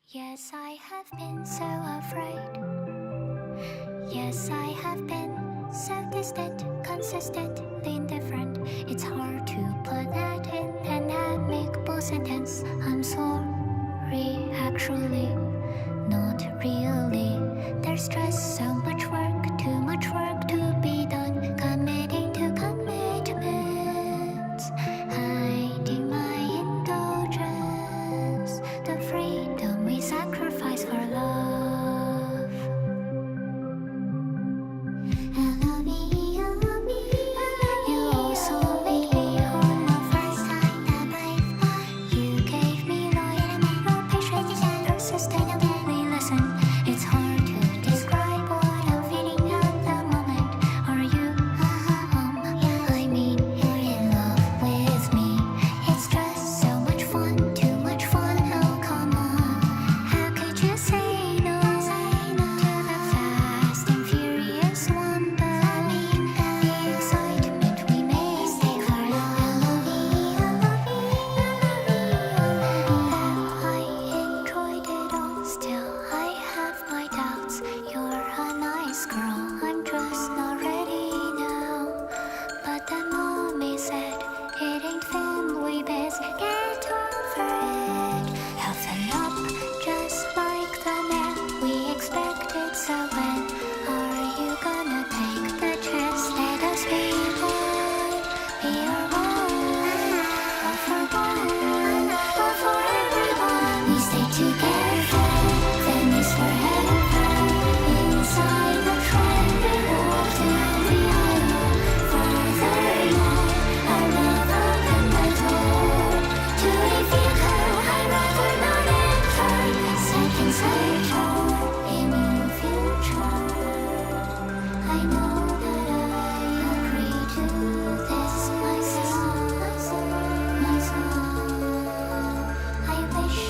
Yes, I have been so afraid. Yes, I have been so distant, consistently indifferent. It's hard to put that in an amicable sentence. I'm sorry, actually, not really. There's just so much work, too much work to be done. Committing to commitments, hiding my indulgence, the freedom we sacrifice for love. I love me, I love me, I love you. Also made me whole the first time that you gave me loyal patience and sustainably listen. It's hard to describe what I'm feeling at the moment. Are you? I mean, you're in love with me. It's just so much fun, too much fun. Oh, come on. How could you say no to the fast and furious one? But I mean, the excitement we may stay for love. I love you, I love you, I enjoyed it all. Still, I have my doubts. You're a nice girl. I'm just not ready now. But then mommy said it ain't family biz. Get over it. Toughen up, just like the man we expected. So when are you gonna take the chance? Let us be one. We are one. All for one. All for everyone. We stay together. Then it's forever. Inside the train, we walk down the aisle. Furthermore, our love opened the door to a vehicle I'd rather not enter. Seconds later, a new future. I know that I agree to this myself. I wish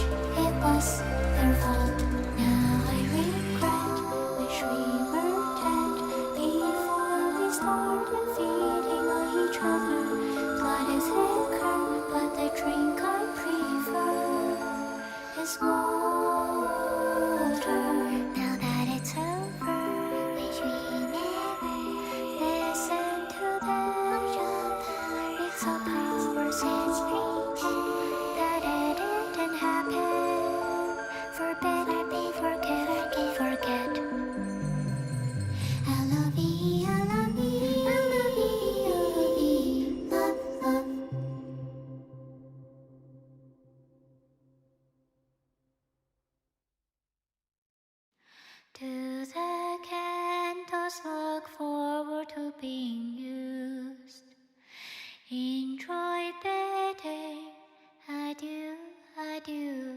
it was their fault. Now I regret. Wish we were dead before we started feeding on each other. Blood is thicker, but the drink I prefer is water. Now that it's over, wish we never listened to them. Mix of powers and that it didn't happen. Forbid, forget. I love you, I love you, I love you, love, love. Do the candles look forward to being used? Enjoy bedding, adieu, adieu.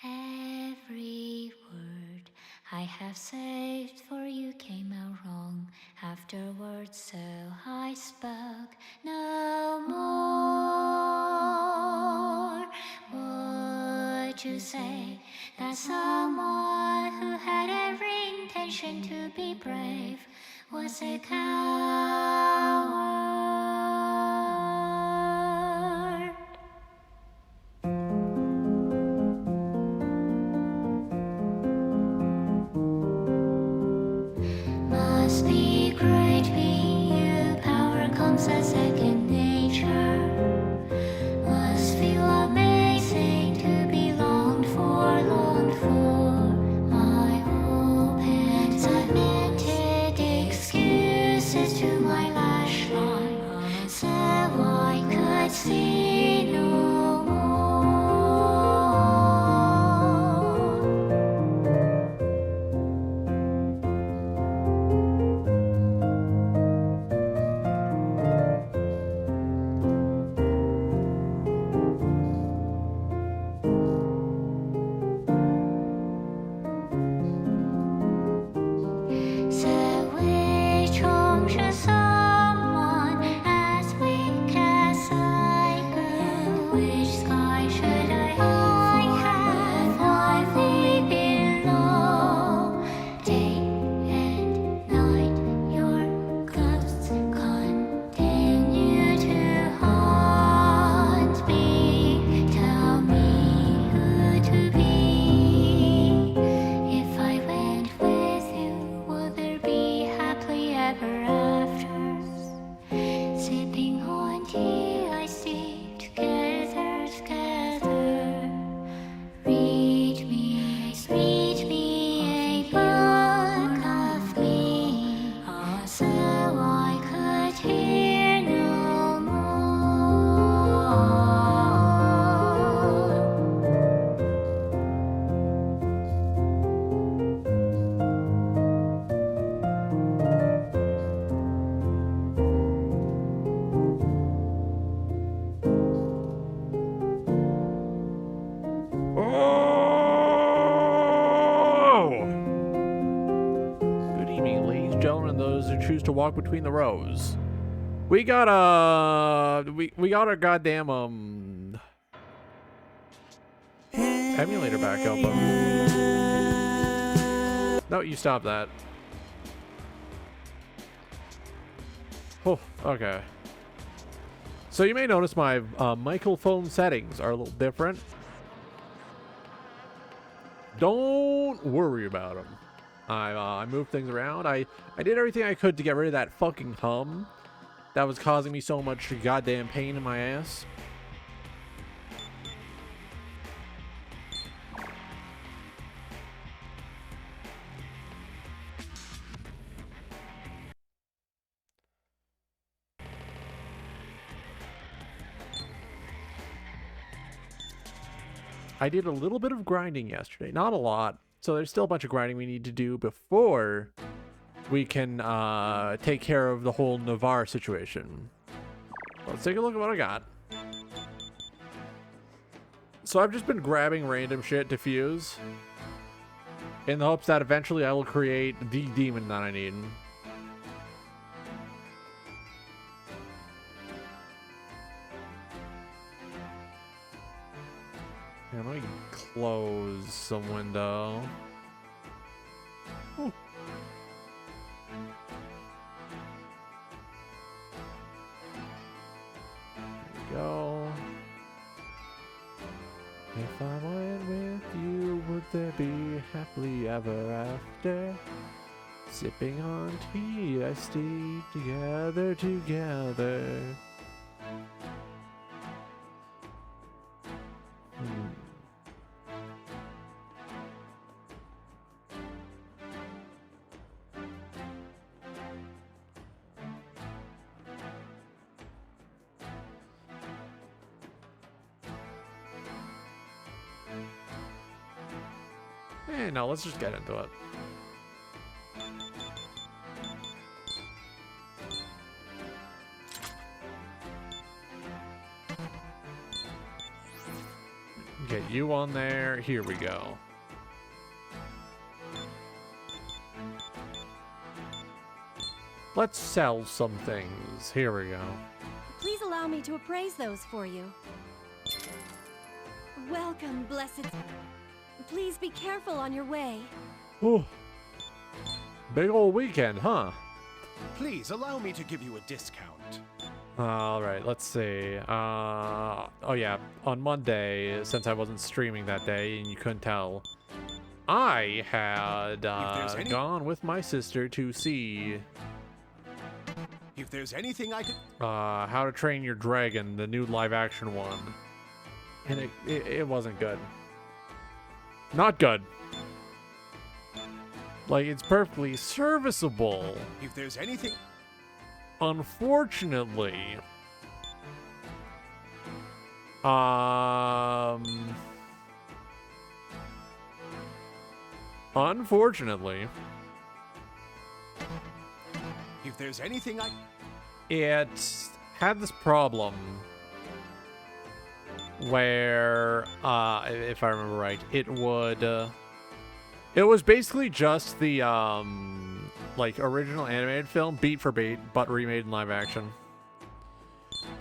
Every word I have saved for you came out wrong afterwards, so I spoke no more. Would you say that someone who had every intention to be brave was a coward? Must be great being you. Power comes as second nature. Must feel amazing to be longed for, longed for. My open admitted excuses to my lash line, so I could see no more. evening, ladies and gentlemen, and those who choose to walk between the rows. We got our goddamn emulator back up. No, you stop that. Oh, okay. So you may notice my microphone settings are a little different. Don't worry about them. I moved things around. I did everything I could to get rid of that fucking hum that was causing me so much goddamn pain in my ass. I did a little bit of grinding yesterday, not a lot. So there's still a bunch of grinding we need to do before we can take care of the whole Navarre situation. Let's take a look at what I got. So I've just been grabbing random shit to fuse in the hopes that eventually I will create the demon that I need. Yeah, let me close some window. Ooh. There we go. If I went with you, would there be happily ever after? Sipping on tea, I stayed together. No, let's just get into it. Get you on there. Here we go. Let's sell some things. Here we go. Please allow me to appraise those for you. Welcome, blessed. Please be careful on your way. Oh, big old weekend, huh? Please allow me to give you a discount. All right, let's see. Oh yeah, on Monday, since I wasn't streaming that day and you couldn't tell, I had gone with my sister to see If there's anything I could... How to Train Your Dragon, the new live-action one. And it wasn't good. Not good. Like, it's perfectly serviceable. If there's anything... Unfortunately... Unfortunately... If there's anything I... It had this problem where, if I remember right, it was basically just the, like, original animated film, beat for beat, but remade in live action.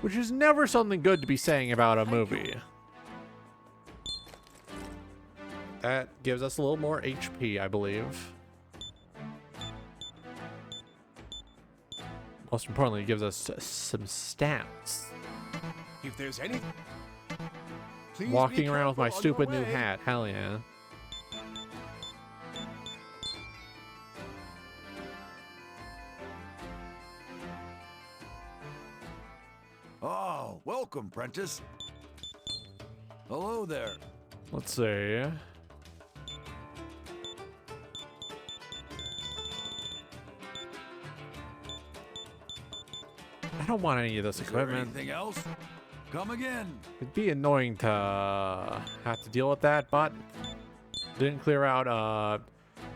Which is never something good to be saying about a movie. That gives us a little more HP, I believe. Most importantly, it gives us some stats. If there's any... Please Walking around with my stupid new hat. Hell yeah. Oh, welcome, Prentice. Hello there. Let's see. I don't want any of this equipment. Anything else? Come again. It'd be annoying to have to deal with that, but didn't clear out,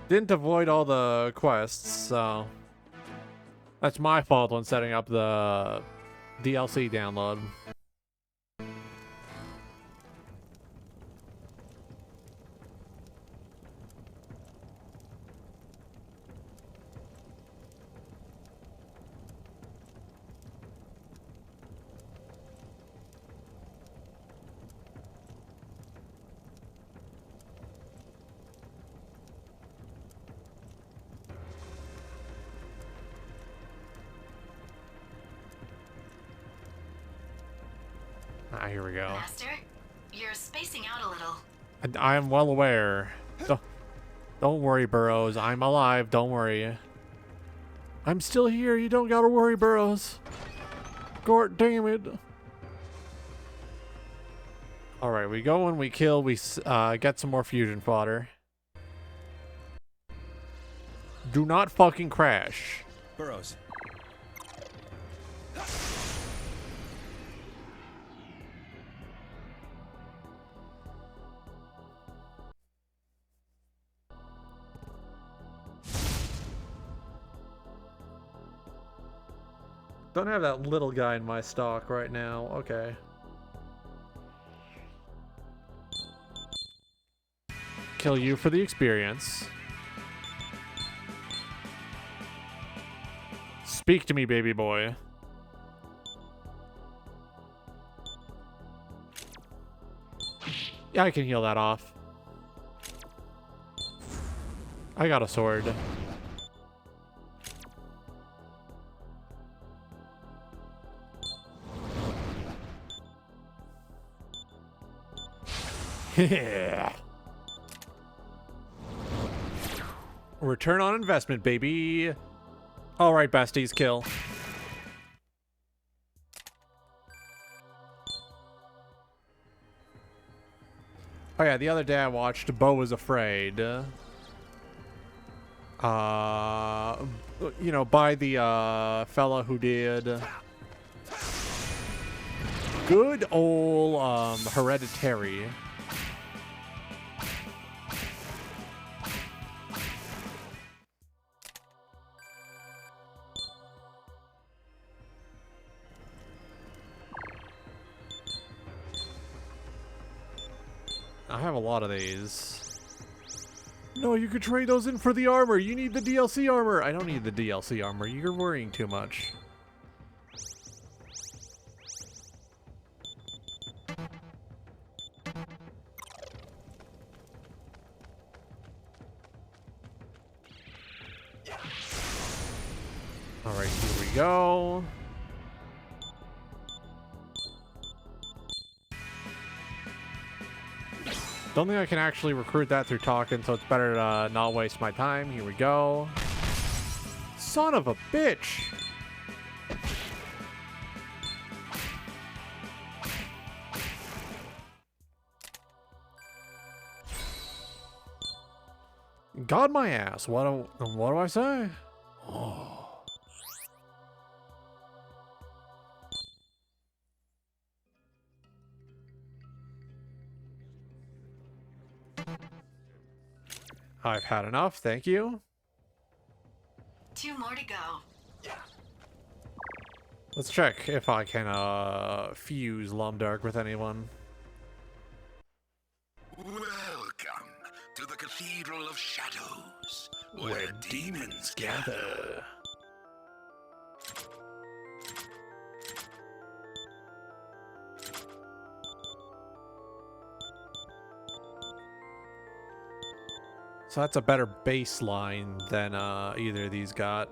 didn't avoid all the quests, so that's my fault when setting up the DLC download. Ah, here we go. Master, you're spacing out a little. I am well aware. Don't worry, Burrows. I'm alive. Don't worry. I'm still here. You don't gotta worry, Burrows. God damn it. Alright, we go and we kill. We get some more fusion fodder. Do not fucking crash. Burrows. Don't have that little guy in my stock right now. Okay. Kill you for the experience. Speak to me, baby boy. Yeah, I can heal that off. I got a sword. Return on investment, baby. All right, besties, kill. Oh yeah, the other day I watched Beau Was Afraid. You know, by the fella who did good old Hereditary. I have a lot of these. No, you could trade those in for the armor. You need the DLC armor. I don't need the DLC armor. You're worrying too much. All right, here we go. Don't think I can actually recruit that through talking, so it's better to not waste my time. Here we go. Son of a bitch! God my ass. What do I say? Oh. I've had enough, thank you. 2 more to go. Let's check if I can fuse Lumdark with anyone. Welcome to the Cathedral of Shadows, Where demons gather. So that's a better baseline than either of these got.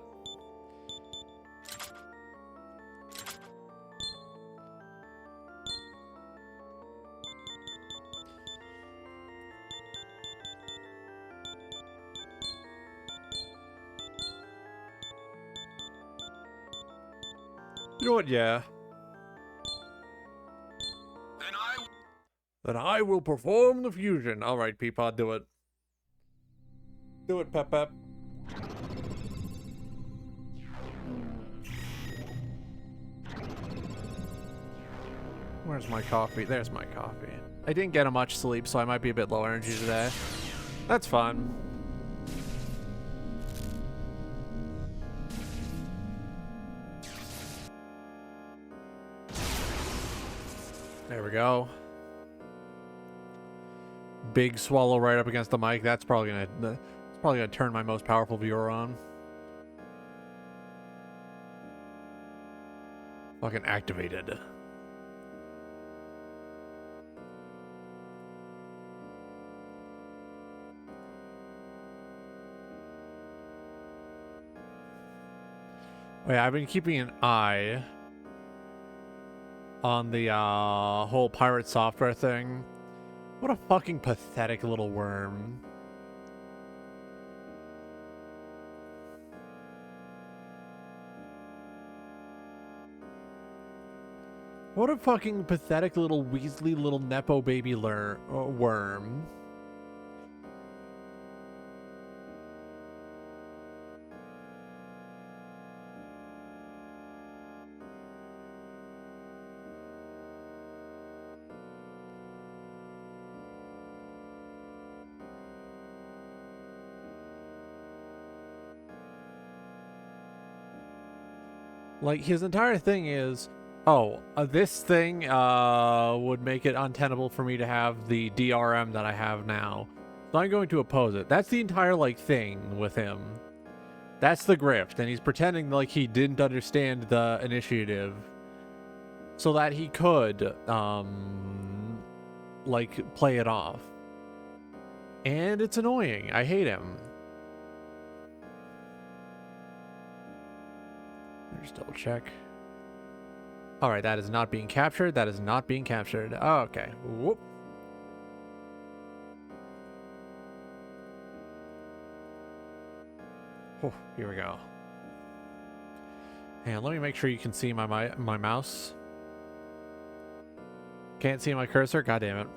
You know what? Yeah. Then I will perform the fusion. All right, Peapod, do it. Do it, Pep Pep. Where's my coffee? There's my coffee. I didn't get much sleep, so I might be a bit low energy today. That's fun. There we go. Big swallow right up against the mic. That's probably gonna turn my most powerful viewer on. Fucking activated. Oh yeah, I've been keeping an eye on the whole pirate software thing. What a fucking pathetic little worm. What a fucking pathetic little Weasley little Nepo baby worm. Like, his entire thing is, oh, this thing would make it untenable for me to have the DRM that I have now. So I'm going to oppose it. That's the entire, like, thing with him. That's the grift, and he's pretending like he didn't understand the initiative so that he could, like, play it off. And it's annoying. I hate him. Just double check. All right, that is not being captured. That is not being captured. Oh, okay. Whoop. Oh, here we go. And let me make sure you can see my mouse. Can't see my cursor? God damn it.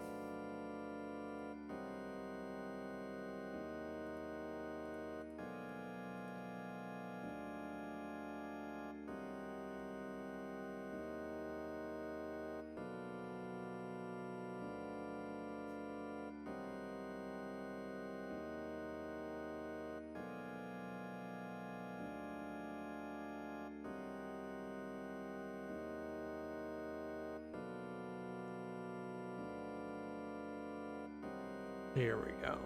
Here we go.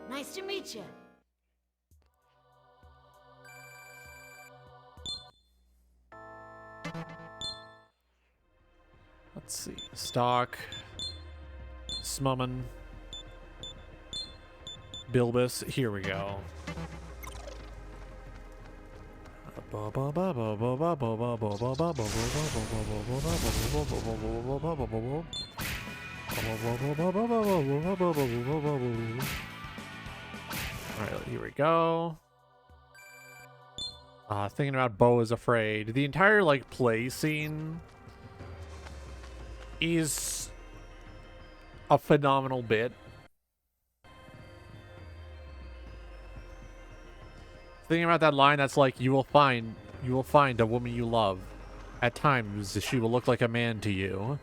Nice to meet you. Let's see. Stock. Smummin. Bilbus. Here we go. Alright, here we go. Thinking about Beau is Afraid. The entire, like, play scene is a phenomenal bit. Thinking about that line that's like, you will find a woman you love. At times, she will look like a man to you.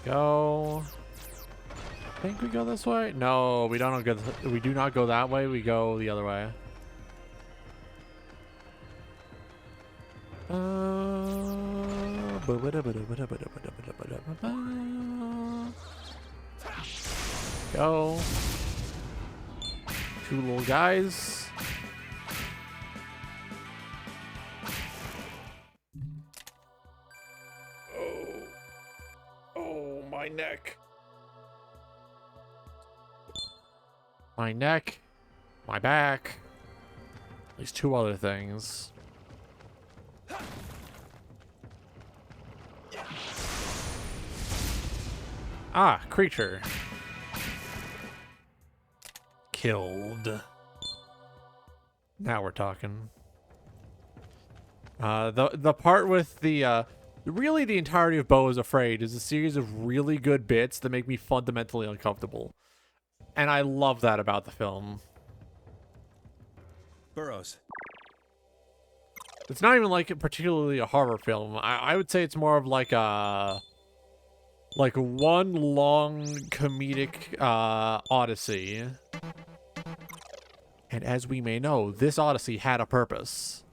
Go. I think we go this way. No, we don't go. We do not go that way. We go the other way. Go. Two little guys. My neck. My neck. My back. At least two other things. Ah, creature. Killed. Now we're talking. The part with the really, the entirety of Beau is Afraid is a series of really good bits that make me fundamentally uncomfortable. And I love that about the film. Burrows. It's not even like particularly a horror film. I would say it's more of like a... like one long comedic odyssey. And as we may know, this odyssey had a purpose.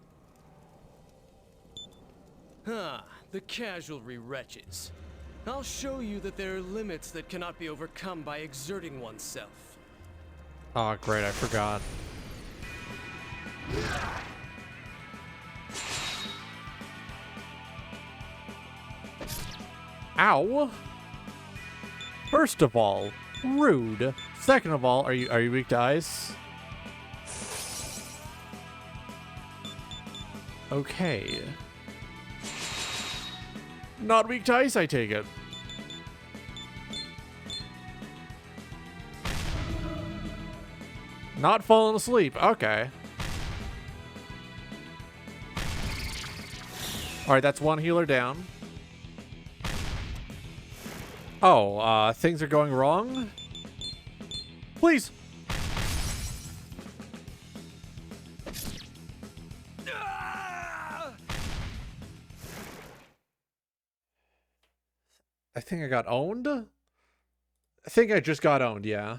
Ah, the casualry wretches. I'll show you that there are limits that cannot be overcome by exerting oneself. Oh, great, I forgot. Ow! First of all, rude. Second of all, are you weak to ice? Okay. Not weak to ice, I take it. Not falling asleep. Okay. Alright, that's one healer down. Oh, things are going wrong? Please! I think I got owned? I think I just got owned, yeah.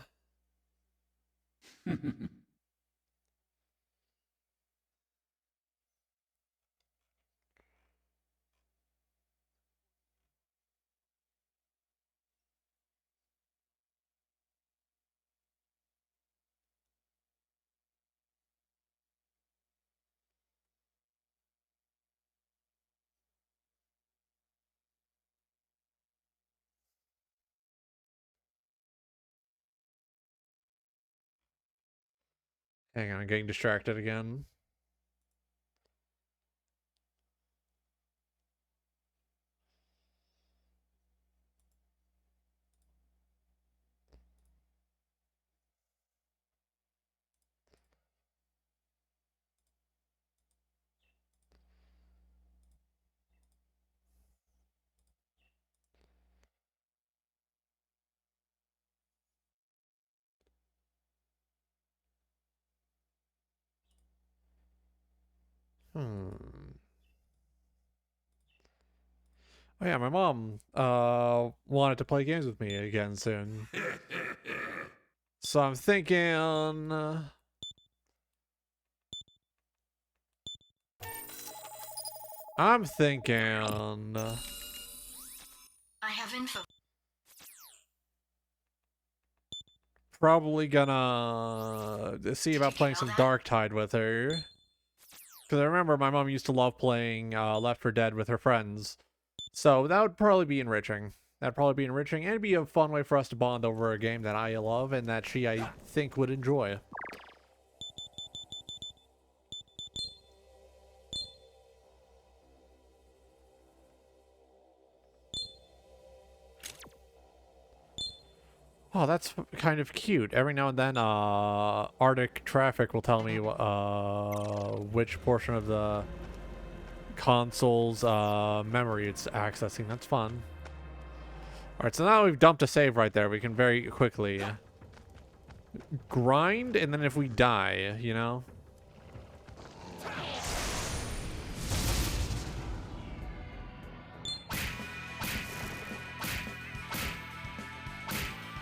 Hang on, I'm getting distracted again. Hmm. Oh yeah, my mom wanted to play games with me again soon. So I'm thinking I have info. probably gonna see about playing some Dark Tide with her. Because I remember my mom used to love playing Left 4 Dead with her friends. So that would probably be enriching. That'd probably be enriching and be a fun way for us to bond over a game that I love and that she, I think, would enjoy. Oh, that's kind of cute. Every now and then, Arctic Traffic will tell me which portion of the console's memory it's accessing. That's fun. Alright, so now we've dumped a save right there. We can very quickly grind, and then if we die, you know?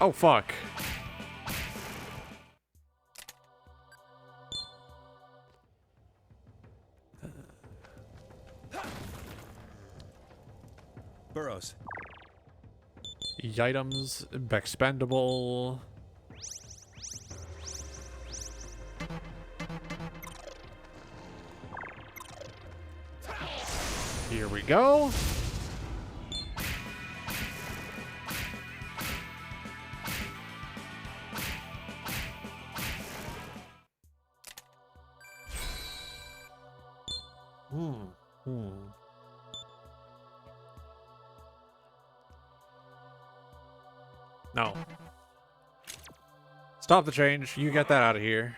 Oh, fuck. Burrows. Items, expendable. Here we go. No. Stop the change. You get that out of here.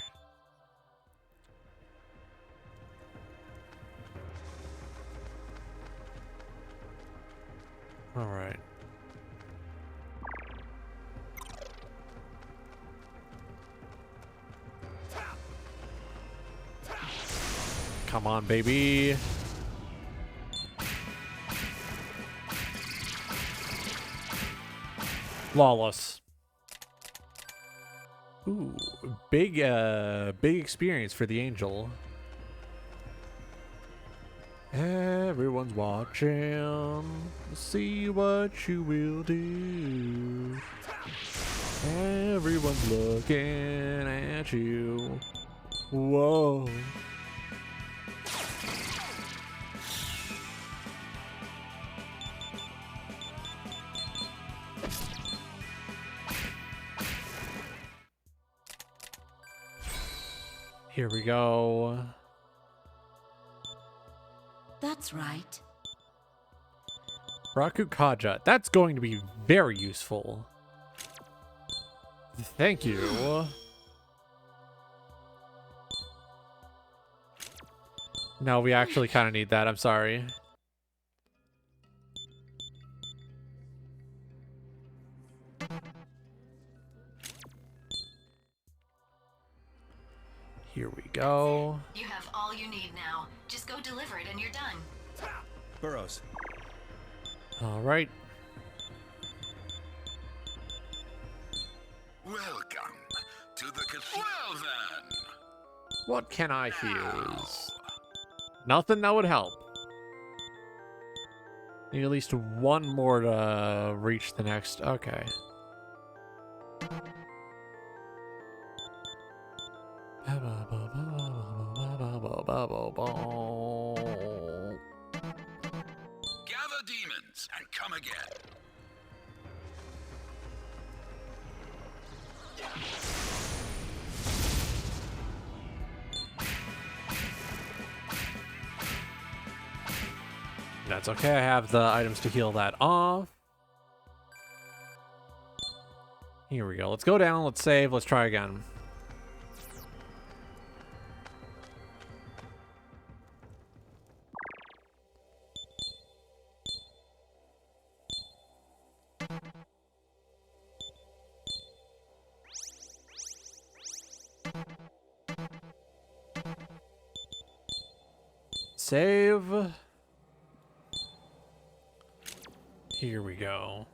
All right. Come on, baby. Flawless. Ooh, big experience for the angel. Everyone's watching. See what you will do. Everyone's looking at you. Whoa. Here we go. That's right. Rakukaja. That's going to be very useful. Thank you. No, we actually kind of need that. I'm sorry. Here we go. You have all you need now. Just go deliver it and you're done. Burrows. All right. Welcome to the cathedral. Well then. What can I fuse? Nothing that would help. Need at least one more to reach the next. Okay. Gather demons and come again. That's okay. I have the items to heal that off. Here we go. Let's go down. Let's save. Let's try again. Save. Here we go.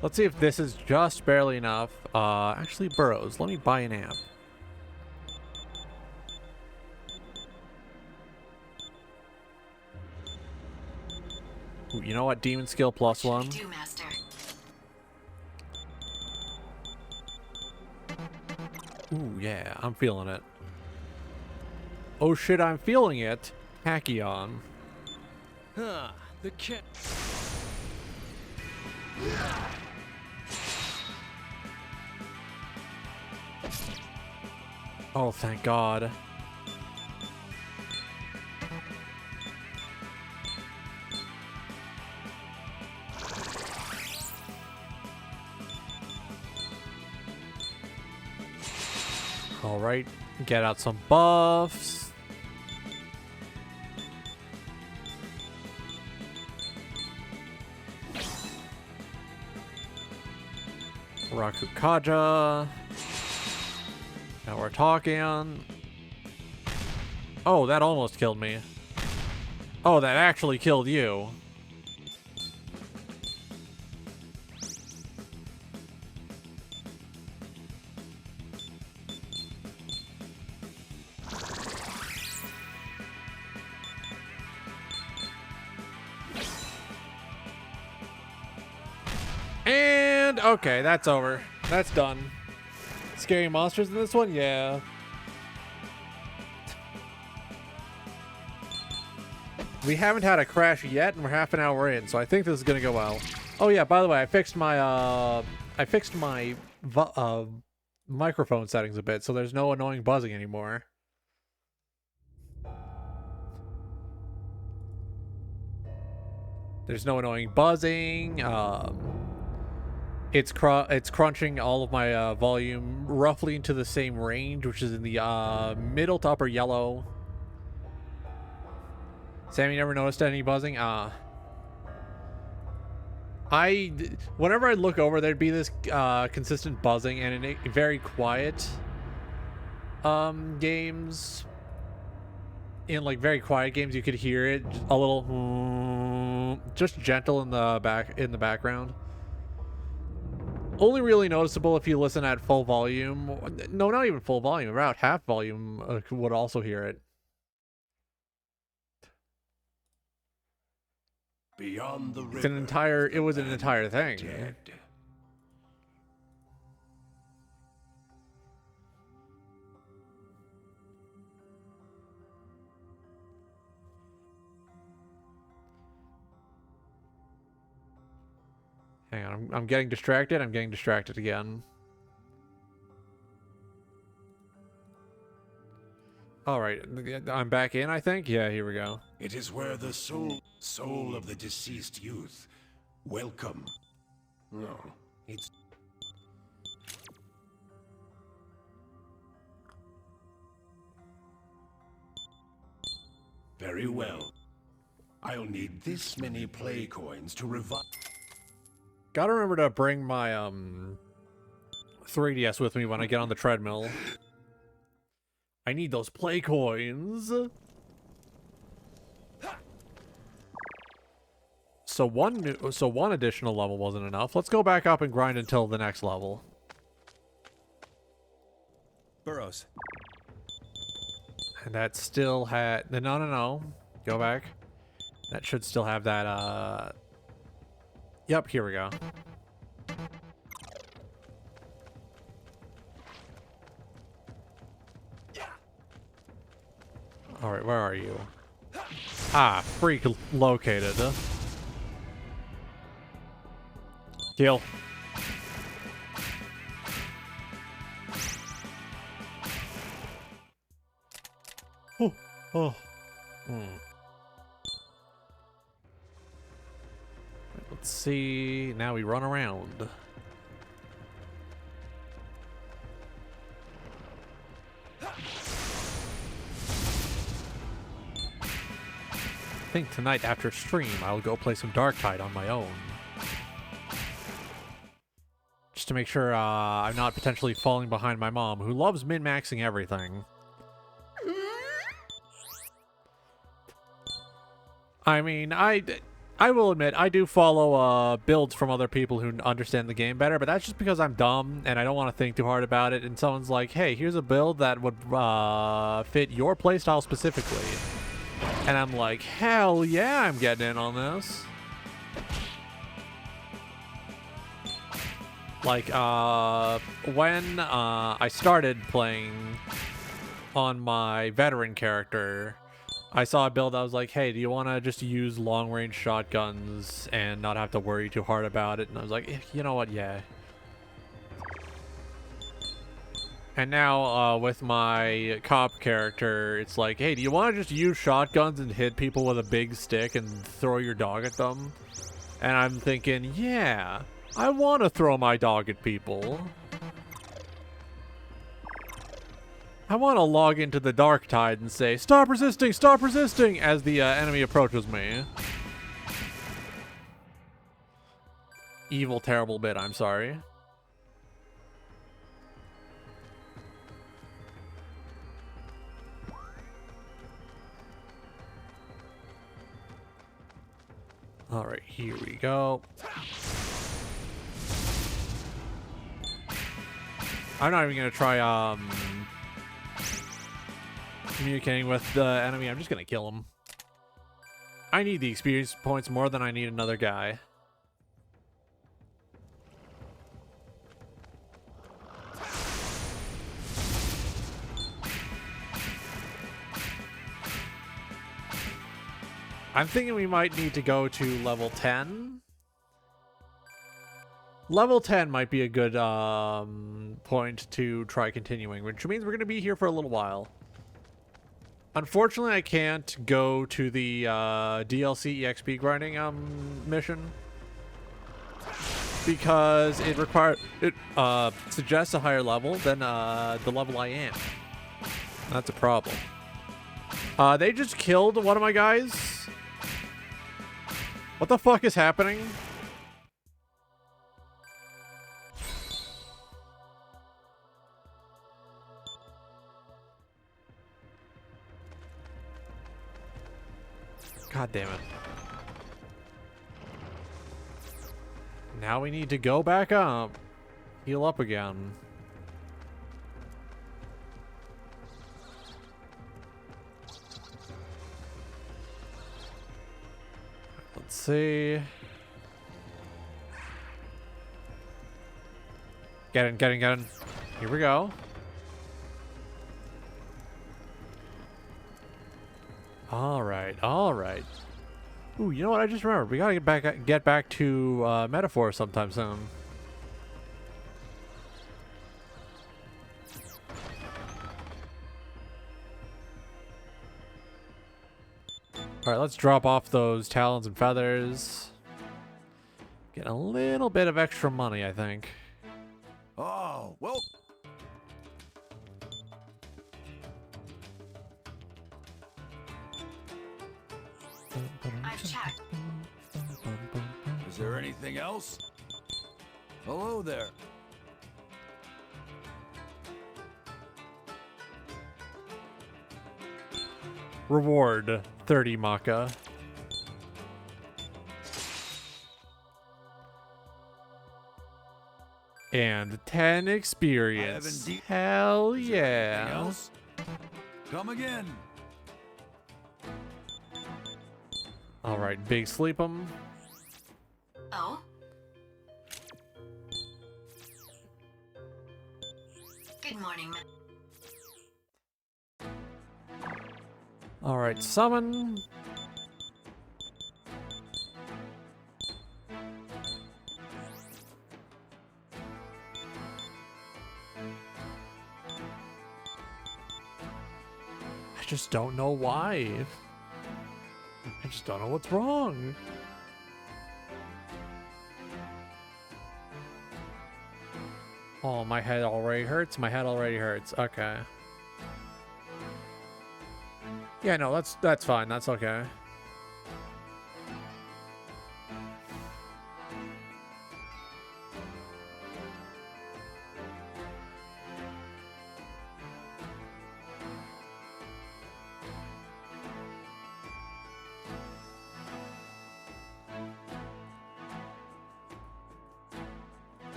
Let's see if this is just barely enough. Actually, Burrows, let me buy an amp. Ooh, you know what? Demon skill +1. Do, master. Ooh, yeah, I'm feeling it. Oh shit, I'm feeling it. Tachyon. Ah, the cat. Oh, thank God. All right, get out some buffs. Rakukaja. Now we're talking. Oh, that almost killed me. Oh, that actually killed you. And okay, that's over. That's done. Scary monsters in this one? Yeah. We haven't had a crash yet, and we're half an hour in, so I think this is gonna go well. Oh yeah, by the way, I fixed my microphone settings a bit, so there's no annoying buzzing anymore. There's no annoying buzzing. It's crunching all of my volume roughly into the same range, which is in the middle to upper yellow. Sammy never noticed any buzzing? Whenever I look over, there'd be this consistent buzzing, and in very quiet games, in like very quiet games, you could hear it a little, just gentle in the background. Only really noticeable if you listen at full volume. No, not even full volume. About half volume would also hear it. Beyond the river. It's an entire. It was an entire thing. Dead. Hang on, I'm getting distracted. I'm getting distracted again. All right, I'm back in, I think. Yeah, here we go. It is where the soul of the deceased youth. Welcome. No, it's very well. I'll need this many play coins to revive. Gotta remember to bring my 3DS with me when I get on the treadmill. I need those play coins. So one additional level wasn't enough. Let's go back up and grind until the next level. Burrows. And that still had no. Go back. That should still have that Yep, here we go. Alright, where are you? Ah, freak located. Kill. Oh. Let's see. Now we run around. I think tonight after stream, I'll go play some Dark Tide on my own. Just to make sure I'm not potentially falling behind my mom, who loves min-maxing everything. I mean, I will admit, I do follow builds from other people who understand the game better, but that's just because I'm dumb and I don't want to think too hard about it, and someone's like, hey, here's a build that would fit your playstyle specifically. And I'm like, hell yeah, I'm getting in on this. Like, when I started playing on my veteran character, I saw a build, I was like, hey, do you want to just use long-range shotguns and not have to worry too hard about it? And I was like, you know what, yeah. And now, with my cop character, it's like, hey, do you want to just use shotguns and hit people with a big stick and throw your dog at them? And I'm thinking, yeah, I want to throw my dog at people. I want to log into the Dark Tide and say, stop resisting, as the enemy approaches me. Evil, terrible bit, I'm sorry. Alright, here we go. I'm not even going to try, communicating with the enemy. I'm just gonna kill him. I need the experience points more than I need another guy. I'm thinking we might need to go to level 10. Level 10 might be a good point to try continuing, which means we're going to be here for a little while. Unfortunately, I can't go to the DLC EXP grinding mission because it suggests a higher level than the level I am. That's a problem. They just killed one of my guys. What the fuck is happening? God damn it. Now we need to go back up. Heal up again. Let's see. Get in, get in, get in. Here we go. All right, all right. Ooh, you know what? I just remembered. We gotta get back to Metaphor sometime soon. All right, let's drop off those talons and feathers. Get a little bit of extra money, I think. Oh, well. I've checked. Is there anything else? Hello there. Reward 30 Maka. And 10 experience. Hell Anything yeah. else? Come again. Alright, big sleep 'em. Oh? Good morning, Alright, summon. I just don't know why. I just don't know what's wrong. Oh, my head already hurts. My head already hurts. Okay. Yeah, no, that's fine. That's okay.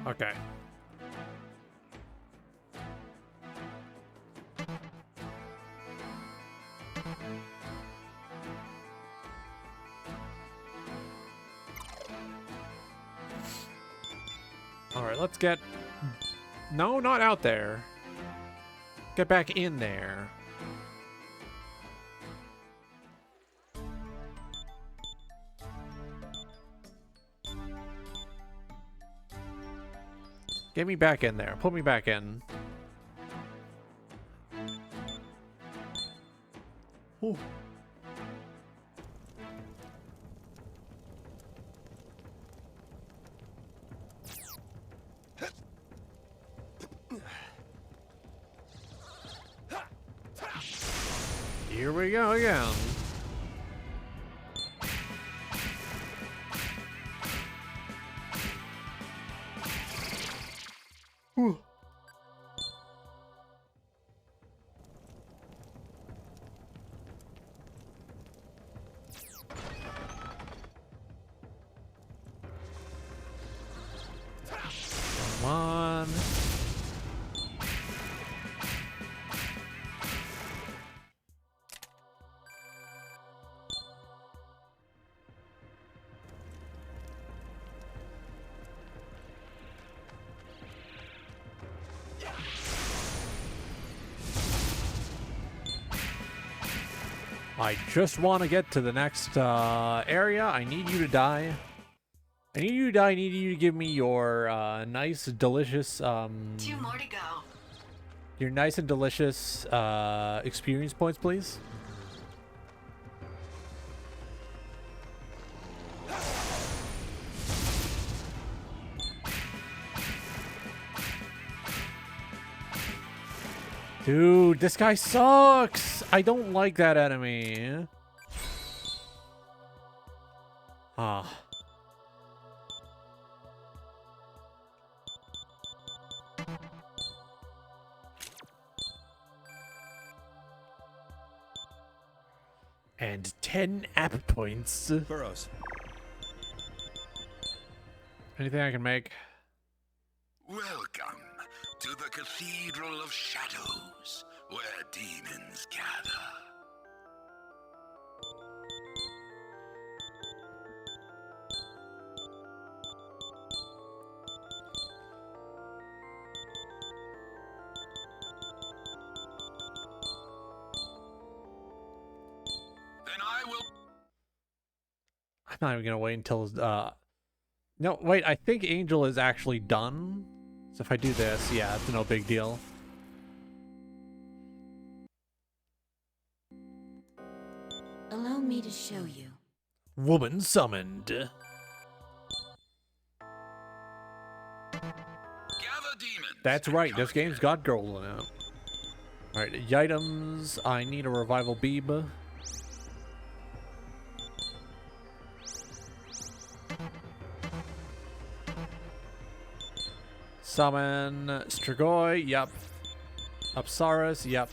Okay. All right, let's get... No, not out there. Get back in there. Get me back in there. Put me back in. Ooh. Here we go again. Whew. Come on. I just want to get to the next area. I need you to die. I need you to die. I need you to give me your nice, delicious... 2 more to go. Your nice and delicious experience points, please. Dude, this guy sucks. I don't like that enemy. Ah. And 10 app points. Burrows. Anything I can make? Welcome to the Cathedral of Shadows, where demons gather. Then I will... I'm not even gonna wait until no, wait, I think Angel is actually done. So if I do this, yeah, it's no big deal. Allow me to show you. Woman summoned. Gather demons. That's right, this game's got girls in it. Alright, the items. I need a revival beeb. Summon Strigoi, yep. Apsaris, yep.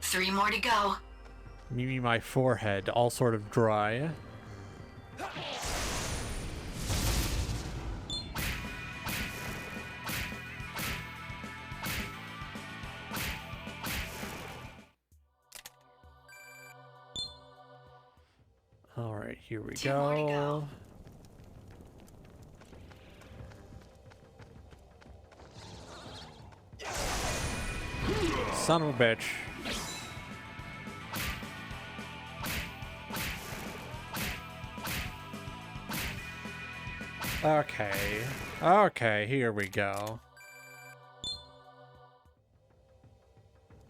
Three more to go. Maybe my forehead, all sort of dry. Alright, here we Two more to go. go. Son of a bitch. Okay. Okay, here we go.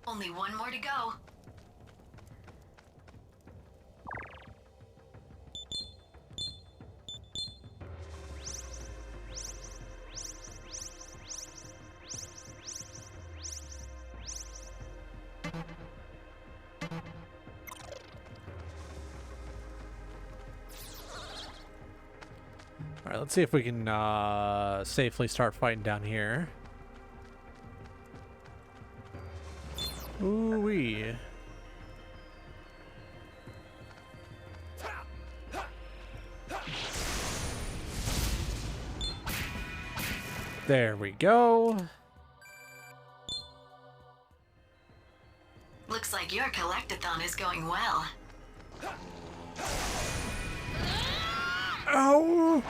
Only one more to go. Alright, let's see if we can safely start fighting down here. Ooh-wee. There we go. Looks like your collectathon is going well. Ow!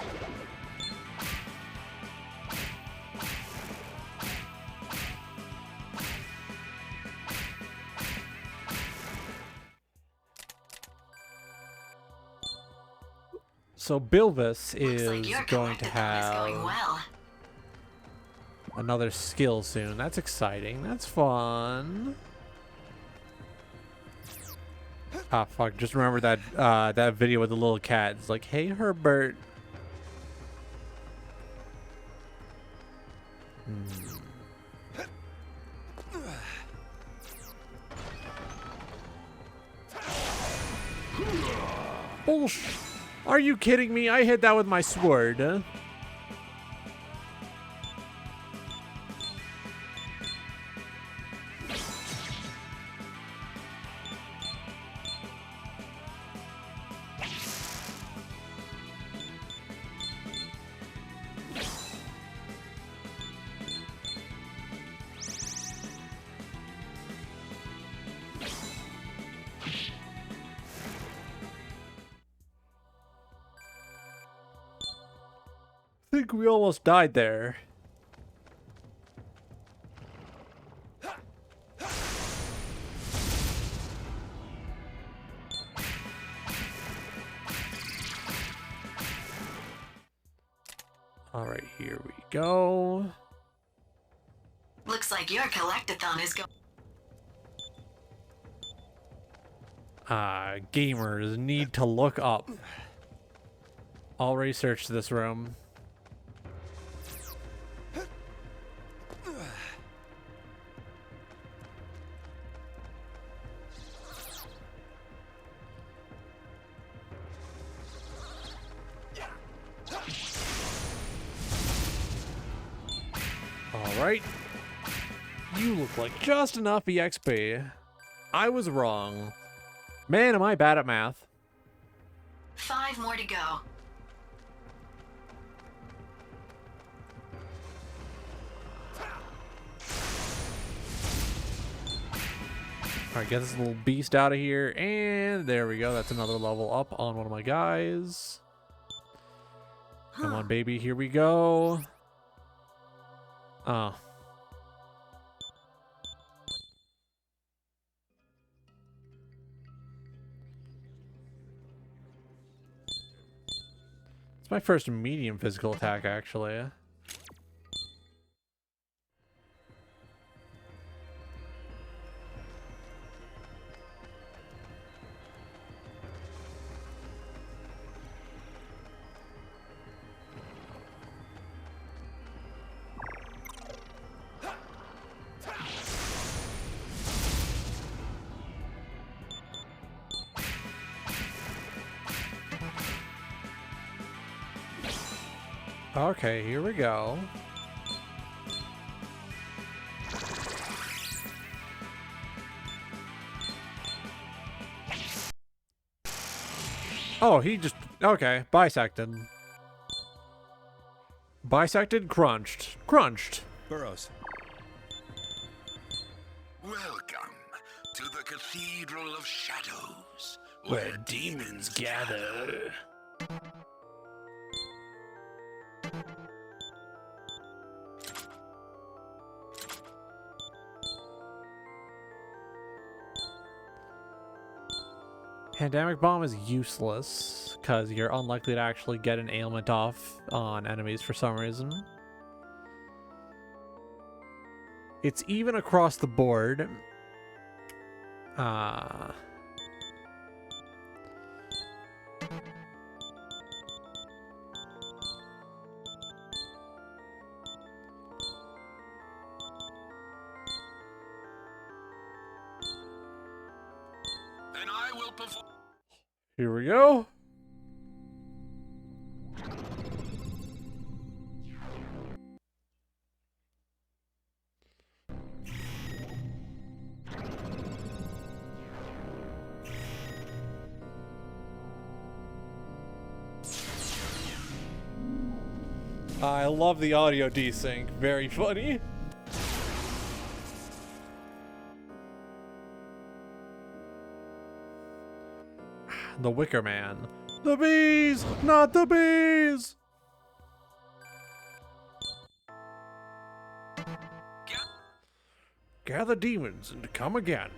So Bilvis Looks is like your going to collectathon is going have well. another skill soon. That's exciting. That's fun. Ah, fuck. Just remember that that video with the little cat. It's like, hey, Herbert. Bullshit. Are you kidding me? I hit that with my sword. I think we almost died there. All right, here we go. Looks like your collectathon is going. Gamers need to look up. I'll research this room. Alright. You look like just enough EXP. I was wrong. Man, am I bad at math. 5 more to go. Alright, get this little beast out of here. And there we go. That's another level up on one of my guys. Come on, baby. Here we go. Oh. It's my first medium physical attack, actually. Okay, here we go. Oh, he just... Okay, bisected. Bisected, crunched. Crunched. Burrows. Welcome to the Cathedral of Shadows, Where demons gather. Pandemic Bomb is useless because you're unlikely to actually get an ailment off on enemies for some reason. It's even across the board. Then I will perform. Here we go. I love the audio desync. Very funny. The Wicker Man. The bees! Not the bees! Gather demons and come again.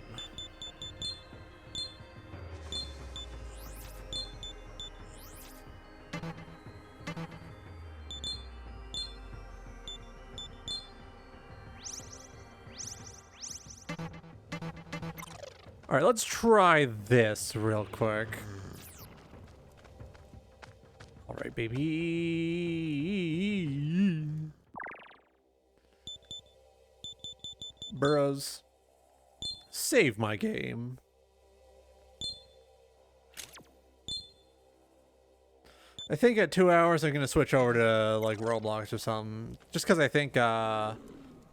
All right, let's try this real quick. All right, baby. Burrows. Save my game. I think at 2 hours I'm going to switch over to like Roblox or something. Just because I think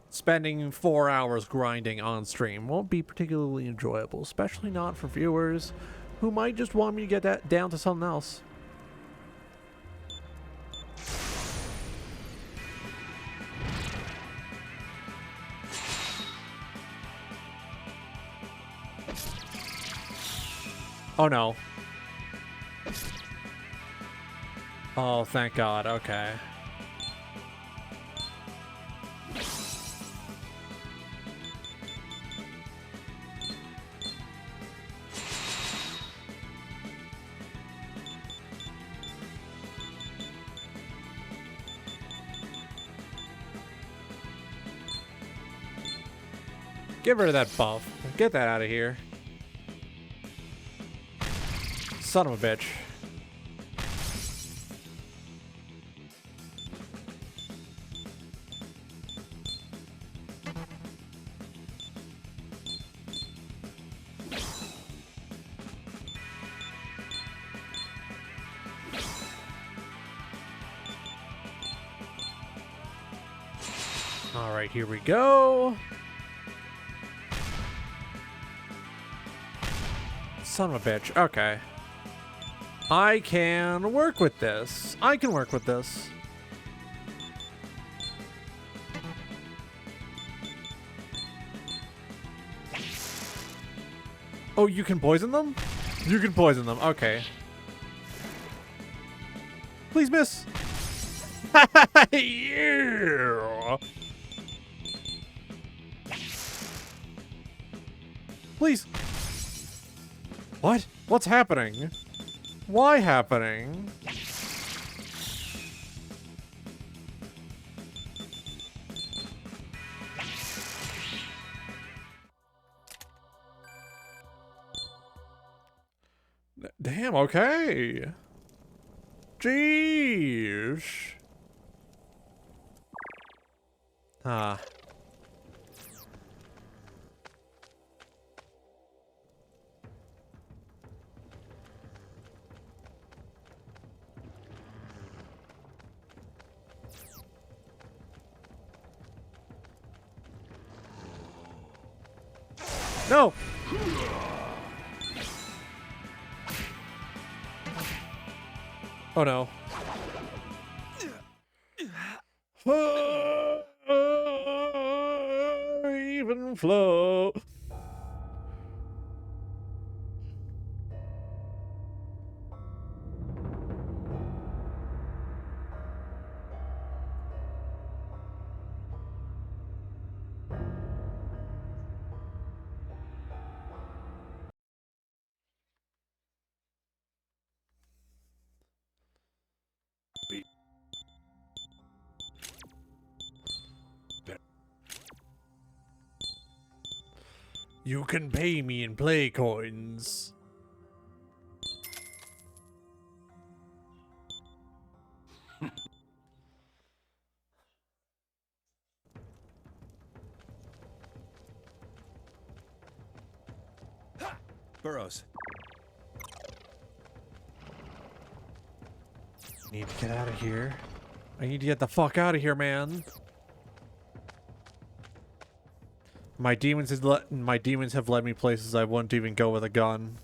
spending 4 hours grinding on stream won't be particularly enjoyable, especially not for viewers who might just want me to get that down to something else. Oh no. Oh, thank God. Okay. Get rid of that buff. Get that out of here. Son of a bitch. Alright, here we go. Son of a bitch. Okay. I can work with this. I can work with this. Oh, you can poison them? You can poison them. Okay. Please miss. Yeah. Please. What? What's happening? Why happening? Damn, okay. Jeez. Ah. No. Oh no. Even flow. You can pay me in play coins. Burrows. Need to get out of here. I need to get the fuck out of here, man. My demons have led me places I wouldn't even go with a gun.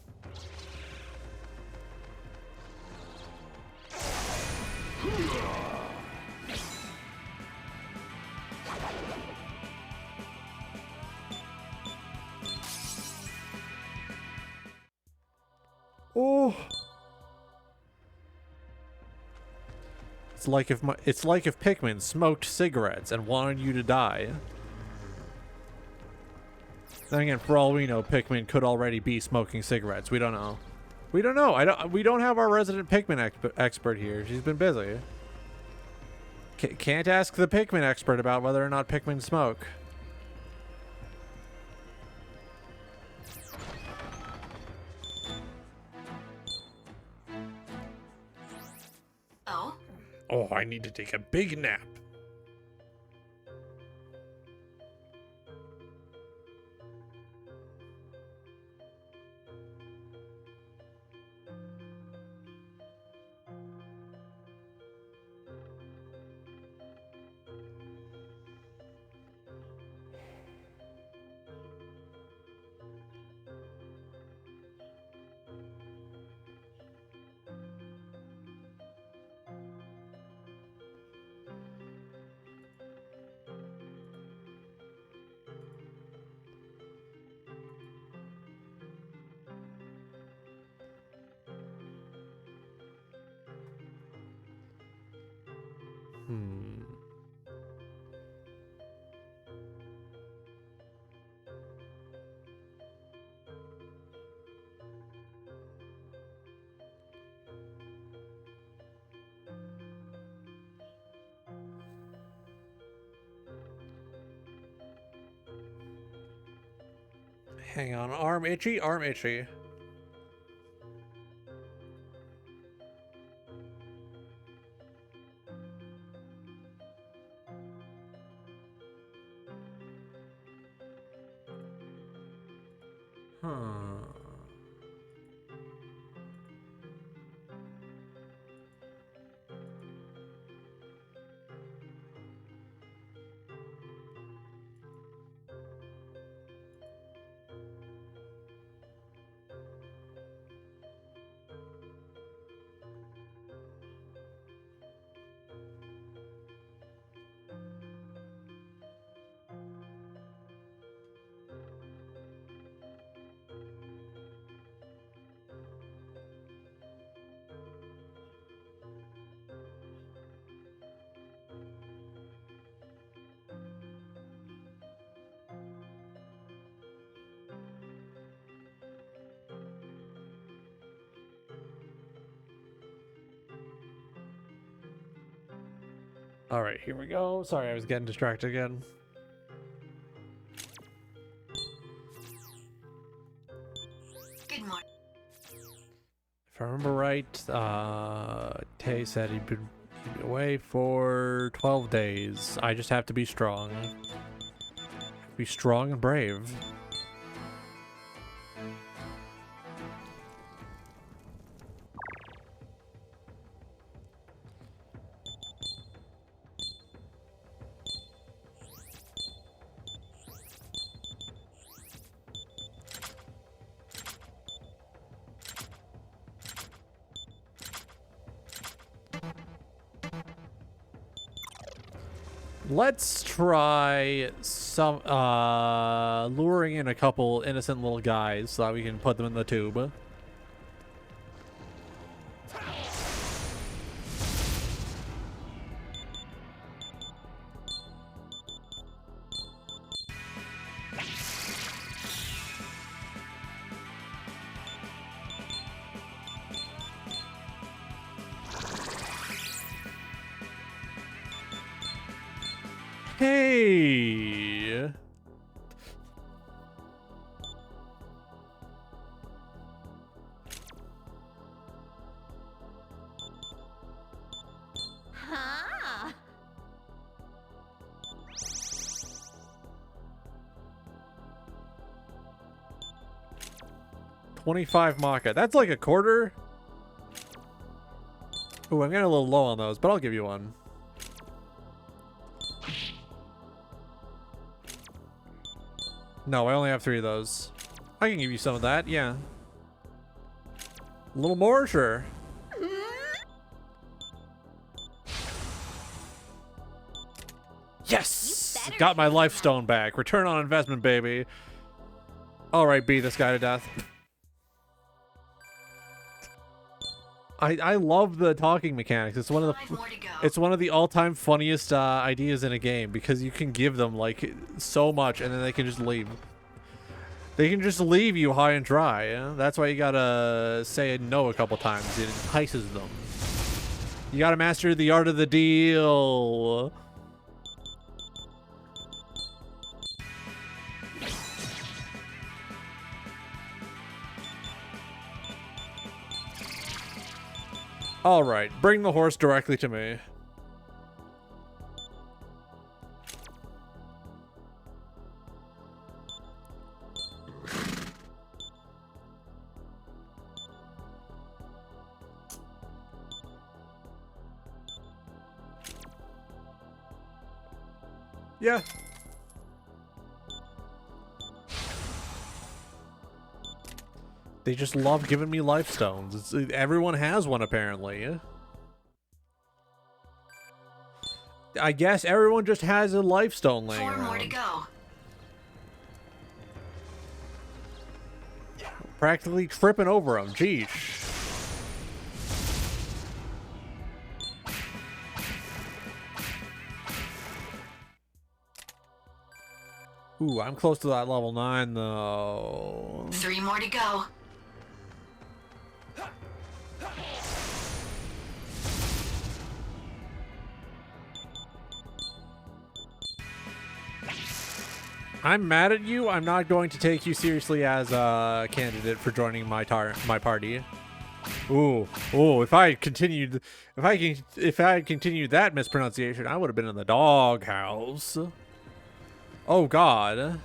Oh. It's like if Pikmin smoked cigarettes and wanted you to die. Then again, for all we know, Pikmin could already be smoking cigarettes. We don't know. We don't know. We don't have our resident Pikmin expert here. She's been busy. Can't ask the Pikmin expert about whether or not Pikmin smoke. Oh? Oh, I need to take a big nap. Hang on, arm itchy, arm itchy. All right, here we go. Sorry, I was getting distracted again. Good morning. If I remember right, Tay said he'd be away for 12 days. I just have to be strong. Be strong and brave. Let's try some luring in a couple innocent little guys so that we can put them in the tube. Hey. Huh? 25 Maka. That's like a quarter. Ooh, I'm getting a little low on those, but I'll give you one. No, I only have 3 of those. I can give you some of that, yeah. A little more, sure. Yes! Got my life stone back. Return on investment, baby. Alright, beat this guy to death. I love the talking mechanics. It's one of the all-time funniest ideas in a game because you can give them like so much and then they can just leave. They can just leave you high and dry. Yeah? That's why you gotta say no a couple times. It entices them. You gotta master the art of the deal. All right, bring the horse directly to me. Yeah. They just love giving me life stones. Everyone has one, apparently. I guess everyone just has a life stone laying around. 4 more to go. Practically tripping over them. Jeez. Ooh, I'm close to that level 9, though. 3 more to go. I'm mad at you. I'm not going to take you seriously as a candidate for joining my party. Ooh, if I had continued that mispronunciation, I would have been in the doghouse. Oh God.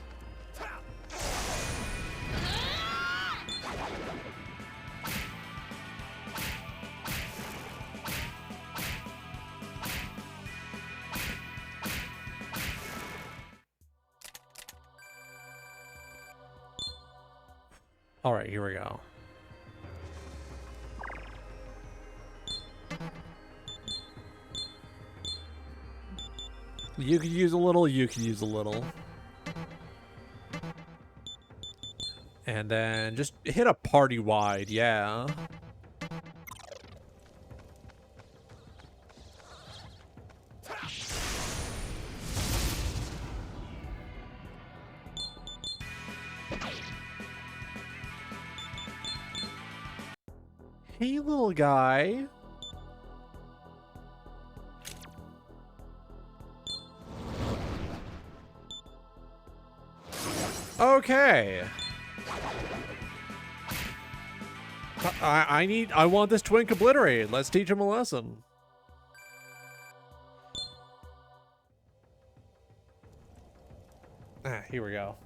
All right, here we go. You could use a little, you could use a little. And then just hit a party wide, yeah. Hey, little guy. Okay. I want this twink obliterated. Let's teach him a lesson. Ah, here we go.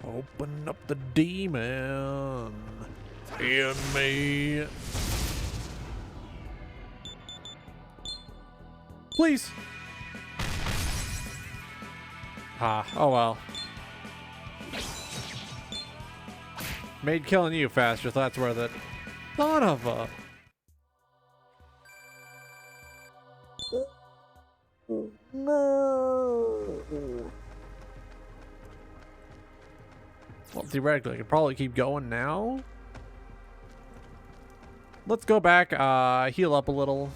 Open up the demon in me. Please. Ah, oh well. Made killing you faster, so that's worth it. Son of a... No. Well, theoretically, I could probably keep going now. Let's go back, heal up a little.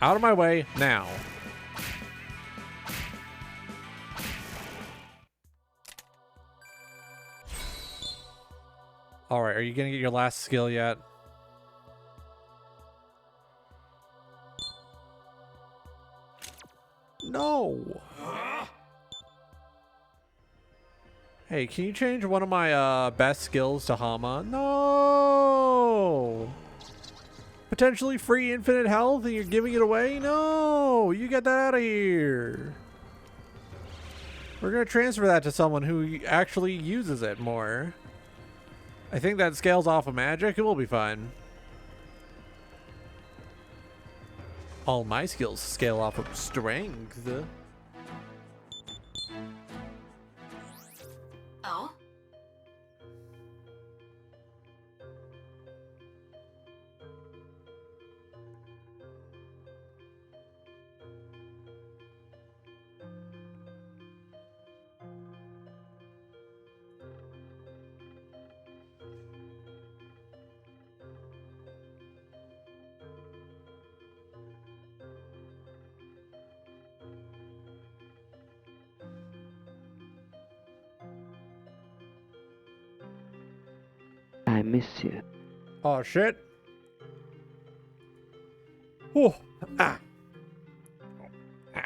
Out of my way, now. Alright, are you gonna get your last skill yet? No! Hey, can you change one of my best skills to Hama? No! Potentially free infinite health and you're giving it away? No! You get that out of here! We're gonna transfer that to someone who actually uses it more. I think that scales off of magic. It will be fine. All my skills scale off of strength. Oh? I miss you. Oh shit. Oh, ah. Ow.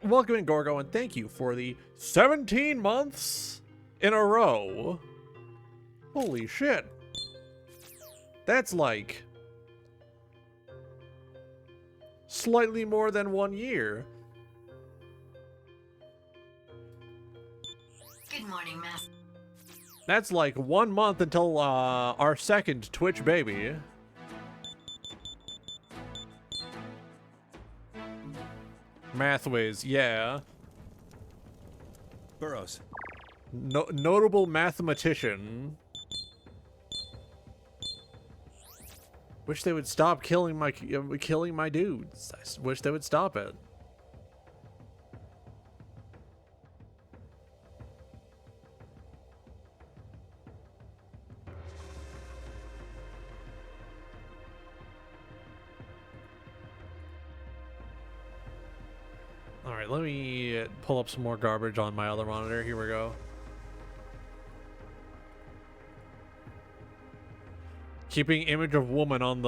Welcome in, Gorgo, and thank you for the 17 months in a row. Holy shit. That's like slightly more than 1 year. Good morning, Master. That's like 1 month until our second Twitch baby. Mathways, yeah. Burrows. Notable mathematician. Wish they would stop killing my dudes. I wish they would stop it. Alright, let me pull up some more garbage on my other monitor. Here we go. Keeping image of woman on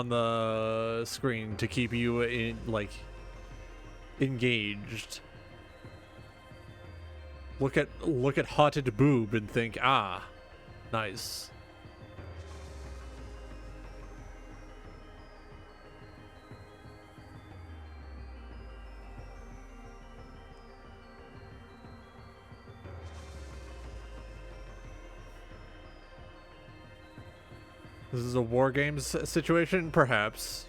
the screen to keep you in, like, engaged. Look at hotted boob and think, ah, nice. This is a war games situation, perhaps.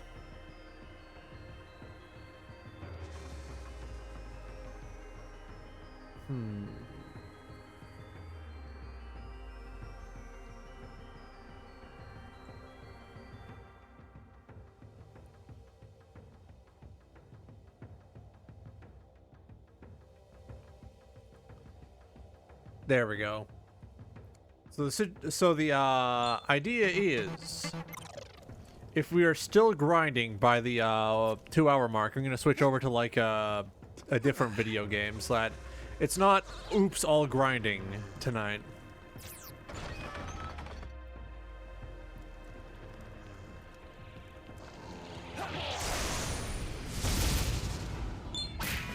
There we go. So the idea is, if we are still grinding by the 2 hour mark, I'm gonna switch over to like a different video game so that it's not oops all grinding tonight.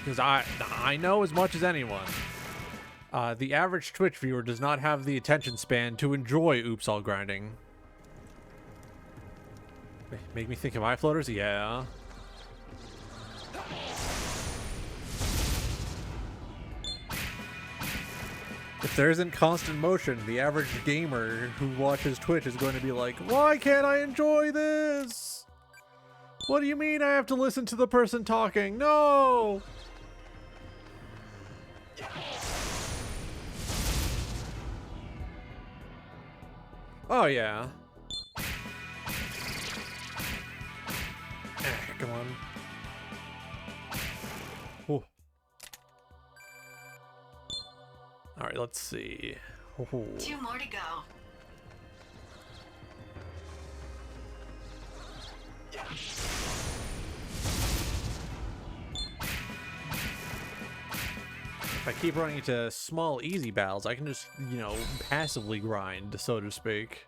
Because I know as much as anyone. The average Twitch viewer does not have the attention span to enjoy oops all grinding. Make me think of eye floaters? Yeah. If there isn't constant motion, the average gamer who watches Twitch is going to be like, why can't I enjoy this? What do you mean I have to listen to the person talking? No! Oh, yeah. Come on. Ooh. All right, let's see. Ooh. 2 more to go. If I keep running into small, easy battles, I can just, you know, passively grind, so to speak.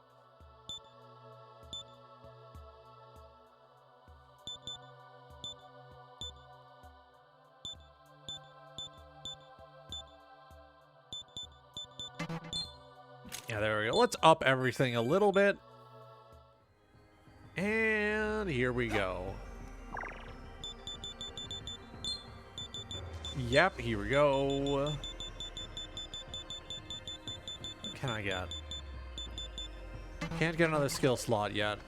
Yeah, there we go. Let's up everything a little bit. And here we go. Yep, here we go. What can I get? Can't get another skill slot yet.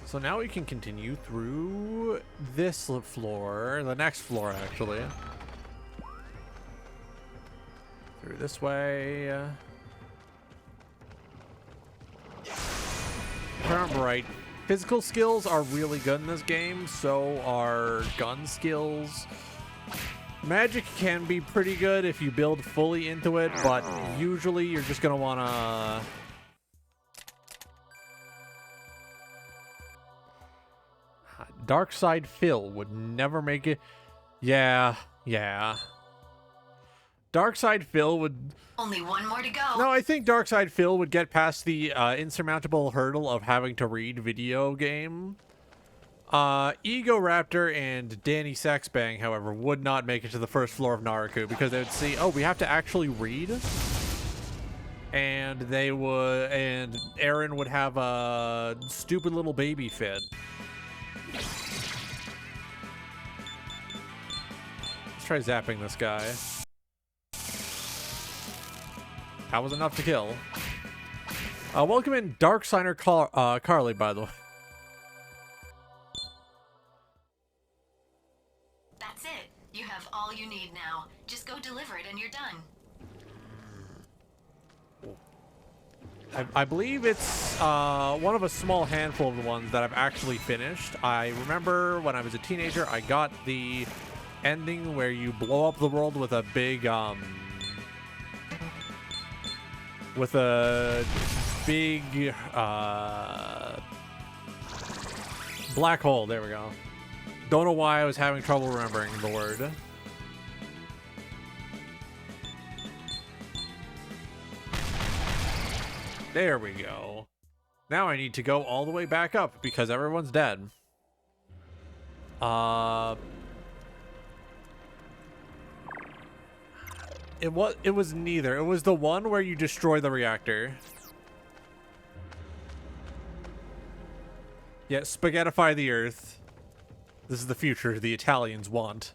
So now we can continue through this floor, the next floor actually. Through this way. If I remember right, physical skills are really good in this game, so are gun skills. Magic can be pretty good if you build fully into it, but usually you're just gonna wanna... Dark Side Phil would never make it. Yeah. Dark Side Phil would... Only 1 more to go. No, I think Dark Side Phil would get past the insurmountable hurdle of having to read video game. Ego Raptor and Danny Sexbang, however, would not make it to the first floor of Naraku because they would see, oh, we have to actually read. And they would... And Aaron would have a stupid little baby fit. Let's try zapping this guy. That was enough to kill. Welcome in Dark Signer Carly, by the way. That's it. You have all you need now. Just go deliver it and you're done. I believe it's one of a small handful of the ones that I've actually finished. I remember when I was a teenager, I got the ending where you blow up the world with a big, black hole. There we go. Don't know why I was having trouble remembering the word. There we go. Now I need to go all the way back up because everyone's dead. It was neither. It was the one where you destroy the reactor. Yeah, spaghettify the earth. This is the future the Italians want.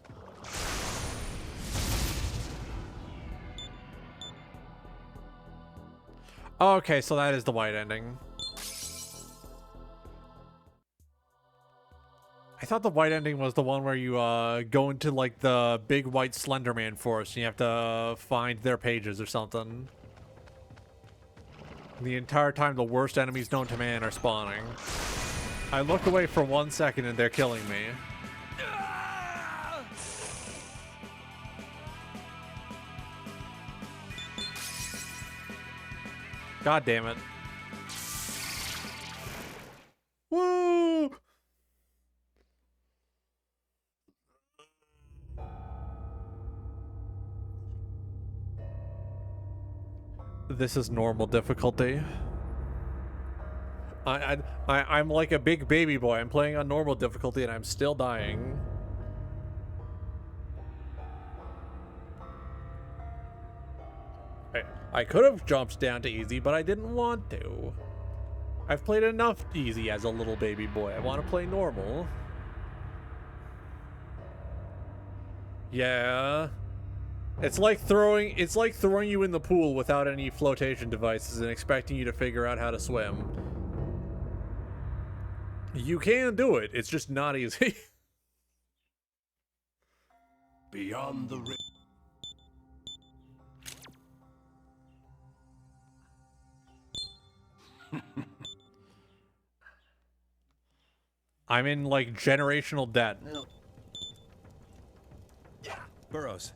Okay, so that is the white ending. I thought the white ending was the one where you go into like the big white Slenderman forest and you have to find their pages or something. The entire time the worst enemies known to man are spawning. I look away for 1 second and they're killing me. God damn it. Woo! This is normal difficulty. I'm like a big baby boy. I'm playing on normal difficulty and I'm still dying. I could have jumped down to easy, but I didn't want to. I've played enough easy as a little baby boy. I want to play normal. Yeah. It's like throwing you in the pool without any flotation devices and expecting you to figure out how to swim. You can do it. It's just not easy. Beyond the I'm in like generational debt. Burrows.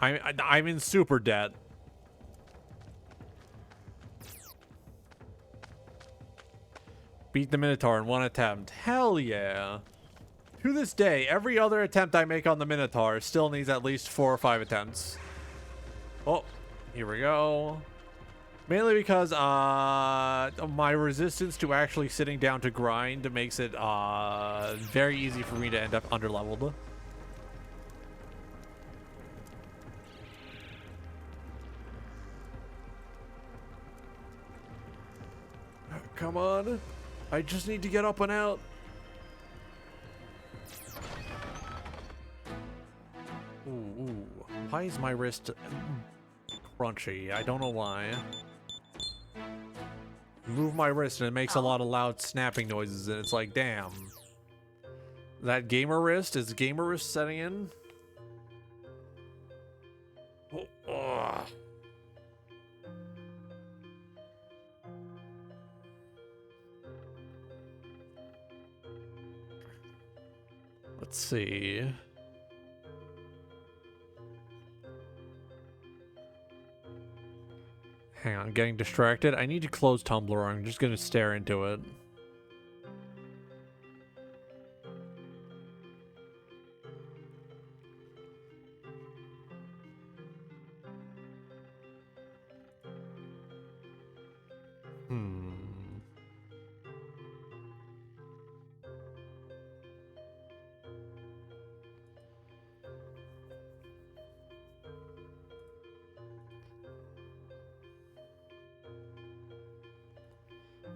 I'm in super debt. Beat the Minotaur in one attempt. Hell yeah. To this day, every other attempt I make on the Minotaur still needs at least 4 or 5 attempts. Oh, here we go. Mainly because my resistance to actually sitting down to grind makes it very easy for me to end up underleveled. Come on. I just need to get up and out. Ooh. Why is my wrist crunchy? I don't know why. Move my wrist and it makes a lot of loud snapping noises and it's like, damn. That gamer wrist? Is gamer wrist setting in? Oh, let's see. Hang on, getting distracted. I need to close Tumblr or I'm just gonna stare into it.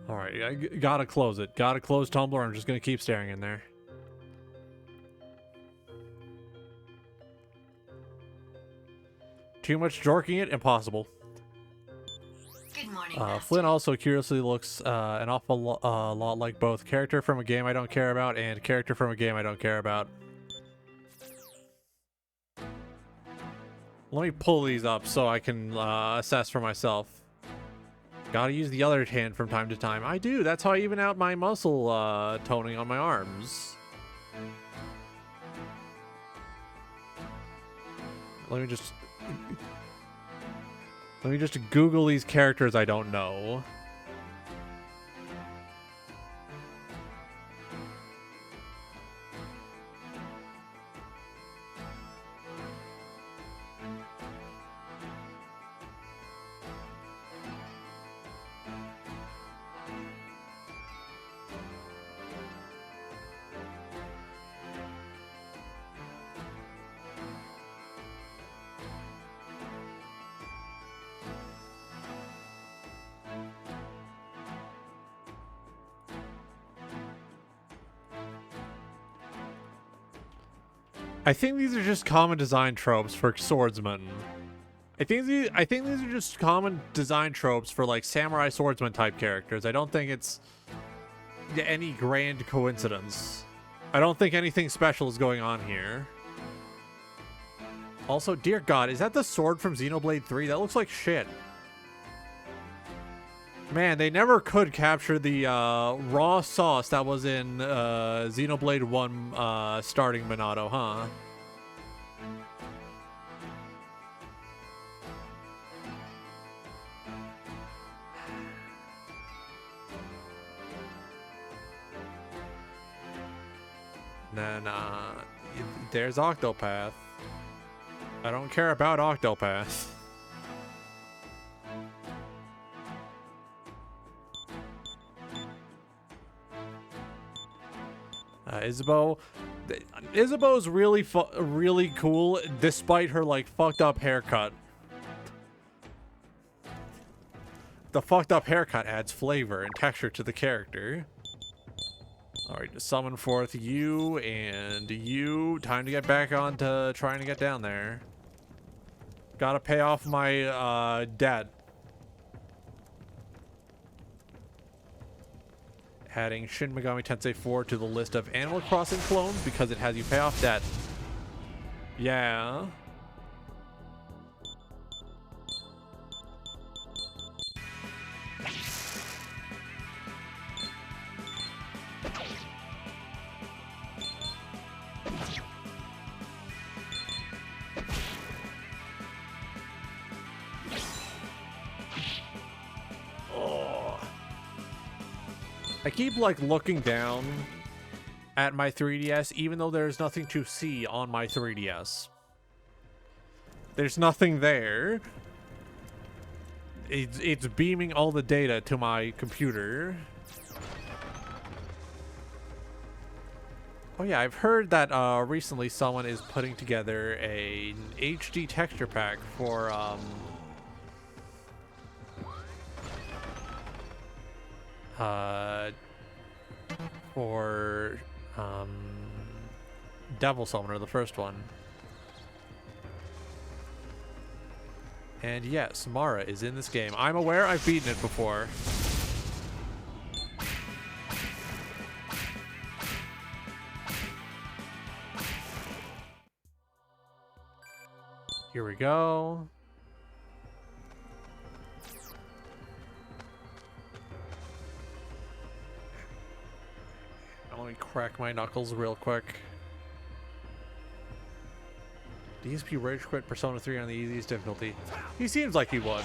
Alright, I gotta close it. Gotta close Tumblr. I'm just gonna keep staring in there. Too much jorking it? Impossible. Good morning, Flynn also curiously looks an awful lot like both character from a game I don't care about and character from a game I don't care about. Let me pull these up so I can assess for myself. Gotta use the other hand from time to time. I do. That's how I even out my muscle toning on my arms. Let me just Google these characters I don't know. I think these are just common design tropes for swordsmen. I think these are just common design tropes for like samurai swordsman type characters. I don't think it's any grand coincidence. I don't think anything special is going on here. Also, dear God, is that the sword from Xenoblade 3? That looks like shit. Man, they never could capture the raw sauce that was in Xenoblade 1 starting Minato, huh? And then, there's Octopath. I don't care about Octopath. Isabeau. Isabeau's really cool, despite her like fucked up haircut. The fucked up haircut adds flavor and texture to the character. Alright, to summon forth you and you. Time to get back on to trying to get down there. Gotta pay off my debt. Adding Shin Megami Tensei 4 to the list of Animal Crossing clones because it has you pay off debt. Yeah. I keep like looking down at my 3DS even though there's nothing to see on my 3DS. There's nothing there. It's beaming all the data to my computer. Oh yeah, I've heard that recently someone is putting together an HD texture pack for Devil Summoner, the first one. And yes, Mara is in this game. I'm aware, I've beaten it before. Here we go. Let me crack my knuckles real quick. DSP rage quit Persona 3 on the easiest difficulty. He seems like he would.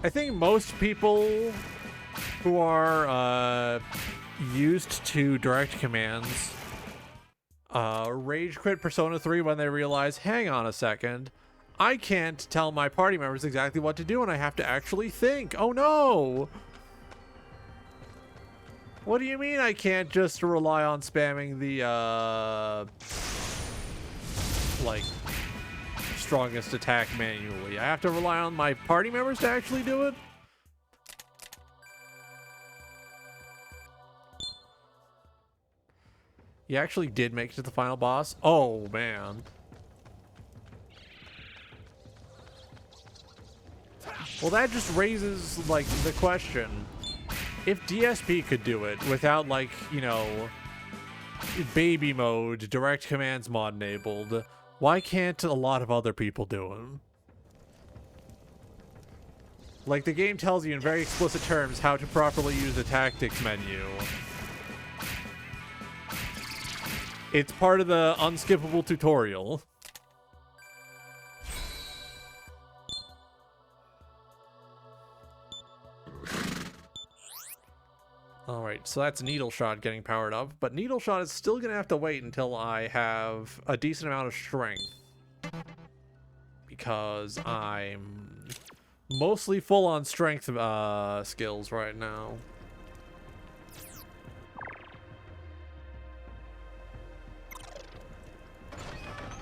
I think most people who are used to direct commands rage quit Persona 3 when they realize, hang on a second, I can't tell my party members exactly what to do and I have to actually think. Oh no! What do you mean I can't just rely on spamming the, like, strongest attack manually? I have to rely on my party members to actually do it? You actually did make it to the final boss? Oh, man. Well, that just raises, like, the question. If DSP could do it without, like, you know, baby mode, direct commands mod enabled, why can't a lot of other people do it? Like, the game tells you in very explicit terms how to properly use the tactics menu. It's part of the unskippable tutorial. Alright, so that's Needle Shot getting powered up, but Needle Shot is still gonna have to wait until I have a decent amount of strength. Because I'm mostly full on strength skills right now.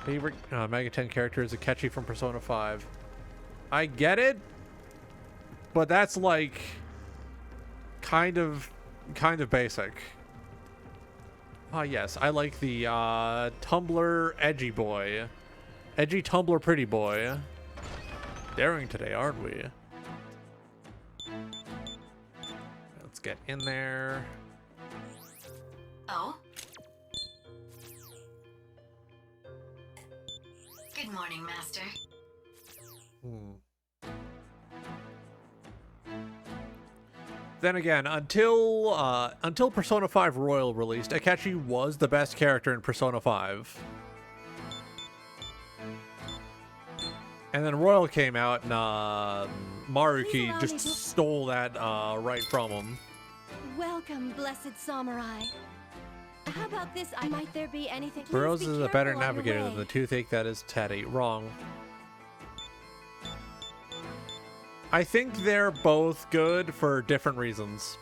Favorite Mega 10 character is Akechi from Persona 5. I get it, but that's like kind of basic. Ah, yes, I like the Tumblr edgy boy. Edgy Tumblr pretty boy. Daring today, aren't we? Let's get in there. Oh? Good morning, Master. Then again, until Persona 5 Royal released, Akechi was the best character in Persona 5. And then Royal came out and Maruki just stole that right from him. Welcome, blessed samurai. How about this? Might there be anything? Burroughs Please be is a better careful on your navigator than way. the toothache that is Teddy. Wrong. I think they're both good for different reasons.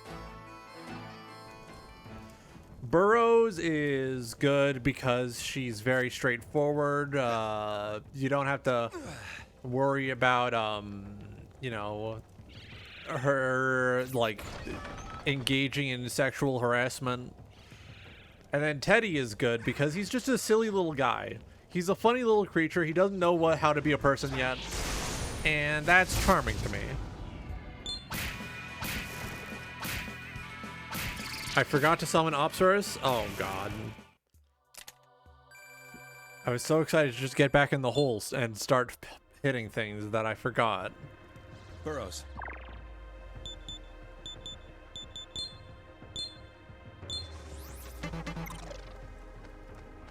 Burrows is good because she's very straightforward. You don't have to worry about, you know, her, like, engaging in sexual harassment. And then Teddy is good because he's just a silly little guy. He's a funny little creature. He doesn't know how to be a person yet. And that's charming to me. I forgot to summon Opsaurus. Oh, God. I was so excited to just get back in the holes and start hitting things that I forgot. Burrows.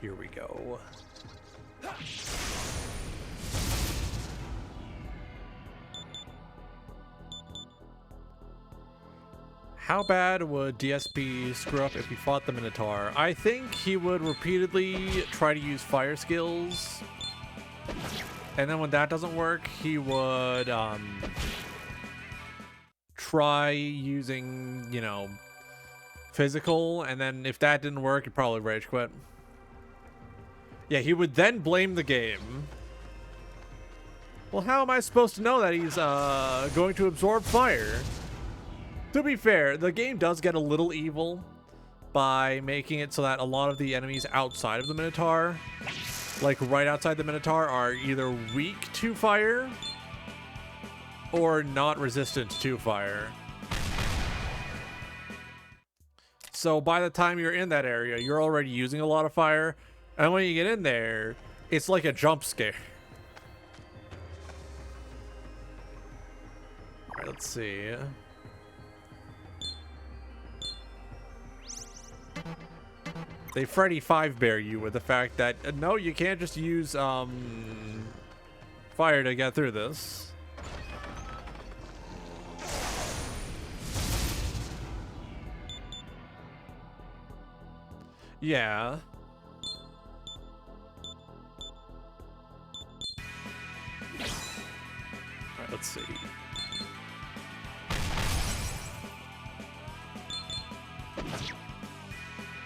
Here we go. How bad would DSP screw up if he fought the Minotaur? I think he would repeatedly try to use fire skills. And then when that doesn't work, he would try using, you know, physical. And then if that didn't work, he'd probably rage quit. Yeah, he would then blame the game. Well, how am I supposed to know that he's going to absorb fire? To be fair, the game does get a little evil by making it so that a lot of the enemies outside of the Minotaur, like right outside the Minotaur, are either weak to fire or not resistant to fire. So by the time you're in that area, you're already using a lot of fire, and when you get in there, it's like a jump scare. Alright, let's see. They Freddy 5-bear you with the fact that, no, you can't just use, fire to get through this. Yeah. Alright, let's see.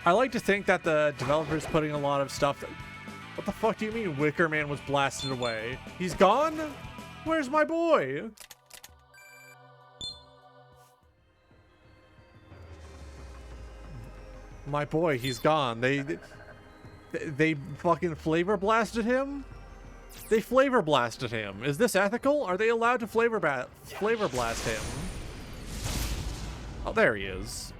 I like to think that the developer's putting a lot of stuff that... What the fuck do you mean Wicker Man was blasted away? He's gone? Where's my boy? My boy, he's gone. They fucking flavor blasted him? They flavor blasted him. Is this ethical? Are they allowed to flavor blast him? Oh, there he is.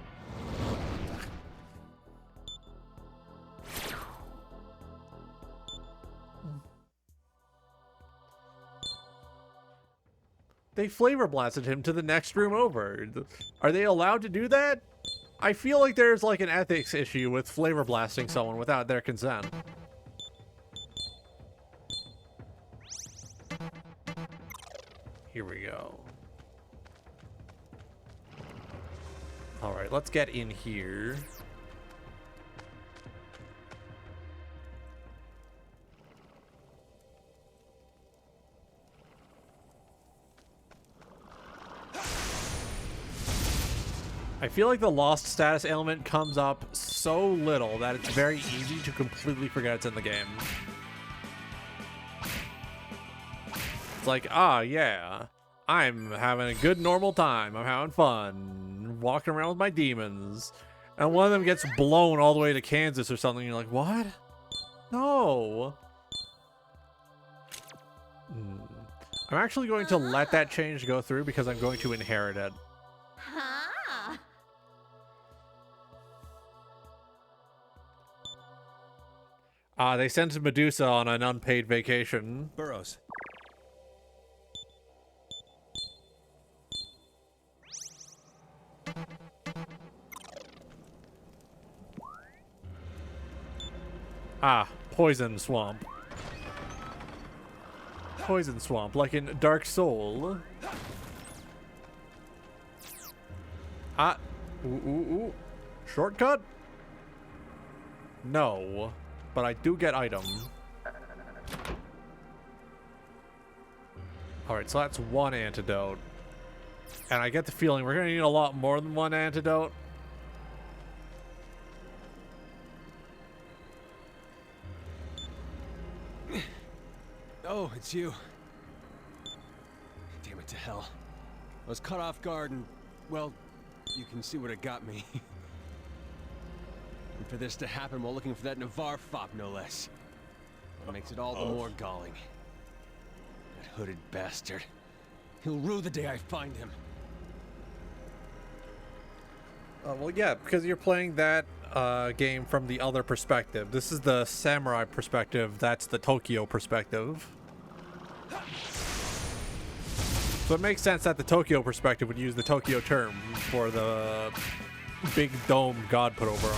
They flavor blasted him to the next room over. Are they allowed to do that? I feel like there's like an ethics issue with flavor blasting someone without their consent. Here we go. All right, let's get in here. I feel like the lost status ailment comes up so little that it's very easy to completely forget it's in the game. It's like, ah, yeah, I'm having a good normal time. I'm having fun, walking around with my demons. And one of them gets blown all the way to Kansas or something. You're like, what? No. I'm actually going to let that change go through because I'm going to inherit it. They sent Medusa on an unpaid vacation. Burrows. Poison swamp. Poison swamp, like in Dark Soul. Ooh. Shortcut? No. But I do get item. Alright, so that's one antidote. And I get the feeling we're gonna need a lot more than one antidote. Oh, it's you. Damn it to hell. I was caught off guard and, well, you can see what it got me. And for this to happen while looking for that Navarre fop, no less. It makes it all the more galling. That hooded bastard. He'll rue the day I find him. Well, yeah, because you're playing that game from the other perspective. This is the samurai perspective. That's the Tokyo perspective. So it makes sense that the Tokyo perspective would use the Tokyo term for the big dome God put over him.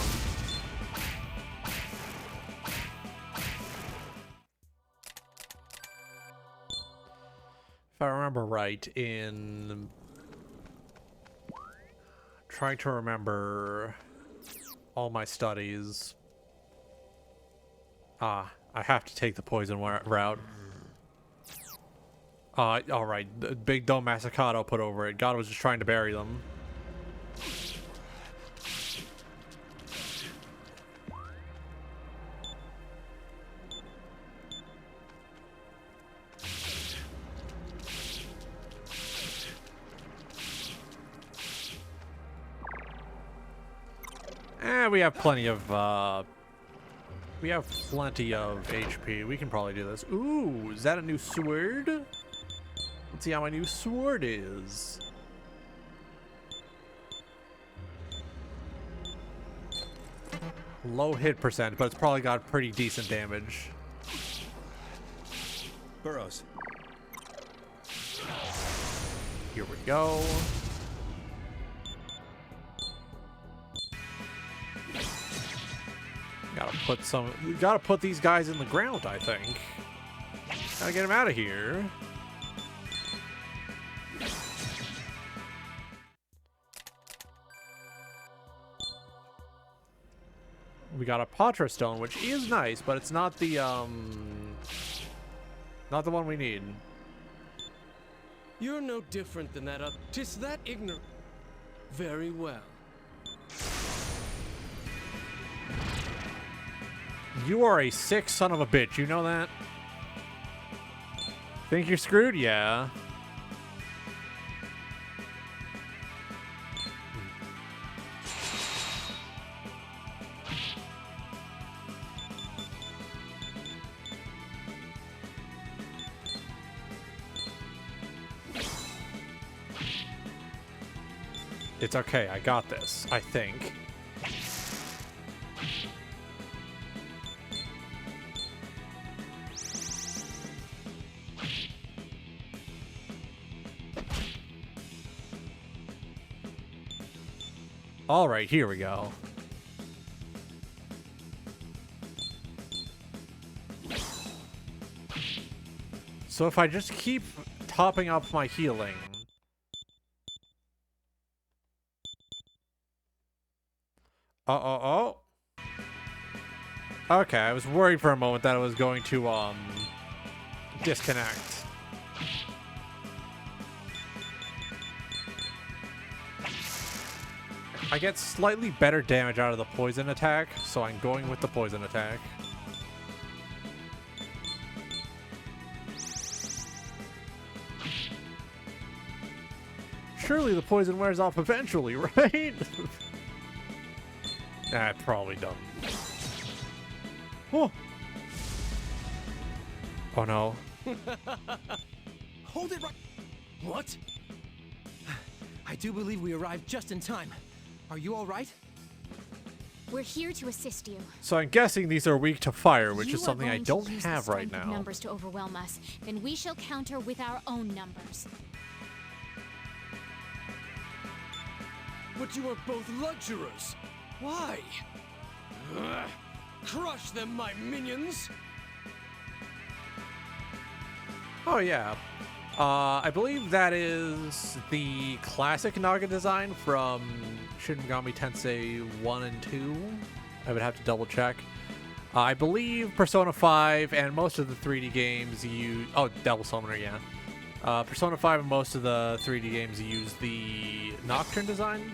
If I remember right, in trying to remember all my studies. I have to take the poison route. Alright, the big dome Masakato put over it. God was just trying to bury them. We have plenty of HP. We can probably do this. Ooh, is that a new sword? Let's see how my new sword is. Low hit percent, but it's probably got pretty decent damage. Burrows. Here we go. Gotta put these guys in the ground, I think. Gotta get them out of here. We got a Patra Stone, which is nice, but it's not the one we need. You're no different than that other. 'Tis that ignorant. Very well. You are a sick son of a bitch, you know that? Think you're screwed? Yeah. It's okay, I got this, I think. All right, here we go. So if I just keep topping up my healing. Okay, I was worried for a moment that it was going to, disconnect. I get slightly better damage out of the poison attack, so I'm going with the poison attack. Surely the poison wears off eventually, right? Nah, it probably doesn't. Oh. Oh no. Hold it right. What? I do believe we arrived just in time. Are you all right? We're here to assist you. So I'm guessing these are weak to fire, which is something I don't use have the right strength of now. Numbers to overwhelm us, then we shall counter with our own numbers. But you are both lecturers. Why? Ugh. Crush them, my minions! Oh yeah. I believe that is the classic Naga design from Shin Megami Tensei 1 and 2. I would have to double check. I believe Persona 5 and most of the 3D games use... Oh, Devil Summoner, yeah. Persona 5 and most of the 3D games use the Nocturne design.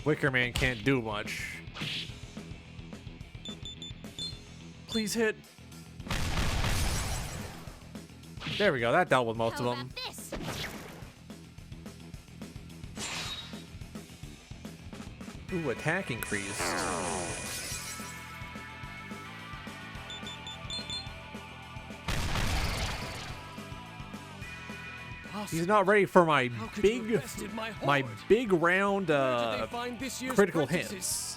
Wicker Man can't do much. please hit. There we go. That dealt with most How of them. about this? Ooh, attack increase. He's not ready for my big round critical hits.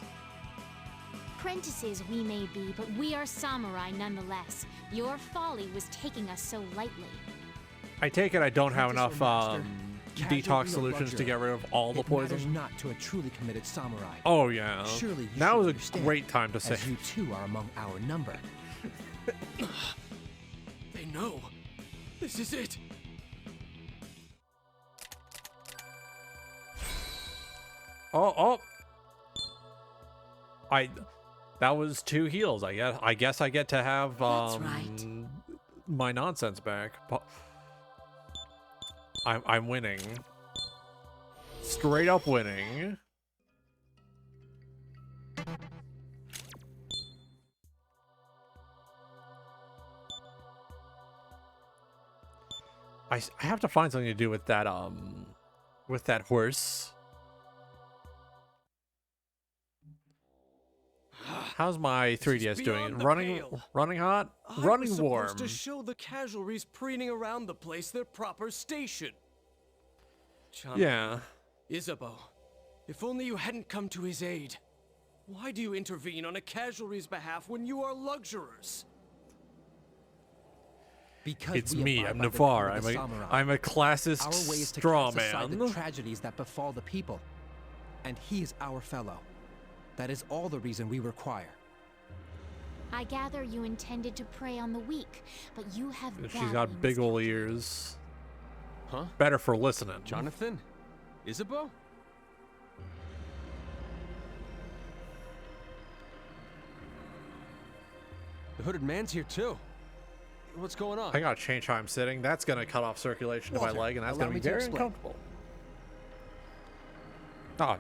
Apprentices we may be, but we are samurai nonetheless. Your folly was taking us so lightly. I take it I don't have Apprentice enough or master, casual detox or solutions to luxury, get rid of all the it matters poison. not to a truly committed samurai. Oh yeah. Surely you Now should was a understand, great time to say. as you too are among our number. They know. This is it. Oh. That was 2 heals. I guess I get to have That's right. my nonsense back. I'm winning. Straight up winning. I have to find something to do with that horse. How's my 3DS doing? Running hot? Running warm. Supposed to show the casualties preening around the place their proper station. Jonathan, Yeah. Isabeau, if only you hadn't come to his aid. Why do you intervene on a casualty's behalf when you are luxurers? Because It's we me, abide I'm by the Navarre. code of the samurai. I'm a classist Our way is to straw cast aside the man. tragedies that befall the people, and he is our fellow. That is all the reason we require. I gather you intended to prey on the weak, but you have She's badly got big ol' mistaken. ears. Huh? Better for listening. Jonathan? Isabeau? The hooded man's here too. What's going on? I gotta change how I'm sitting. That's gonna cut off circulation to my Walter, leg, and that's allow gonna be me to very explain. uncomfortable. Oh,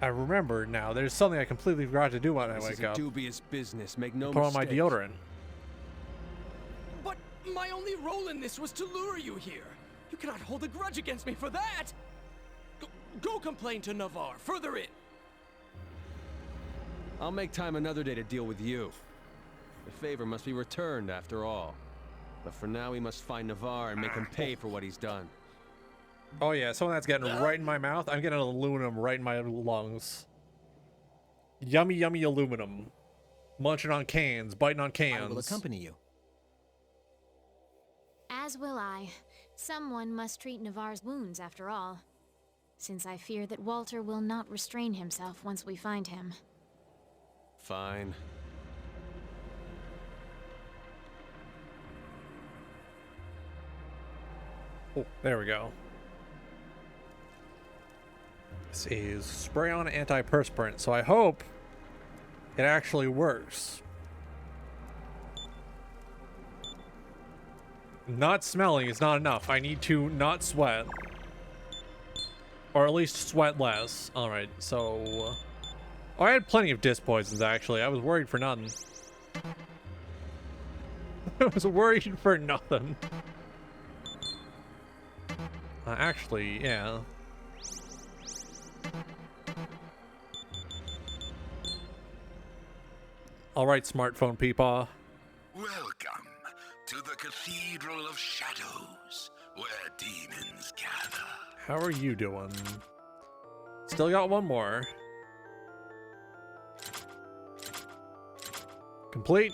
I remember now. There's something I completely forgot to do when I This is wake a up. dubious business. Make no Put on my mistake. deodorant. But my only role in this was to lure you here. You cannot hold a grudge against me for that. Go complain to Navarre. Further in. I'll make time another day to deal with you. The favor must be returned after all. But for now, we must find Navarre and make him pay for what he's done. Oh yeah, someone that's getting right in my mouth. I'm getting aluminum right in my lungs. Yummy, yummy aluminum. Munching on cans, biting on cans. I will accompany you. As will I. Someone must treat Navarre's wounds, after all. Since I fear that Walter will not restrain himself once we find him. Fine. Oh, there we go. This is spray on antiperspirant, so I hope it actually works. Not smelling is not enough. I need to not sweat. Or at least sweat less. Alright, so... Oh, I had plenty of disc poisons, actually. I was worried for nothing. I was worried for nothing. Actually, yeah. Alright, smartphone peepaw. Welcome to the Cathedral of Shadows, where demons gather. How are you doing? Still got one more. Complete?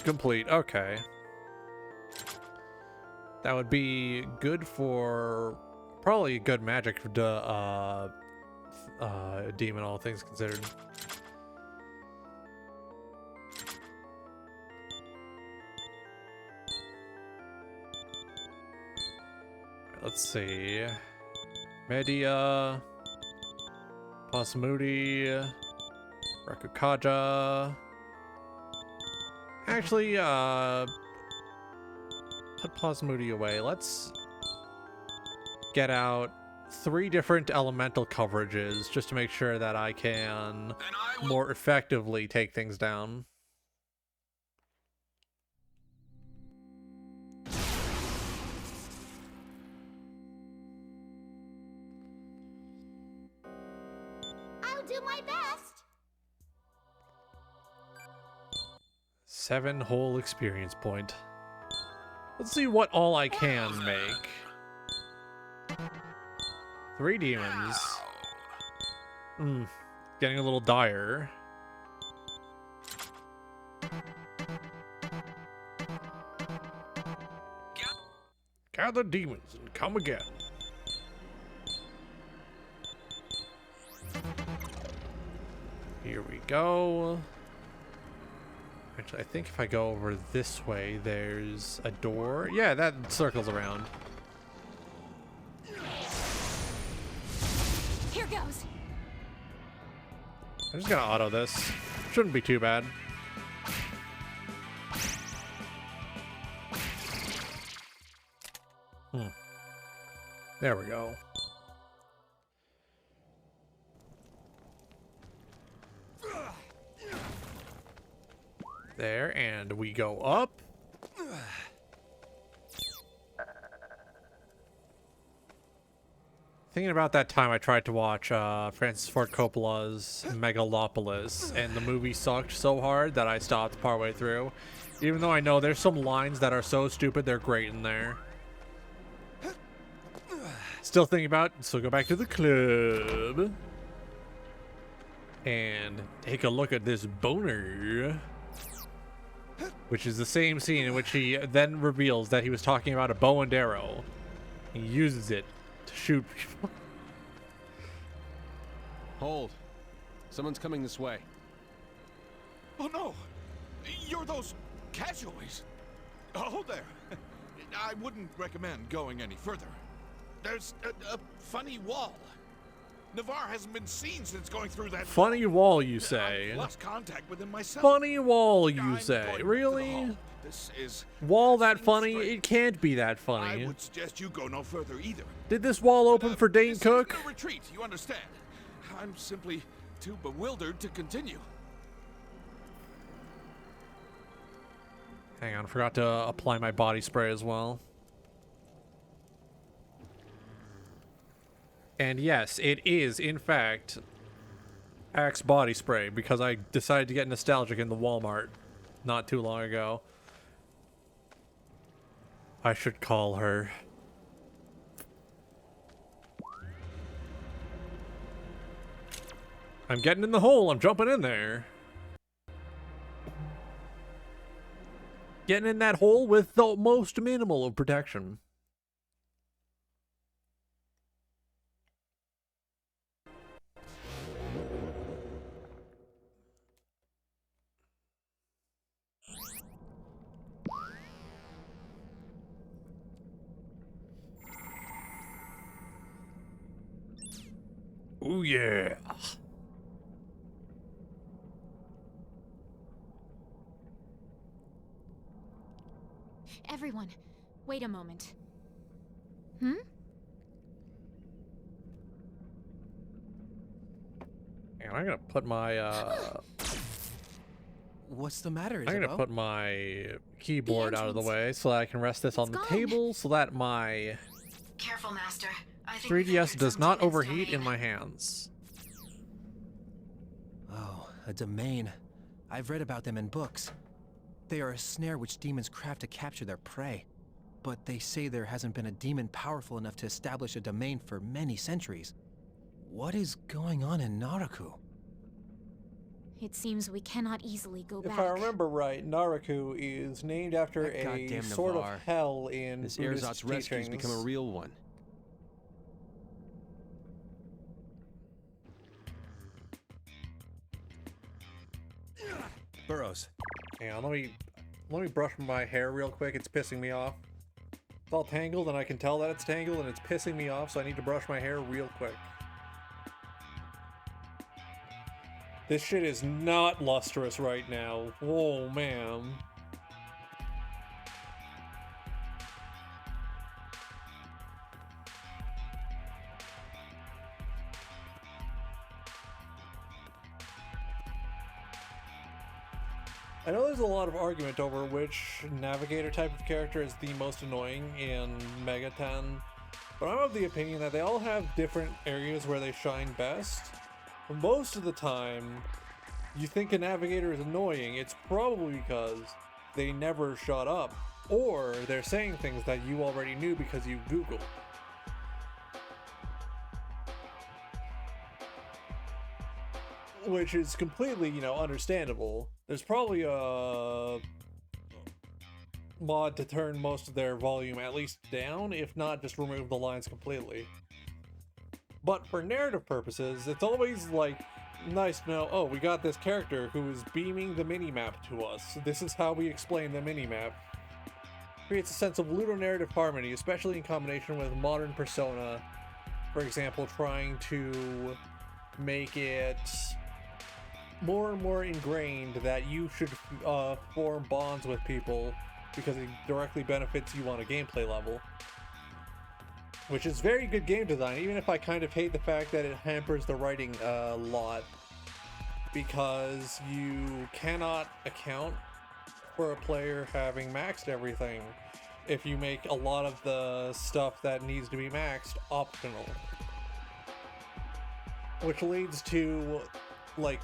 Complete, okay. That would be good for... Probably a good magic demon, all things considered. Let's see. Media, Pasamudi, Rakukaja. Actually, put Pasamudi away. Let's get out 3 different elemental coverages just to make sure that I can more effectively take things down. do my best. 7 whole experience point. Let's see what all I can make. 3 demons. Getting a little dire. Gather demons and come again. Here we go. Actually, I think if I go over this way, there's a door. Yeah, that circles around. Here goes. I'm just gonna auto this. Shouldn't be too bad. There we go. There, and we go up. Thinking about that time I tried to watch Francis Ford Coppola's Megalopolis, and the movie sucked so hard that I stopped partway through. Even though I know there's some lines that are so stupid, they're great in there. Still thinking about, so go back to the club. And take a look at this boner. Which is the same scene in which he then reveals that he was talking about a bow and arrow. He uses it to shoot people. Hold. Someone's coming this way. Oh no! You're those casualties! Hold there! I wouldn't recommend going any further. There's a funny wall. Navarre hasn't been seen since going through that Funny wall, you say? I've lost contact with him myself. Funny wall, you I'm say? going to the Really? hall. This is Wall that funny? strange. It can't be that I funny. would suggest you go no further either. Did this wall open for Dane This Cook? is no retreat, you understand? I'm simply too bewildered to continue. Hang on, I forgot to apply my body spray as well. And yes, it is, in fact, Axe body spray, because I decided to get nostalgic in the Walmart not too long ago. I should call her. I'm getting in the hole. I'm jumping in there. Getting in that hole with the most minimal of protection. Ooh, yeah. Everyone, wait a moment. Hmm? And I'm gonna put my What's the matter, I'm Isabel? gonna put my keyboard out of the way so that I can rest this on the gone. table so that my Careful, Master. I think we 3DS figured does some not demon's overheat in domain. my hands. Oh, a domain. I've read about them in books. They are a snare which demons craft to capture their prey. But they say there hasn't been a demon powerful enough to establish a domain for many centuries. What is going on in Naraku? It seems we cannot easily go back. If I remember right, Naraku is named after That a goddamn sort of Navarre. hell in This Buddhist Erzat's rescue's teachings. become a real one. Burrows. Hang on, let me brush my hair real quick. It's pissing me off. It's all tangled, and I can tell that it's tangled, and it's pissing me off. So I need to brush my hair real quick. This shit is not lustrous right now. Oh man. I know there's a lot of argument over which navigator type of character is the most annoying in Mega 10, but I'm of the opinion that they all have different areas where they shine best. most of the time you think a navigator is annoying, it's probably because they never shut up, or they're saying things that you already knew because you Googled. Which is completely, you know, understandable. There's probably a mod to turn most of their volume at least down, if not just remove the lines completely. But for narrative purposes, it's always like nice to know, oh, we got this character who is beaming the minimap to us. This is how we explain the minimap. Creates a sense of ludonarrative harmony, especially in combination with modern Persona. For example, trying to make it more and more ingrained that you should form bonds with people because it directly benefits you on a gameplay level. Which is very good game design, even if I kind of hate the fact that it hampers the writing a lot. Because you cannot account for a player having maxed everything if you make a lot of the stuff that needs to be maxed optional. Which leads to, like,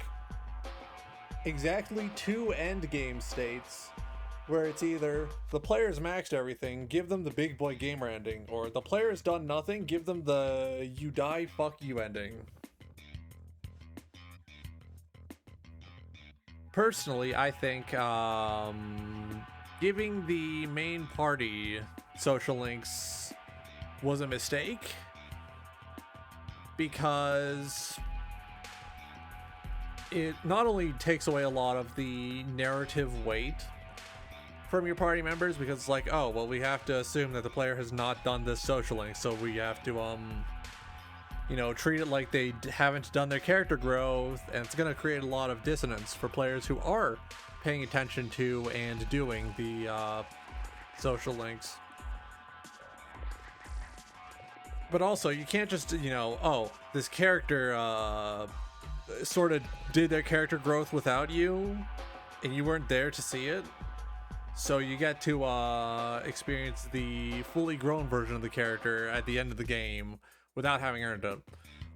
exactly 2 endgame states where it's either the player's maxed everything, give them the big boy gamer ending, or the player's done nothing, give them the you die, fuck you ending. Personally, I think giving the main party social links was a mistake, because it not only takes away a lot of the narrative weight from your party members, because it's like, oh, well, we have to assume that the player has not done this social link, so we have to, you know, treat it like they haven't done their character growth, and it's gonna create a lot of dissonance for players who are paying attention to and doing the social links. But also, you can't just, you know, oh, this character sort of did their character growth without you, and you weren't there to see it. So you get to experience the fully grown version of the character at the end of the game without having earned it.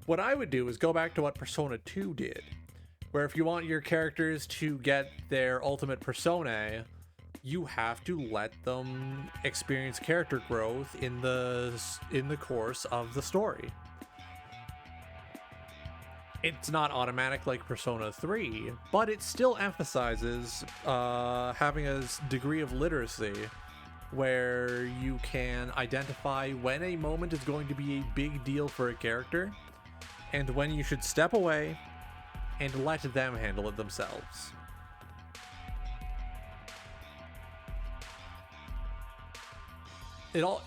What I would do is go back to what Persona 2 did, where if you want your characters to get their ultimate persona, you have to let them experience character growth in the course of the story. It's not automatic like Persona 3, but it still emphasizes having a degree of literacy where you can identify when a moment is going to be a big deal for a character and when you should step away and let them handle it themselves.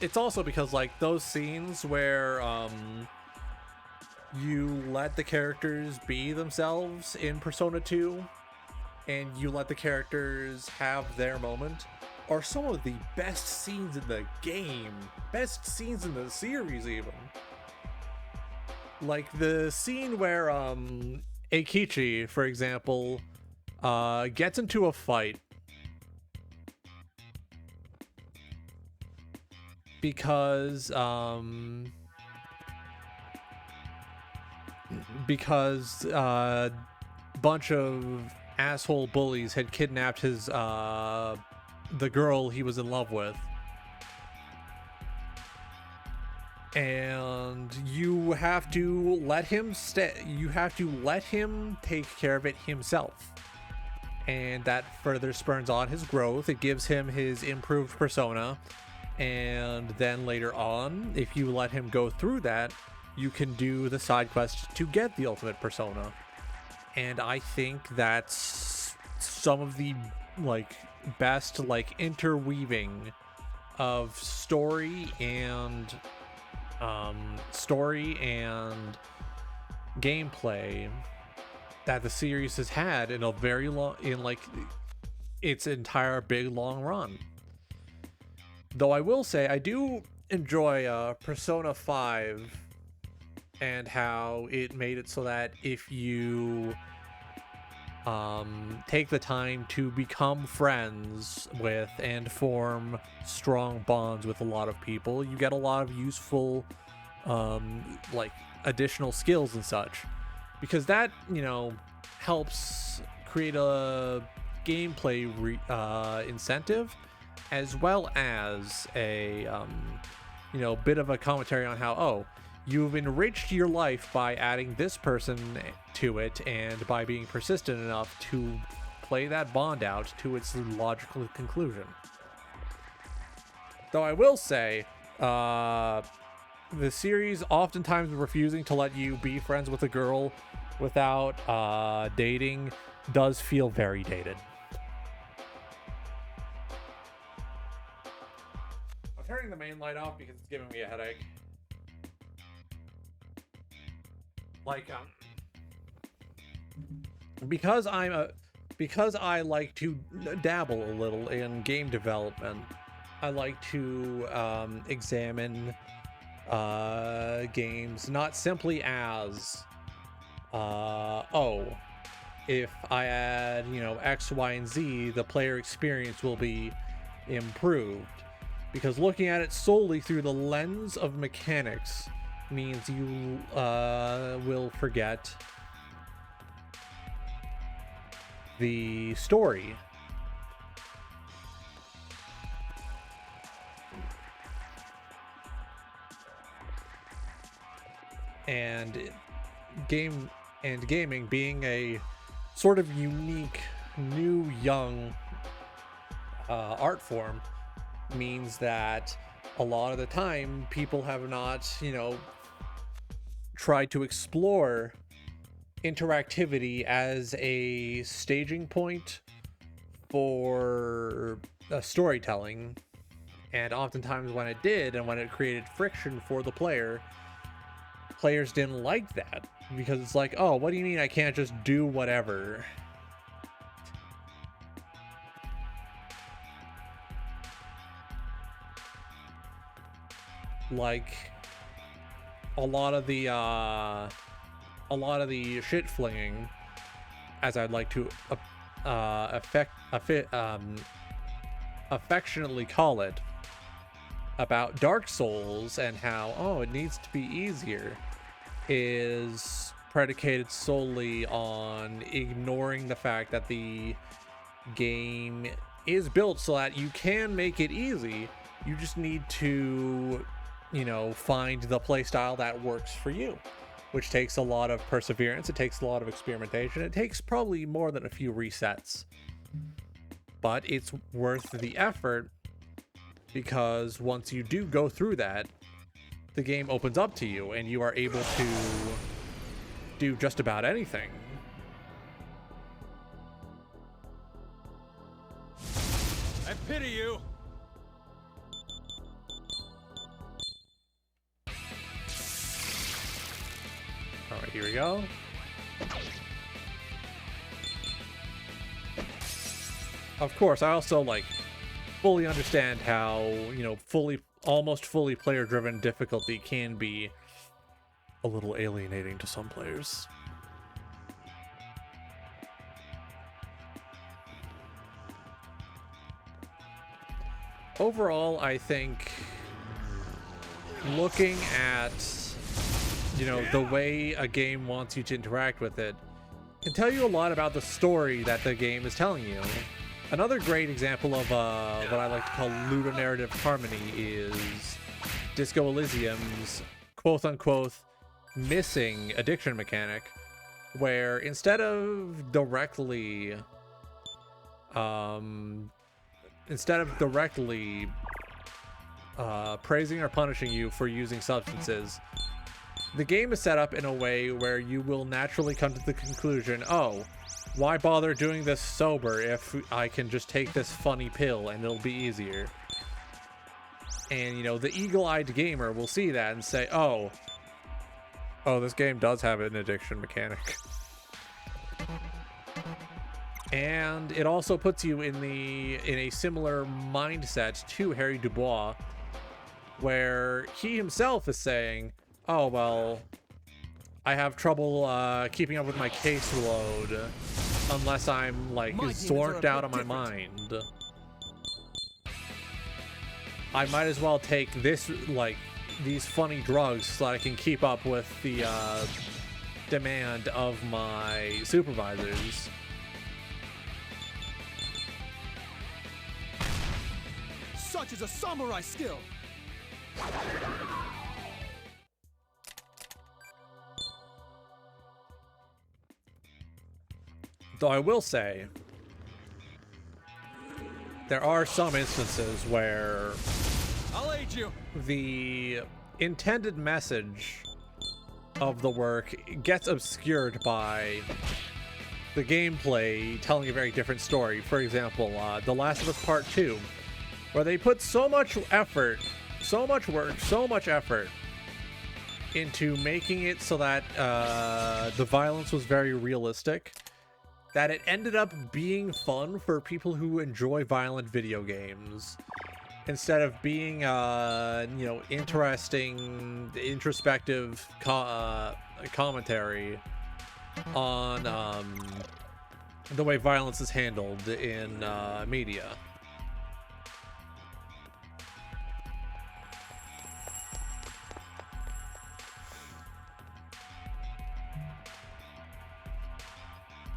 It's also because, like, those scenes where you let the characters be themselves in Persona 2 and you let the characters have their moment are some of the best scenes in the game, best scenes in the series even. Like the scene where Eikichi, for example, gets into a fight because a bunch of asshole bullies had kidnapped his the girl he was in love with, and you have to let him take care of it himself, and that further spurs on his growth. It gives him his improved persona, and then later on, if you let him go through that, you can do the side quest to get the ultimate persona. And I think that's some of the, like, best, like, interweaving of story and gameplay that the series has had in a very long, in like its entire big long run. Though I will say I do enjoy Persona 5 and how it made it so that if you take the time to become friends with and form strong bonds with a lot of people, you get a lot of useful like additional skills and such. because that, you know, helps create a gameplay incentive, as well as a you know, bit of a commentary on how, oh, you've enriched your life by adding this person to it and by being persistent enough to play that bond out to its logical conclusion. Though I will say, the series oftentimes refusing to let you be friends with a girl without dating does feel very dated. I'm turning the main light off because it's giving me a headache. Like, because I like to dabble a little in game development, I like to examine games not simply as oh, if I add, you know, X, Y, and Z, the player experience will be improved. Because looking at it solely through the lens of mechanics means you will forget the story. And gaming being a sort of unique, new, young art form means that a lot of the time people have not, you know, tried to explore interactivity as a staging point for storytelling. And oftentimes when it did, and when it created friction for the player, players didn't like that, because it's like, oh, what do you mean I can't just do whatever? Like a lot of the shit flinging, as I'd like to affectionately call it, about Dark Souls and how, oh, it needs to be easier, is predicated solely on ignoring the fact that the game is built so that you can make it easy. You just need to, you know, find the playstyle that works for you, which takes a lot of perseverance. It takes a lot of experimentation. It takes probably more than a few resets, but it's worth the effort, because once you do go through that, the game opens up to you and you are able to do just about anything. I pity you. All right, here we go. Of course, I also fully understand how, you know, almost fully player-driven difficulty can be a little alienating to some players. Overall, I think looking at, you know, the way a game wants you to interact with it can tell you a lot about the story that the game is telling you. Another great example of what I like to call ludonarrative harmony is Disco Elysium's quote-unquote missing addiction mechanic, where instead of directly praising or punishing you for using substances, the game is set up in a way where you will naturally come to the conclusion, oh, why bother doing this sober if I can just take this funny pill and it'll be easier? And, you know, the eagle-eyed gamer will see that and say, oh, this game does have an addiction mechanic. And it also puts you in a similar mindset to Harry Dubois, where he himself is saying, oh, well, I have trouble keeping up with my caseload unless I'm zonked out of my mind. I might as well take this these funny drugs so that I can keep up with the demand of my supervisors. Such is a samurai skill! Though I will say, there are some instances where I'll aid you! the intended message of the work gets obscured by the gameplay telling a very different story. For example, The Last of Us Part 2, where they put so much effort, so much work, so much effort into making it so that the violence was very realistic, that it ended up being fun for people who enjoy violent video games, instead of being, you know, interesting, introspective commentary on the way violence is handled in media.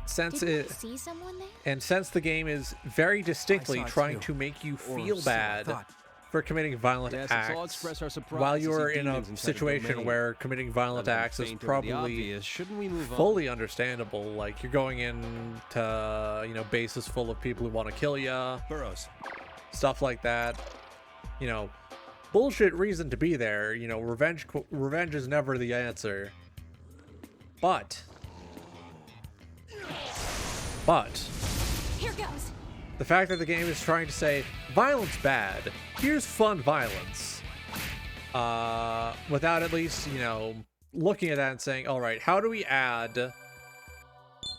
Since Did we see someone there? And since the game is very distinctly trying to make you feel bad for committing violent acts, while you're in a situation where committing violent acts is probably fully understandable, like you're going into, you know, bases full of people who want to kill you, stuff like that, you know, bullshit reason to be there, you know, revenge is never the answer, but Here goes. the fact that the game is trying to say violence bad, here's fun violence, without at least, you know, looking at that and saying, all right, how do we add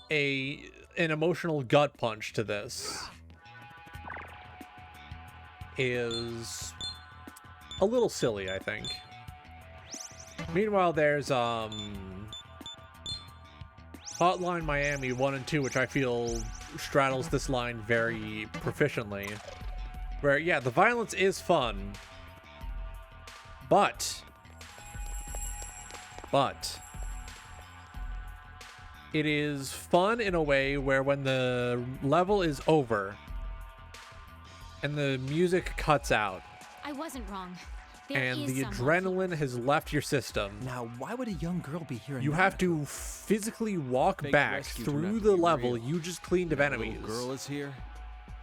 an emotional gut punch to this, is a little silly, I think. Meanwhile, there's Hotline Miami 1 and 2, which I feel straddles this line very proficiently, where, yeah, the violence is fun, but it is fun in a way where when the level is over and the music cuts out, I wasn't wrong. There and is the someone adrenaline has left your system. Now, why would a young girl be here? You have to physically walk back through the level you just cleaned of enemies Girl is here.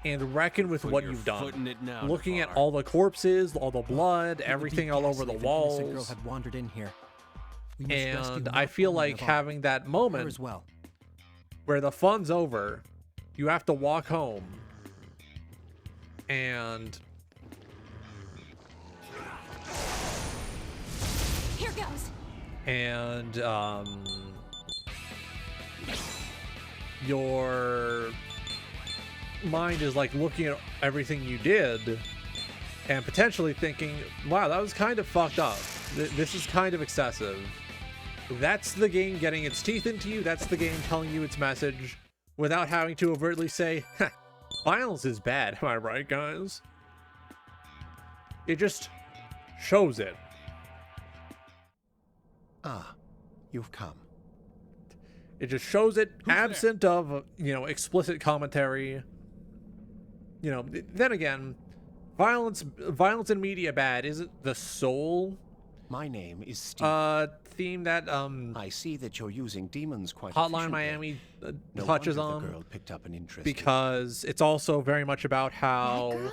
and reckon with Put what your you've foot in done. it now, Looking at Navarre. all the corpses, all the blood, It would be everything all over the ghastly if an innocent girl walls. had wandered in here. We must rescue And not I feel only like Navarre, having that her moment as well. where the fun's over, you have to walk home, and Here goes. Your mind is like looking at everything you did and potentially thinking, wow, that was kind of fucked up. This is kind of excessive. That's the game getting its teeth into you. That's the game telling you its message without having to overtly say, violence is bad. Am I right, guys? It just shows it. Ah, you've come. It just shows it, absent of, you know, explicit commentary. You know, then again, violence in media bad isn't the sole My name is Steve. theme that I see that you're using demons quite Hotline efficiently. Miami No touches wonder on, the girl picked up an interest because it's also very much about how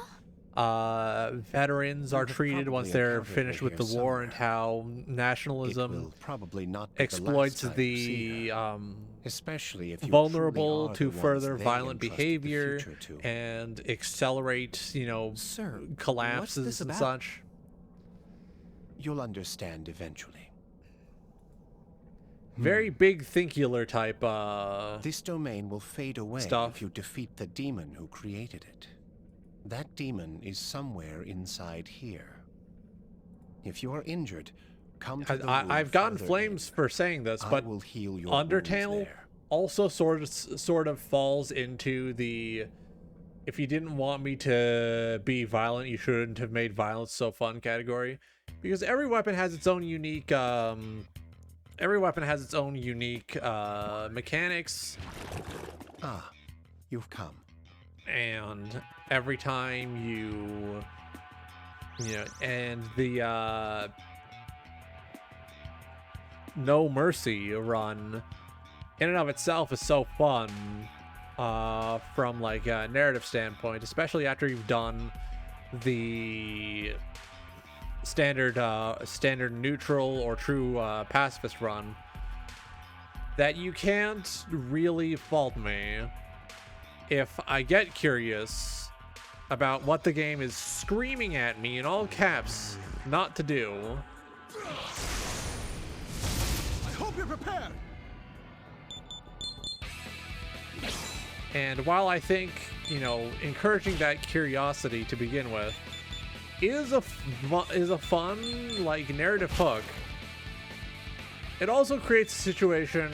veterans are You've treated once probably they're encountered finished her with the here war, and how It nationalism will probably not be exploits the last time you see the her, especially if you vulnerable truly are to the ones further they violent entrusted the behavior future to. and accelerate, you know, Sir, what's collapses this and about? such. You'll understand eventually. Very big thinkular type This domain will fade away stuff. if you defeat the demon who created it. That demon is somewhere inside here. If you are injured, come to the room I've gotten further flames in. for saying this, I but will heal your wounds Undertale there. also sort of falls into the, if you didn't want me to be violent, you shouldn't have made violence so fun category, because every weapon has its own unique every weapon has its own unique mechanics. Ah, you've come. And every time you know, and the No Mercy run in and of itself is so fun from like a narrative standpoint, especially after you've done the standard neutral or true pacifist run, that you can't really fault me if I get curious about what the game is screaming at me in all caps not to do. I hope you're prepared. And while I think, you know, encouraging that curiosity to begin with is a fun, like, narrative hook, it also creates a situation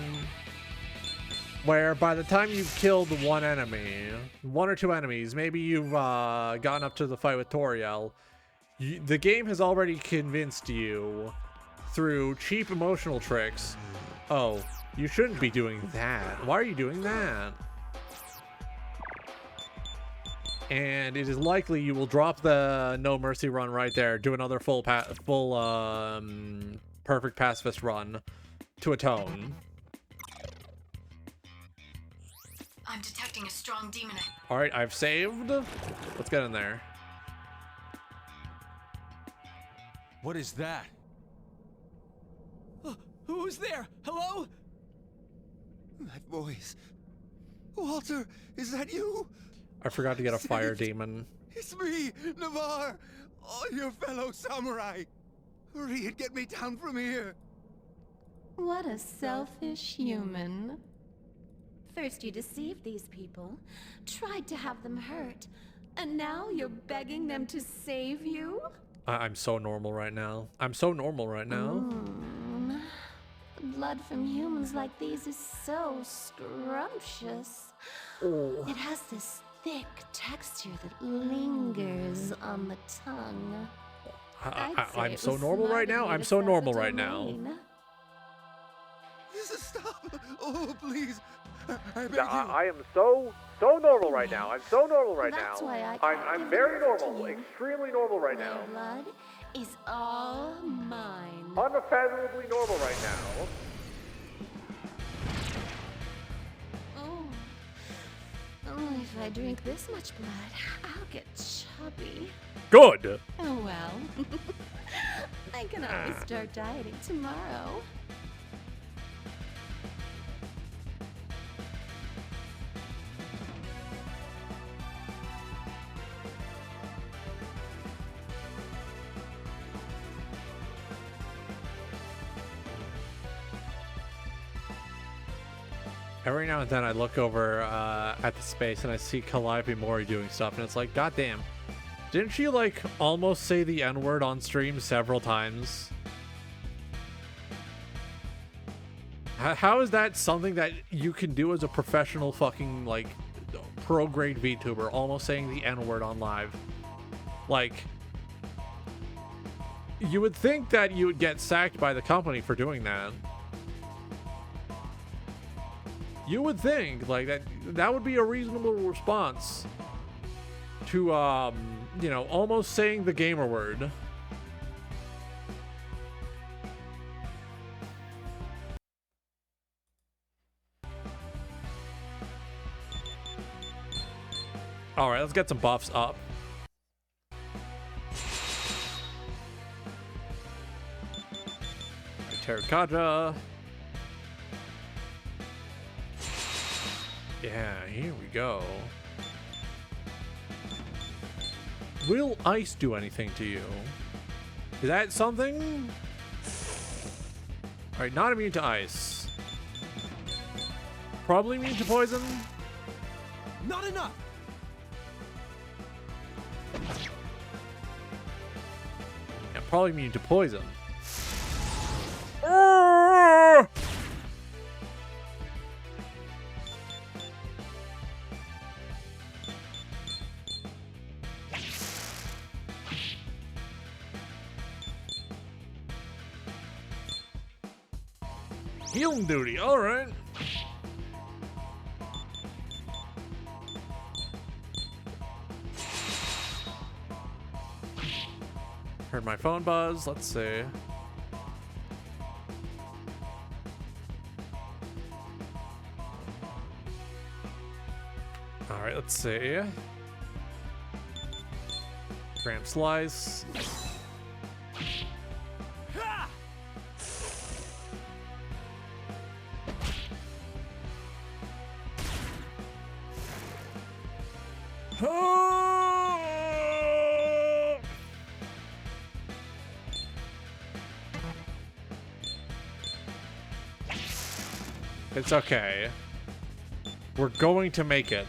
where by the time you've killed one or two enemies, maybe you've gotten up to the fight with Toriel, the game has already convinced you through cheap emotional tricks, oh, you shouldn't be doing that. Why are you doing that? And it is likely you will drop the No Mercy run right there, do another full perfect pacifist run to atone. I'm detecting a strong demon. All right, I've saved. Let's get in there. What is that? Who's there? Hello? That voice. Walter, is that you? I forgot to get a fire demon. It's me, Navarre. Oh, your fellow samurai. Hurry and get me down from here. What a selfish human. First you deceived these people, tried to have them hurt, and now you're begging them to save you? I'm so normal right now. I'm so normal right now. The blood from humans like these is so scrumptious. It has this thick texture that lingers on the tongue. I'm so normal right now. I'm so normal right now. Stop! Oh, please. I beg you. I am so normal right now. I'm so normal right That's now. why I'm very normal, extremely normal right now. My blood is all mine. Unfathomably normal right now. Oh. Only if I drink this much blood, I'll get chubby. Good. Oh well. I can always start dieting tomorrow. Every now and then I look over at the space and I see Calliope Mori doing stuff, and it's like, goddamn, didn't she like almost say the N-word on stream several times? How is that something that you can do as a professional fucking like pro-grade VTuber, almost saying the N-word on live? Like, you would think that you would get sacked by the company for doing that. You would think like that would be a reasonable response to you know, almost saying the gamer word. All right, let's get some buffs up. Terracotta. Yeah, here we go. Will ice do anything to you? Is that something? Alright, not immune to ice. Probably immune to poison? Not enough! Yeah, probably immune to poison. Healing duty, alright. Heard my phone buzz, let's see. Alright, let's see. Gram slice. It's okay. We're going to make it.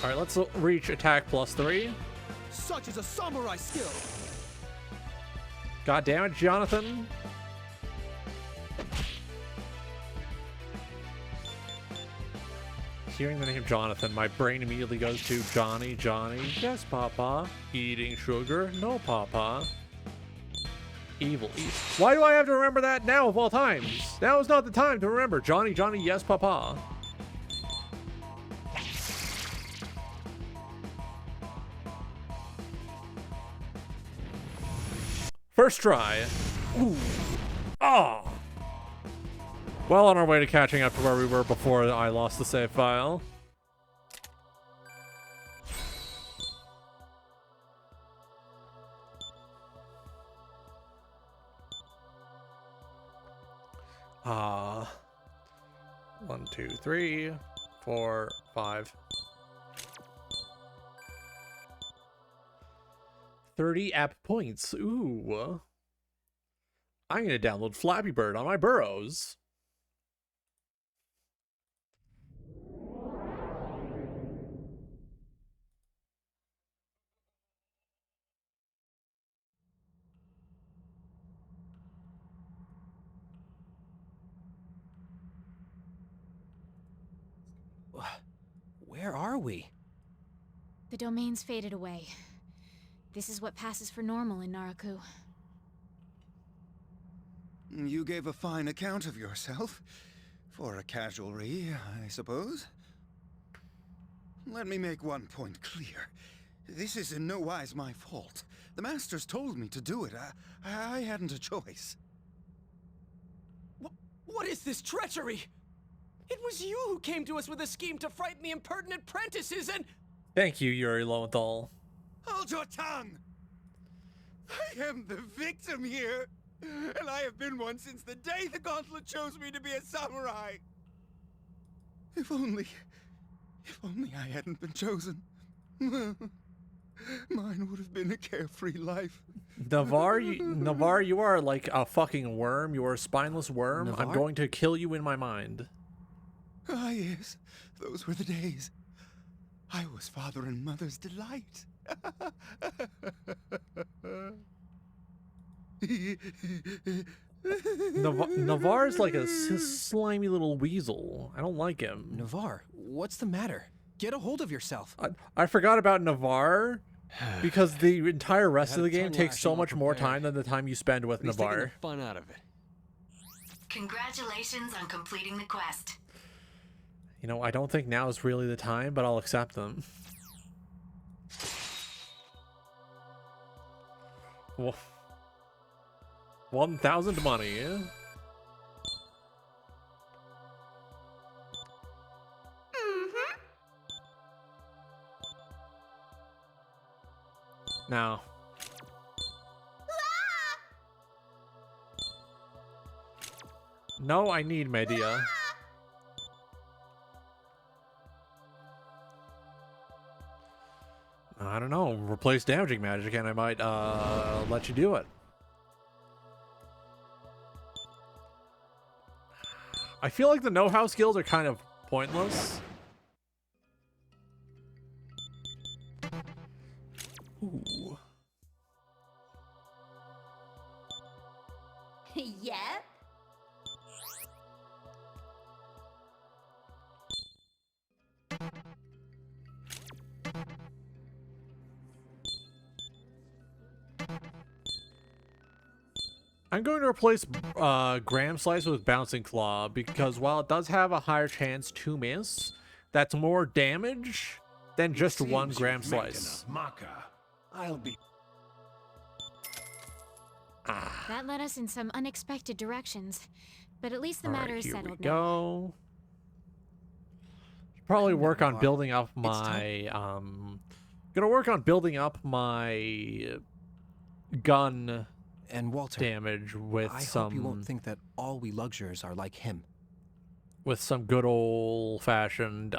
Alright, let's reach attack +3. Such is a samurai skill. God damn it, Jonathan. Hearing the name Jonathan, my brain immediately goes to Johnny, Johnny. Yes, Papa. Eating sugar? No, Papa. Evil. Why do I have to remember that now of all times? Now is not the time to remember Johnny, Johnny, yes, Papa. First try. Ooh. Ah. Well on our way to catching up to where we were before I lost the save file. Ah. 1, 2, 3, 4, 5. 30 app points. Ooh. I'm gonna download Flappy Bird on my burrows. Where are we? The domain's faded away. This is what passes for normal in Naraku. You gave a fine account of yourself. For a casualty, I suppose. Let me make one point clear. This is in no wise my fault. The Masters told me to do it. I hadn't a choice. What is this treachery? It was you who came to us with a scheme to frighten the impertinent prentices and... Thank you, Yuri Lowenthal. Hold your tongue! I am the victim here, and I have been one since the day the Gauntlet chose me to be a samurai. If only I hadn't been chosen. Mine would have been a carefree life. Navarre, you are like a fucking worm. You are a spineless worm. Navarre? I'm going to kill you in my mind. Ah, yes. Those were the days. I was father and mother's delight. Navarre's like a slimy little weasel. I don't like him. Navarre, what's the matter? Get a hold of yourself. I forgot about Navarre because the entire rest of the game takes so much more time than the time you spend with Navarre. Fun out of it. Congratulations on completing the quest. You know, I don't think now is really the time, but I'll accept them. Well, 1,000 money. Now. No, I need Medea. I don't know. Replace damaging magic and I might let you do it. I feel like the know-how skills are kind of pointless. Ooh. Yep. I'm going to replace Graham Slice with Bouncing Claw because while it does have a higher chance to miss, that's more damage than just one Graham Slice. I'll be. That led us in some unexpected directions, but at least the All matter right, is here we settled now. go. Probably work on building up my gonna work on building up my gun And Walter, damage with I some hope you won't think that all we luxurious are like him. with some good old fashioned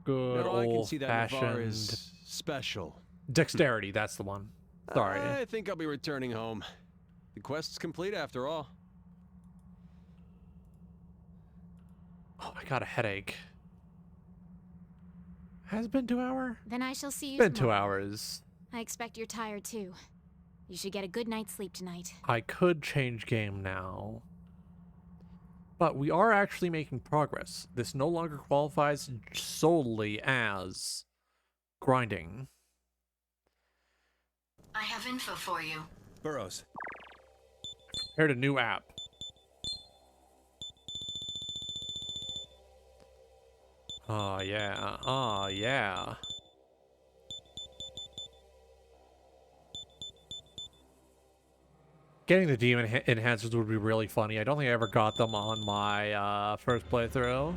good No, I can old see that Navarre fashioned is special. dexterity. That's the one. Sorry. I think I'll be returning home. The quest's complete after all. Oh, I got a headache. Has it been 2 hours? Then I shall see you Been 2 tomorrow. hours. I expect you're tired too. You should get a good night's sleep tonight. I could change game now. But we are actually making progress. This no longer qualifies solely as grinding. I have info for you. Burroughs. Prepared a new app. Oh yeah. Oh yeah. Getting the demon enhancers would be really funny. I don't think I ever got them on my first playthrough.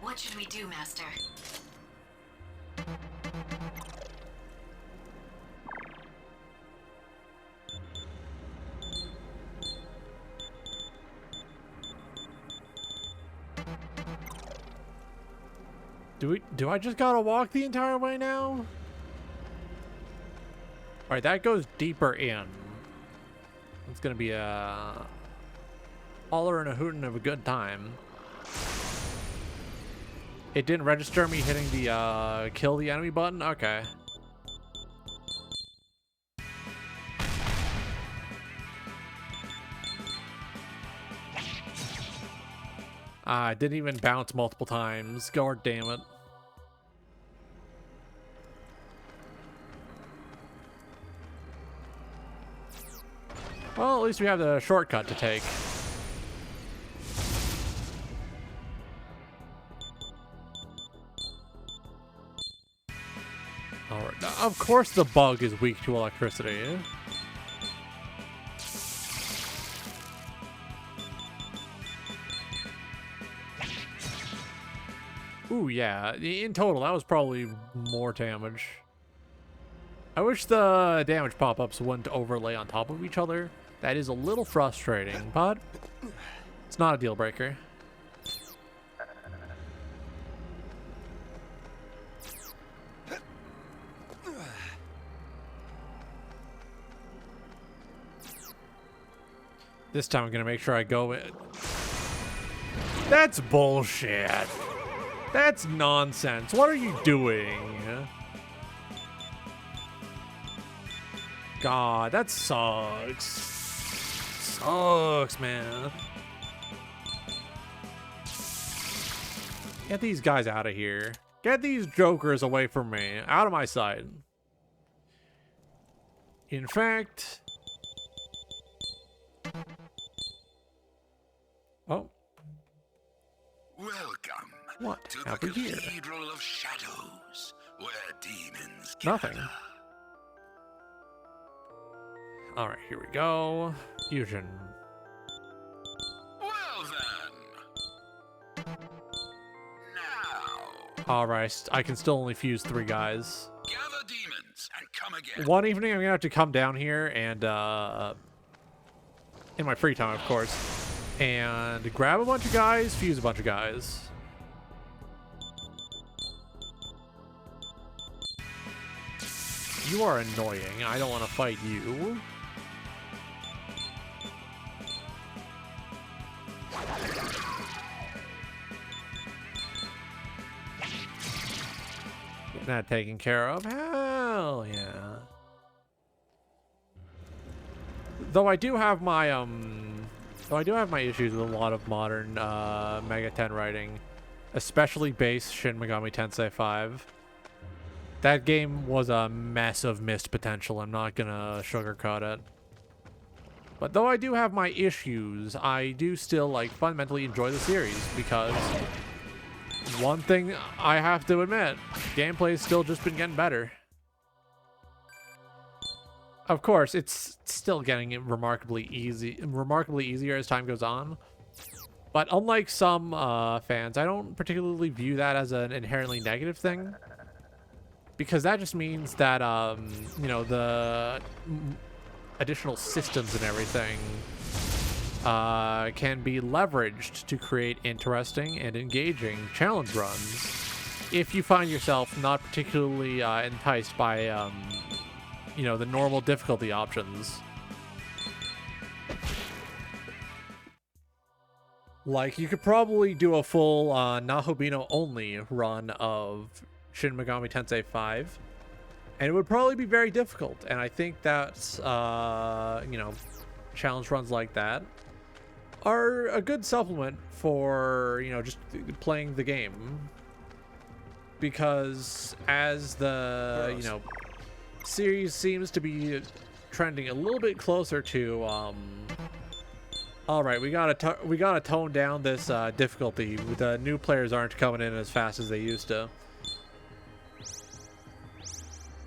What should we do, Master? Do I just gotta walk the entire way now? Alright, that goes deeper in. It's gonna be a holler and a hootin' of a good time. It didn't register me hitting the kill the enemy button? Okay. I didn't even bounce multiple times. God damn it. Well, at least we have the shortcut to take. Alright, of course the bug is weak to electricity. Ooh, yeah. In total, that was probably more damage. I wish the damage pop-ups wouldn't overlay on top of each other. That is a little frustrating, but it's not a deal breaker. This time I'm gonna make sure I go in. That's bullshit. That's nonsense. What are you doing? God, that sucks. Sucks, man. Get these guys out of here. Get these jokers away from me. Out of my sight. In fact... Oh. Welcome What to the have we here? Cathedral of Shadows, where demons Nothing. gather. Alright, here we go. Fusion. Well then. Now, Alright, I can still only fuse 3 guys. gather demons and come again. One evening I'm gonna have to come down here and, in my free time, of course, and grab a bunch of guys, fuse a bunch of guys. You are annoying. I don't want to fight you. Get that taken care of. Hell yeah. Though I do have my issues with a lot of modern Mega 10 writing, especially base Shin Megami Tensei 5. That game was a mess of missed potential. I'm not gonna sugarcoat it. But though I do have my issues, I do still, like, fundamentally enjoy the series because one thing I have to admit, gameplay's still just been getting better. Of course, it's still getting remarkably easier as time goes on. But unlike some fans, I don't particularly view that as an inherently negative thing. Because that just means that, you know, the additional systems and everything can be leveraged to create interesting and engaging challenge runs if you find yourself not particularly enticed by, you know, the normal difficulty options. Like, you could probably do a full Nahobino only run of Shin Megami Tensei 5, and it would probably be very difficult. And I think that's, you know, challenge runs like that are a good supplement for, you know, just playing the game. Because as the, you know, series seems to be trending a little bit closer to, all right, we gotta tone down this difficulty. The new players aren't coming in as fast as they used to.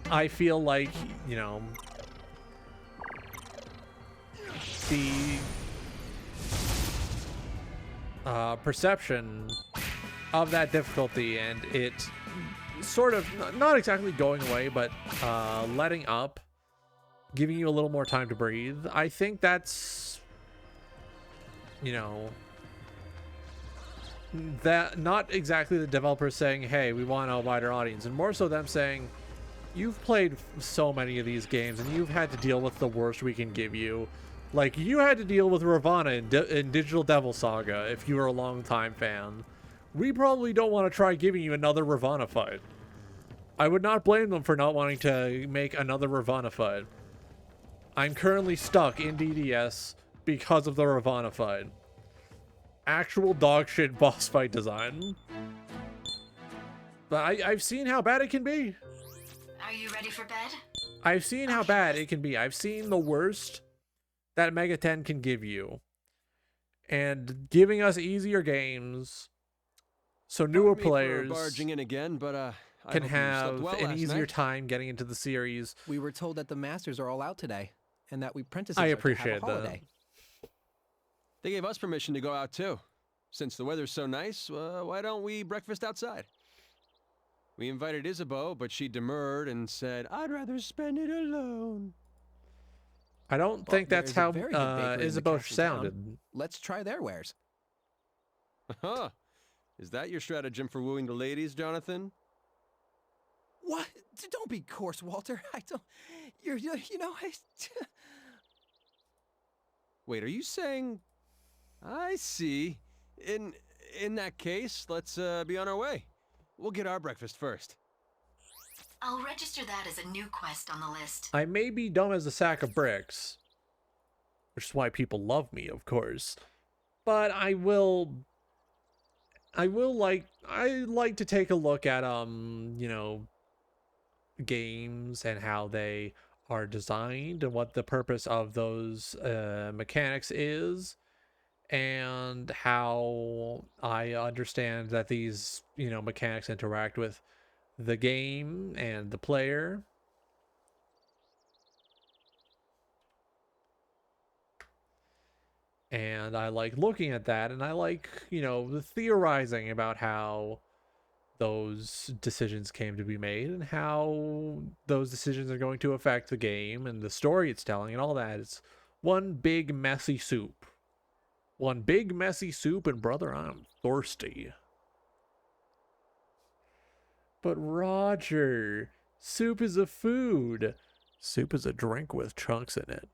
I feel like, you know, the perception of that difficulty and it sort of not exactly going away, but letting up, giving you a little more time to breathe. I think that's, you know, that not exactly the developers saying, hey, we want a wider audience, and more so them saying, you've played so many of these games and you've had to deal with the worst we can give you. Like, you had to deal with Ravana in Digital Devil Saga if you were a long-time fan. We probably don't want to try giving you another Ravana fight. I would not blame them for not wanting to make another Ravana fight. I'm currently stuck in DDS because of the Ravana fight. Actual dog shit boss fight design. But I've seen how bad it can be. Are you ready for bed? I've seen how bad it can be. I've seen the worst that Mega 10 can give you. And giving us easier games so newer players barging in again, but can have an easier time getting into the series. We were told that the masters are all out today, and that we prentices I are appreciate to have a holiday. They gave us permission to go out too. Since the weather's so nice, why don't we breakfast outside? We invited Isabeau, but she demurred and said, I'd rather spend it alone. I don't think that's how Isabeau sounded. Let's try their wares. Huh. Is that your stratagem for wooing the ladies, Jonathan? What? Don't be coarse, Walter. I don't... you know, Wait, are you saying... I see. In that case, let's be on our way. We'll get our breakfast first. I'll register that as a new quest on the list. I may be dumb as a sack of bricks, which is why people love me, of course. But I like to take a look at you know, games and how they are designed and what the purpose of those mechanics is, and how I understand that these, you know, mechanics interact with the game and the player. And I like looking at that, and I like, you know, the theorizing about how those decisions came to be made and how those decisions are going to affect the game and the story it's telling and all that. It's one big messy soup. One big messy soup, and brother, I'm thirsty. But Roger, soup is a food. Soup is a drink with chunks in it.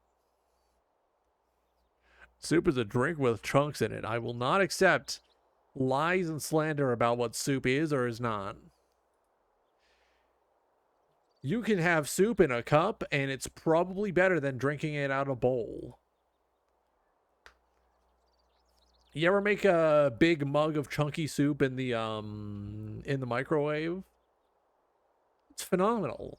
Soup is a drink with chunks in it. I will not accept lies and slander about what soup is or is not. You can have soup in a cup, and it's probably better than drinking it out of a bowl. You ever make a big mug of chunky soup in the microwave? It's phenomenal.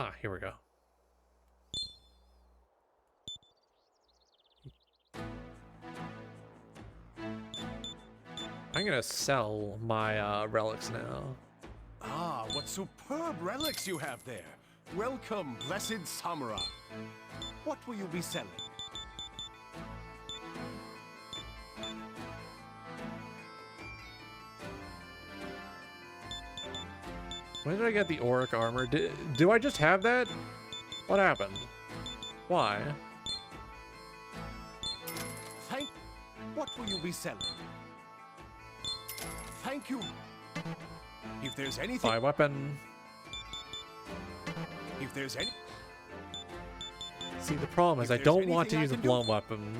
Ah, here we go. I'm gonna sell my relics now. Ah, what superb relics you have there. Welcome, blessed samurai. What will you be selling? When did I get the auric armor? Do I just have that? What happened? Why? What will you be selling? Thank you. If there's anything... My weapon. If there's any... See, the problem is I don't want to use a blown weapon.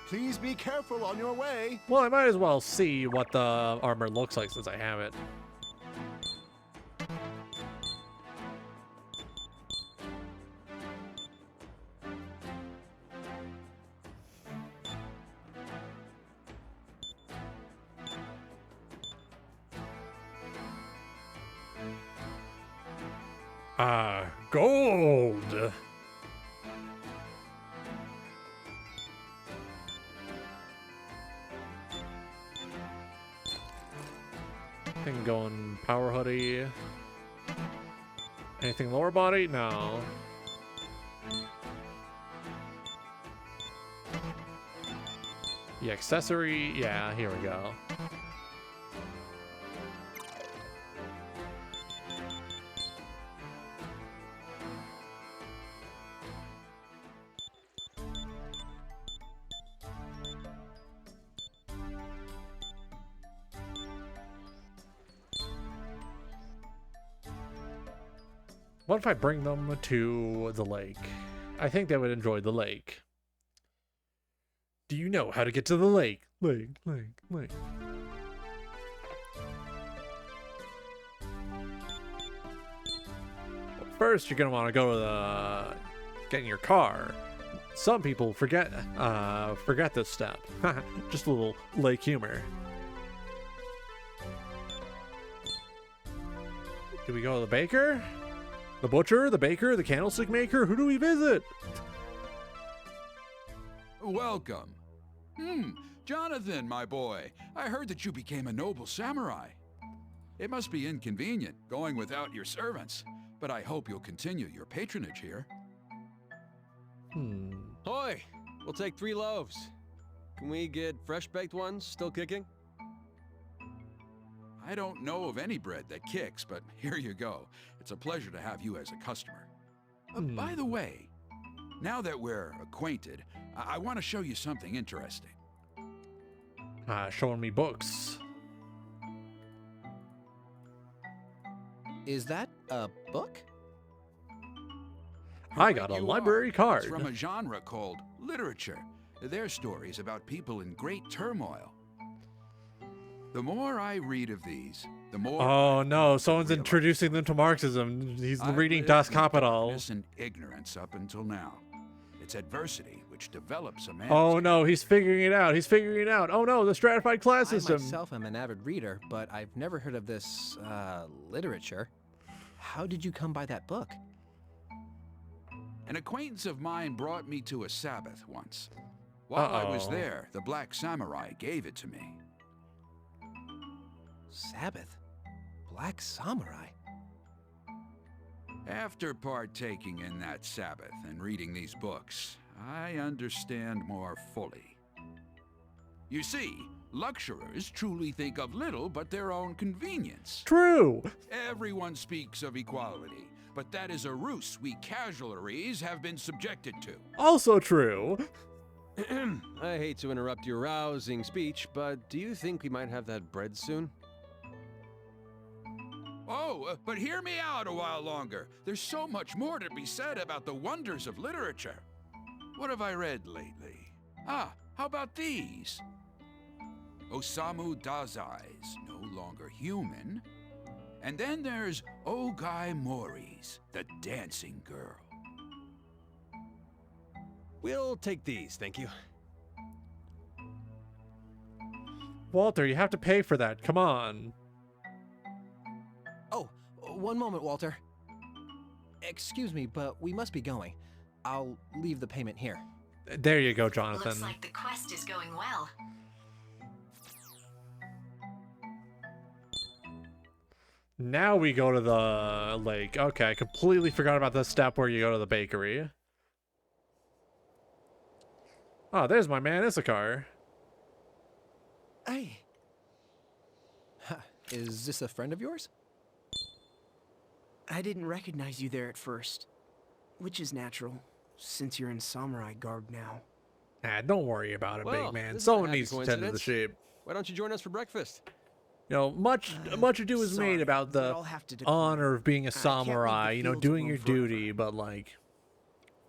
Please be careful on your way. Well, I might as well see what the armor looks like since I have it. Gold! Anything going power hoodie? Anything lower body? No. The accessory? Yeah, here we go. What if I bring them to the lake? I think they would enjoy the lake. Do you know how to get to the lake? Lake. Well, first, you're gonna want to go to the get in your car. Some people forget this step. Just a little lake humor. Do we go to the baker? The butcher, the baker, the candlestick maker, who do we visit? Welcome. Jonathan, my boy. I heard that you became a noble samurai. It must be inconvenient going without your servants, but I hope you'll continue your patronage here. Hoy! We'll take 3 loaves. Can we get fresh-baked ones, still kicking? I don't know of any bread that kicks, but here you go. It's a pleasure to have you as a customer. By the way, now that we're acquainted, I want to show you something interesting. Showing me books. Is that a book? I got a library card. It's from a genre called literature. They're stories about people in great turmoil. The more I read of these, the more... Oh no, someone's introducing them to Marxism. He's reading Das Kapital. And ignorance up until now. It's adversity which develops a man. Oh no, he's figuring it out. He's figuring it out. Oh no, the stratified class system. I myself am an avid reader, but I've never heard of this, literature. How did you come by that book? An acquaintance of mine brought me to a Sabbath once. While I was there, the Black Samurai gave it to me. Sabbath? Black Samurai? After partaking in that Sabbath and reading these books, I understand more fully. You see, luxuriers truly think of little but their own convenience. True! Everyone speaks of equality, but that is a ruse we casualties have been subjected to. Also true. I hate to interrupt your rousing speech, but do you think we might have that bread soon? Oh, but hear me out a while longer. There's so much more to be said about the wonders of literature. What have I read lately? Ah, how about these? Osamu Dazai's No Longer Human. And then there's Ogai Mori's The Dancing Girl. We'll take these, thank you. Walter, you have to pay for that. Come on. Oh, one moment, Walter. Excuse me, but we must be going. I'll leave the payment here. There you go, Jonathan. Looks like the quest is going well. Now we go to the lake. Okay, I completely forgot about the step where you go to the bakery. Oh, there's my man Issachar. Hey. Is this a friend of yours? I didn't recognize you there at first, which is natural, since you're in samurai garb now. Ah, don't worry about it, Well, big man. this is a Someone happy needs to tend to the coincidence. sheep. Why don't you join us for breakfast? You know, much ado is made about but the I'll have to decline. honor of being a can't leave the samurai, you know, fields doing alone your forever. duty, but like,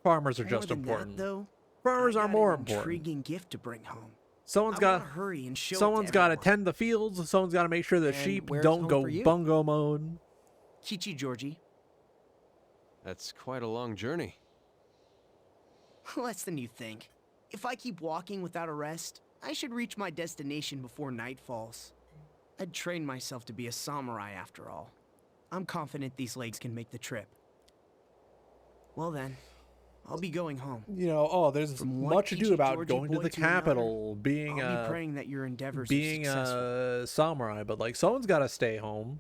farmers are More just than that, important. though, Farmers I are got more an important. Intriguing gift to bring home. Someone's I got wanna hurry and show it to someone's got to everyone. tend the fields. Someone's got to make sure the And sheep where's don't home go for you? bungo mode. Kichi, Georgie. That's quite a long journey. Less than you think. If I keep walking without a rest, I should reach my destination before night falls. I'd train myself to be a samurai after all. I'm confident these legs can make the trip. Well then, I'll be going home. You know, oh, there's From one much ado Kichi about Georgie going to boy the to another, capital, being I'll be praying that your endeavors are being successful. a samurai, but like someone's got to stay home.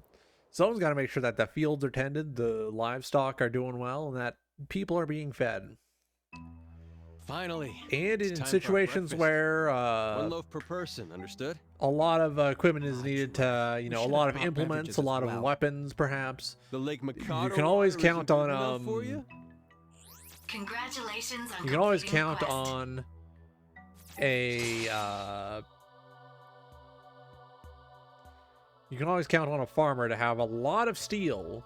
Someone's got to make sure that the fields are tended, the livestock are doing well, and that people are being fed. Finally. And it's in time for our situations breakfast. where One loaf per person, understood? a lot of equipment is needed to, you know, a should lot have of brought implements, beverages a as lot of well. weapons, perhaps. The Lake Mikado You can always water count isn't on good enough for you? Congratulations on You can always completing the count quest. on a you can always count on a farmer to have a lot of steel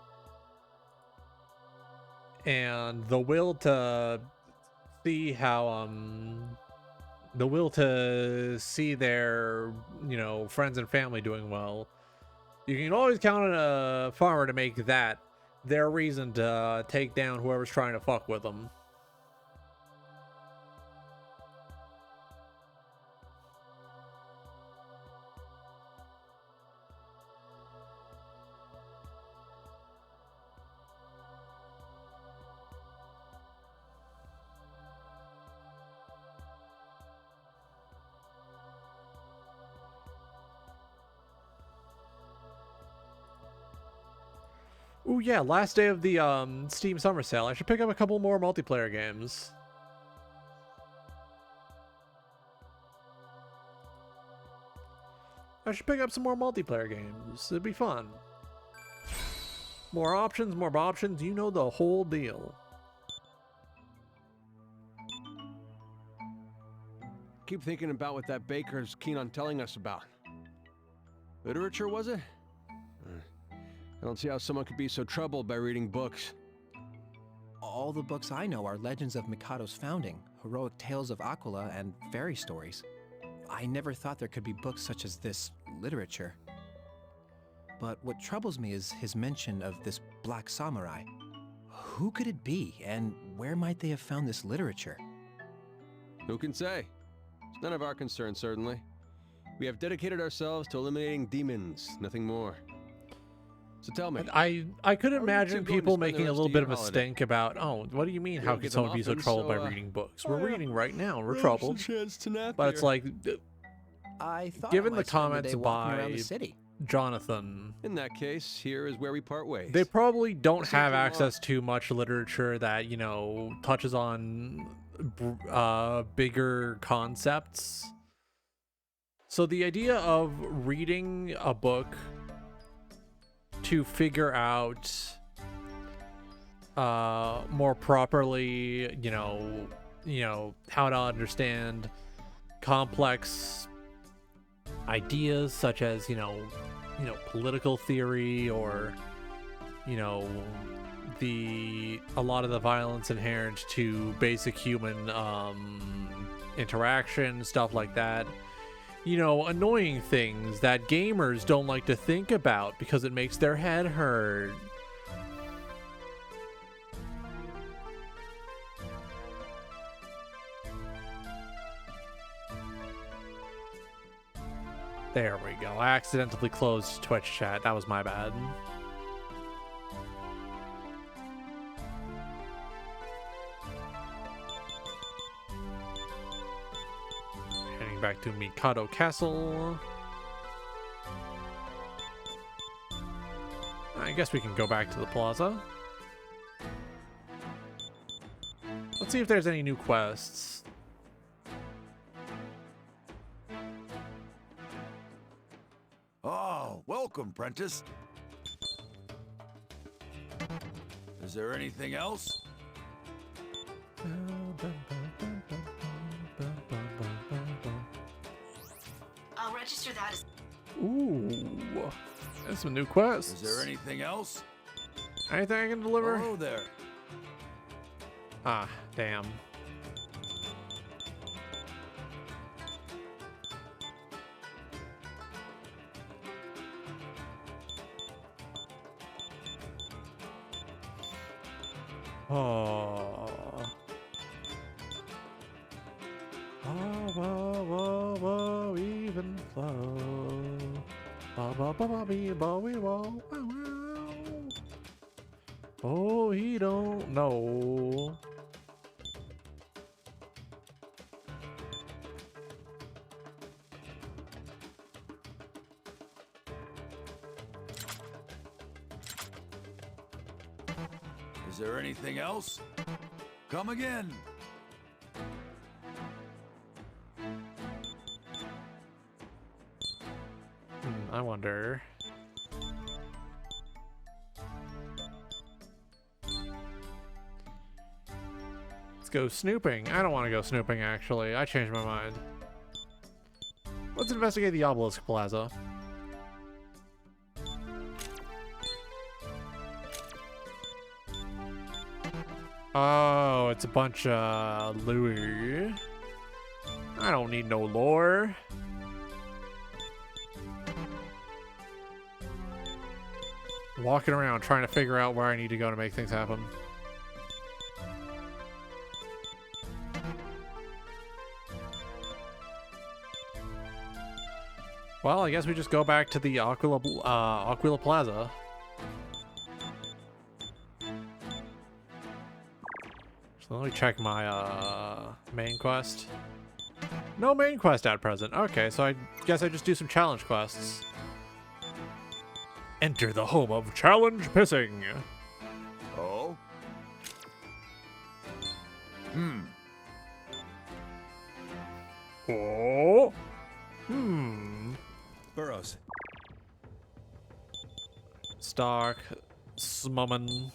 and the will to see how the will to see their, you know, friends and family doing well. You can always count on a farmer to make that their reason to take down whoever's trying to fuck with them. Ooh, yeah, last day of the Steam Summer Sale. I should pick up a couple more multiplayer games. I should pick up some more multiplayer games. It'd be fun. More options, you know the whole deal. Keep thinking about what that baker's keen on telling us about. Literature, was it? I don't see how someone could be so troubled by reading books. All the books I know are legends of Mikado's founding, heroic tales of Aquila, and fairy stories. I never thought there could be books such as this literature. But what troubles me is his mention of this black samurai. Who could it be, and where might they have found this literature? Who can say? It's none of our concern, certainly. We have dedicated ourselves to eliminating demons, nothing more. So tell me. I could how are you imagine two going to people spend the making a rest little of bit your of a holiday? stink about, oh, what do you mean? You How don't could get someone them be so often, troubled by so, reading books? oh, We're yeah. reading right now. We're Well, troubled. it's a chance to nap But it's here. like, I thought given I the might spend comments day walking around by the city. Jonathan, In that case, here is where we part ways. they probably don't Listen have to access to much literature that, you know, touches on bigger concepts. So the idea of reading a book to figure out more properly, you know how to understand complex ideas such as, you know, political theory or you know, a lot of the violence inherent to basic human interaction, stuff like that. You know, annoying things that gamers don't like to think about because it makes their head hurt. There we go. I accidentally closed Twitch chat. That was my bad. Heading back to Mikado Castle. I guess we can go back to the plaza. Let's see if there's any new quests. Oh, welcome, Prentice. Is there anything else? I'll register that as... Ooh, there's some new quests. Is there anything else? Anything I can deliver? Hello there. Ah, damn. Oh. Oh, whoa, whoa, whoa, even flow. Ba ba ba ba bee ba wee whoa. Oh, he don't know. Is there anything else? Come again. I wonder. Let's go snooping. I don't want to go snooping, actually. I changed my mind. Let's investigate the Obelisk Plaza. Oh, it's a bunch of Louis. I don't need no lore. Walking around trying to figure out where I need to go to make things happen. Well, I guess we just go back to the Aquila Plaza. So let me check my main quest. No main quest at present. Okay, so I guess I just do some challenge quests. Enter the home of challenge pissing. Oh? Oh? Burrows. Stark. Smummin.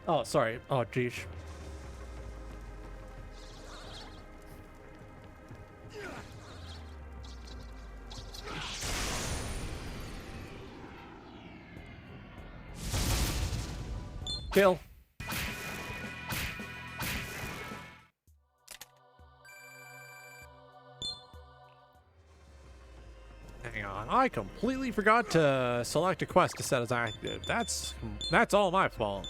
Oh, sorry. Oh, geez. Kill. Hang on. I completely forgot to select a quest to set as active. That's all my fault.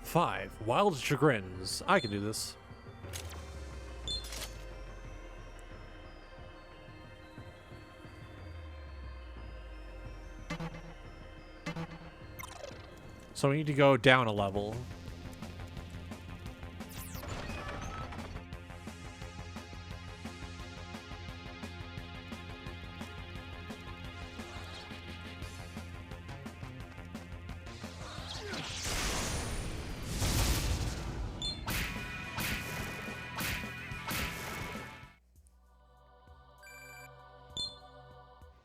Five wild chagrins. I can do this. So we need to go down a level.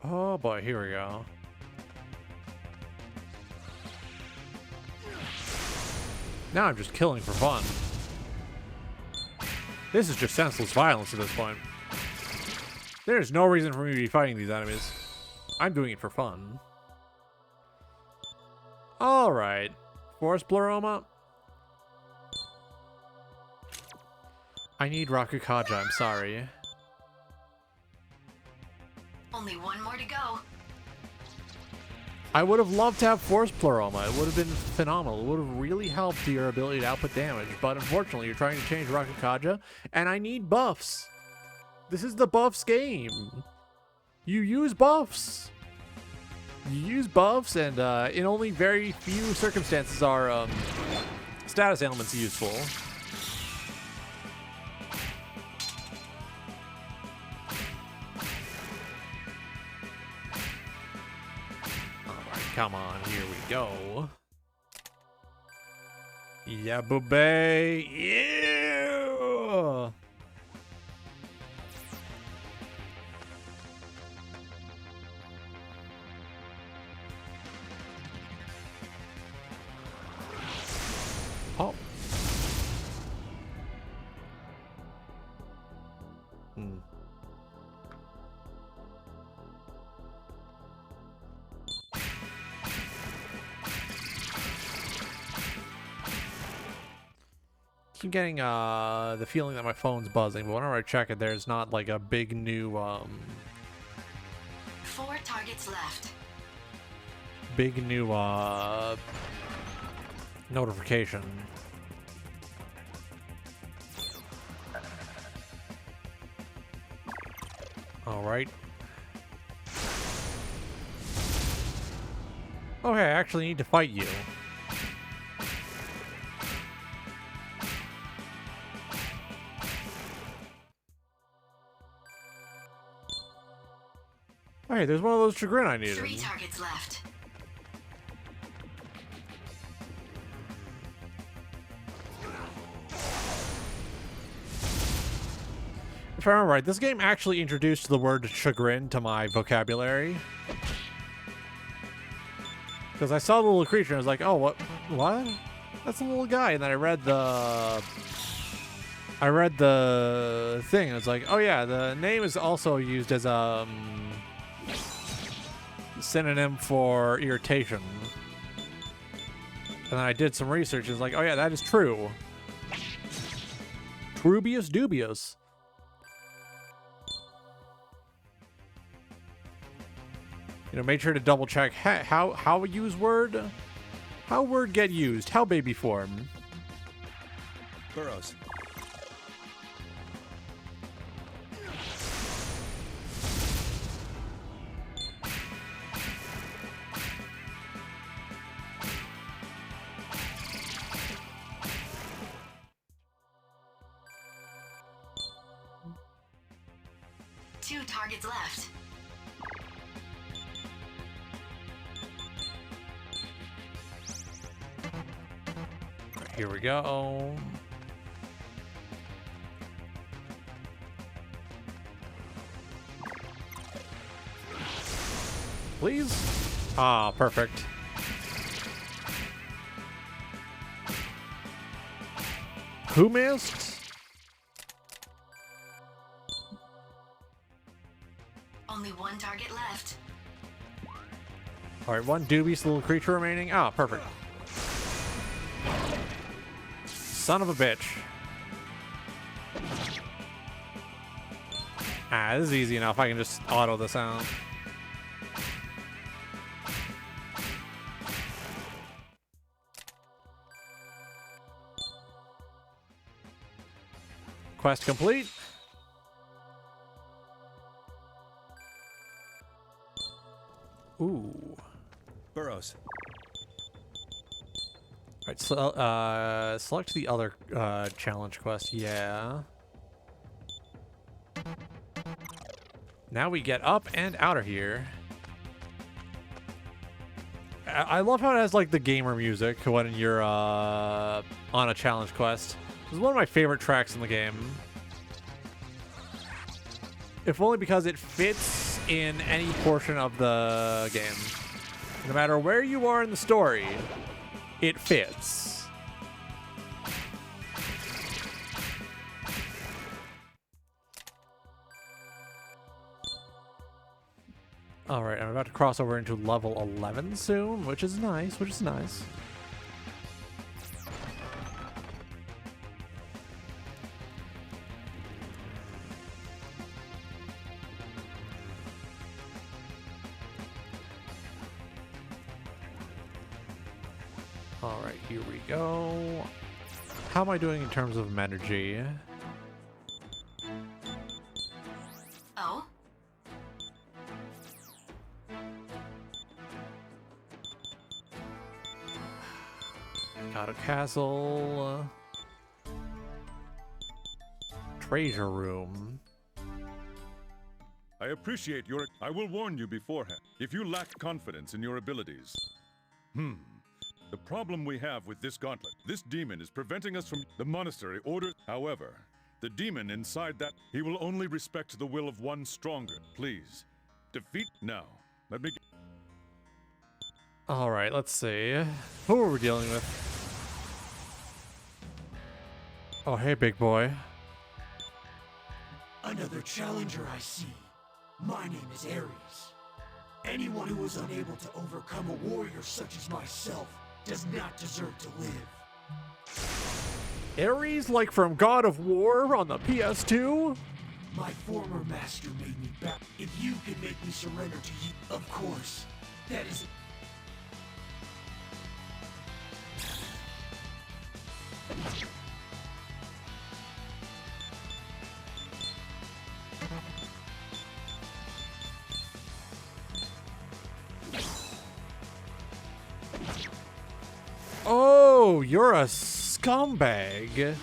Oh boy, here we go. Now I'm just killing for fun. This is just senseless violence at this point. There's no reason for me to be fighting these enemies. I'm doing it for fun. Alright. Forest Pleroma. I need Rakukaja, I'm sorry. Only one more to go. I would have loved to have Forest Pleroma. It would have been phenomenal. It would have really helped your ability to output damage. But unfortunately, you're trying to change Rakukaja, and I need buffs. This is the buffs game. You use buffs. You use buffs, and in only very few circumstances are status ailments useful. Come on, here we go. Yeah, booby. Yeah. Oh. Keep getting the feeling that my phone's buzzing, but whenever I check it, there's not like a big new 4 targets left. big new notification. All right. Okay, I actually need to fight you. Hey, there's one of those chagrin I needed. 3 targets left. If I remember right, this game actually introduced the word chagrin to my vocabulary. Because I saw the little creature and I was like, oh, what? That's a little guy. And then I read the thing and it's like, oh yeah, the name is also used as a synonym for irritation. And then I did some research and it's like, oh yeah, that is true. Trubius dubious. You know, make sure to double check how use word, how word get used, how baby form. Burrows. Two targets left. Here we go. Please? Ah, perfect. Who missed? Only 1 target left. All right, one dubious little creature remaining. Ah, perfect. Son of a bitch. Ah, this is easy enough. I can just auto this out. Quest complete. Ooh. Burrows. All right, so select the other challenge quest. Yeah. Now we get up and out of here. I love how it has like the gamer music when you're on a challenge quest. This is one of my favorite tracks in the game. If only because it fits in any portion of the game. No matter where you are in the story, it fits. Alright, I'm about to cross over into level 11 soon, which is nice, Alright, here we go. How am I doing in terms of energy? Oh? Got a castle. Treasure room. I appreciate your... I will warn you beforehand. If you lack confidence in your abilities... The problem we have with this gauntlet, this demon is preventing us from... The monastery orders... However, the demon inside that... He will only respect the will of one stronger. Please, defeat... Now, let me... Alright, let's see. Who are we dealing with? Oh, hey, big boy. Another challenger I see. My name is Ares. Anyone who is unable to overcome a warrior such as myself does not deserve to live. Ares, like from God of War on the PS2? My former master made me back. If you can make me surrender to you, of course. That is... Oh, you're a scumbag.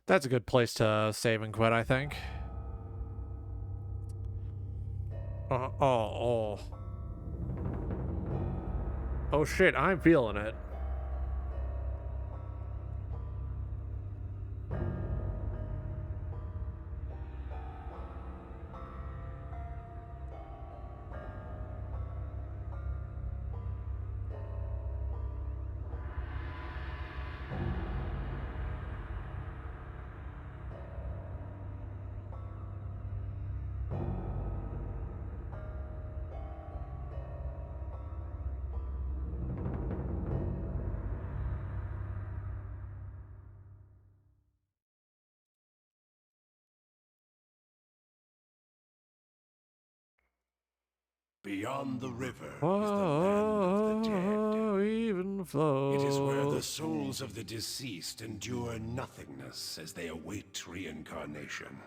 That's a good place to save and quit, I think. Oh shit, I'm feeling it. Beyond the river is the land of the dead. Even flow. It is where the souls of the deceased endure nothingness as they await reincarnation.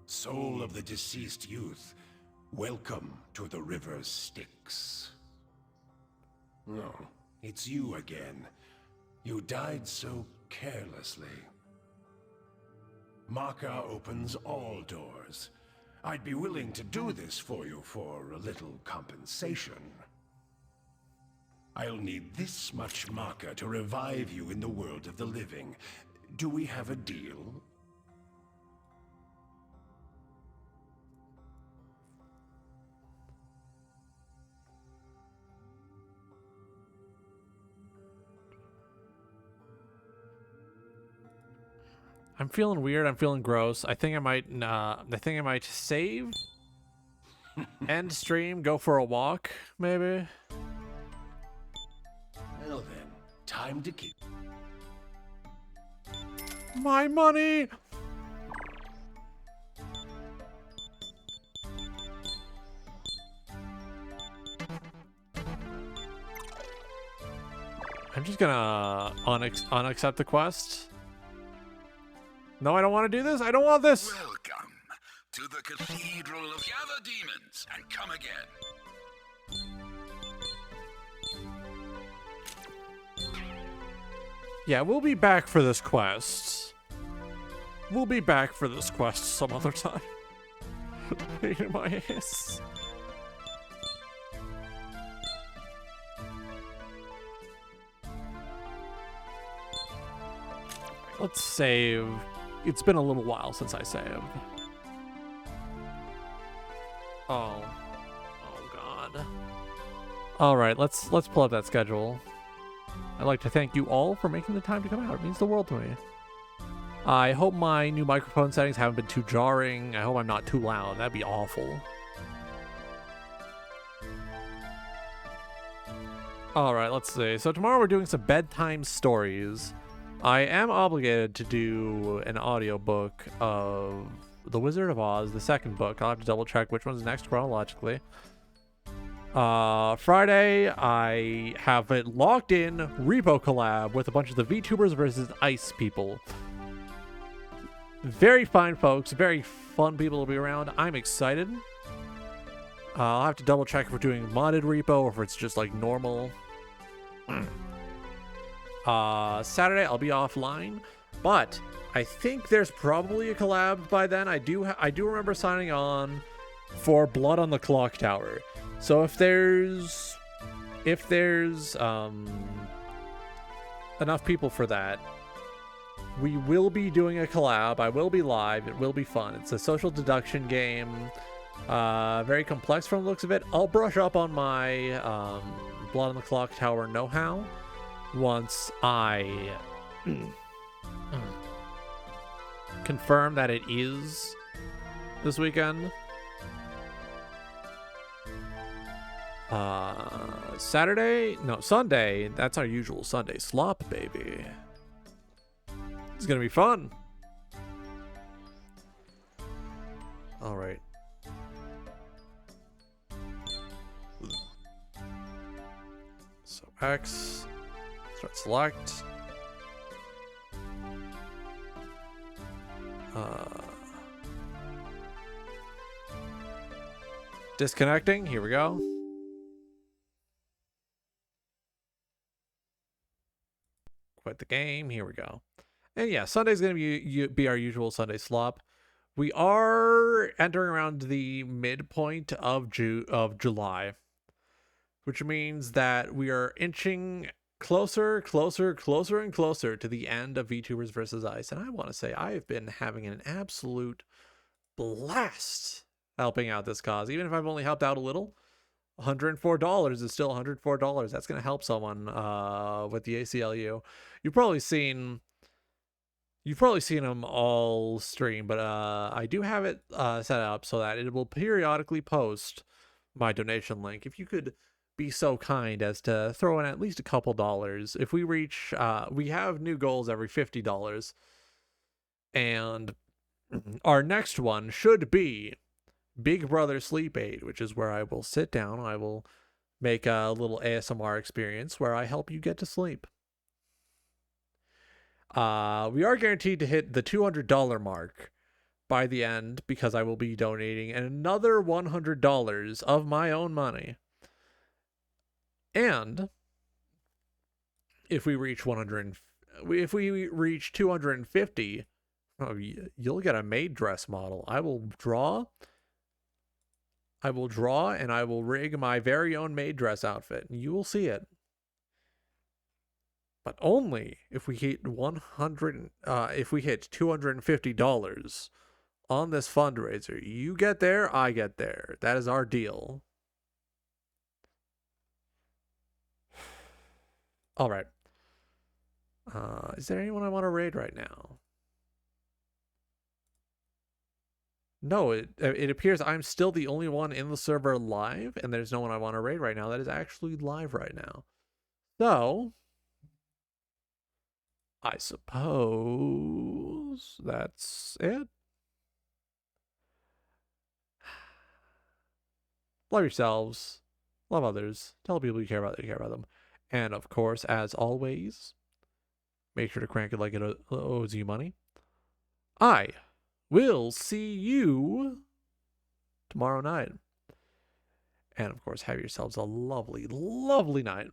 Soul of the deceased youth, welcome to the river Styx. No, it's you again. You died so carelessly. Maka opens all doors. I'd be willing to do this for you for a little compensation. I'll need this much Maka to revive you in the world of the living. Do we have a deal? I'm feeling weird. I'm feeling gross. I think I might save, end stream, go for a walk, maybe. Well then, time to keep my money. I'm just gonna unaccept the quest. No, I don't want to do this. I don't want this. Welcome to the Cathedral of Gather Demons and come again. Yeah, we'll be back for this quest. We'll be back for this quest some other time. Pain in my ass. Let's save. It's been a little while since I saved. Oh God. All right, let's pull up that schedule. I'd like to thank you all for making the time to come out. It means the world to me. I hope my new microphone settings haven't been too jarring. I hope I'm not too loud. That'd be awful. All right, let's see. So tomorrow we're doing some bedtime stories. I am obligated to do an audiobook of The Wizard of Oz, the second book. I'll have to double check which one's next chronologically. Friday, I have it locked in repo collab with a bunch of the VTubers versus ICE people. Very fine folks, very fun people to be around. I'm excited. I'll have to double check if we're doing modded repo or if it's just like normal. Saturday I'll be offline, but I think there's probably a collab by then. I do remember signing on for Blood on the Clock Tower. So if there's enough people for that, we will be doing a collab. I will be live. It will be fun. It's a social deduction game. Very complex from the looks of it. I'll brush up on my Blood on the Clock Tower know-how once I confirm that it is this weekend. Sunday, that's our usual Sunday slop, baby. It's gonna be fun. All right. So X, start select. Disconnecting, here we go. Quit the game, here we go. And yeah, Sunday's gonna be our usual Sunday slop. We are entering around the midpoint of July, which means that we are inching closer and closer to the end of VTubers versus ICE. And I want to say I have been having an absolute blast helping out this cause. Even if I've only helped out a little, $104 is still $104. That's going to help someone with the ACLU. You've probably seen them all stream, but I do have it set up so that it will periodically post my donation link. If you could be so kind as to throw in at least a couple dollars. If we reach, we have new goals every $50, and our next one should be Big Brother Sleep Aid, which is where I will sit down. I will make a little ASMR experience where I help you get to sleep. We are guaranteed to hit the $200 mark by the end because I will be donating another $100 of my own money. And if we reach 250, you'll get a maid dress model. I will draw and I will rig my very own maid dress outfit. You will see it. But only if we hit $250 on this fundraiser. You get there, I get there. That is our deal. All right. Is there anyone I want to raid right now? No, it appears I'm still the only one in the server live, and there's no one I want to raid right now that is actually live right now. So, I suppose that's it. Love yourselves. Love others. Tell people you care about them, And of course, as always, make sure to crank it like it owes you money. I will see you tomorrow night. And of course, have yourselves a lovely, lovely night.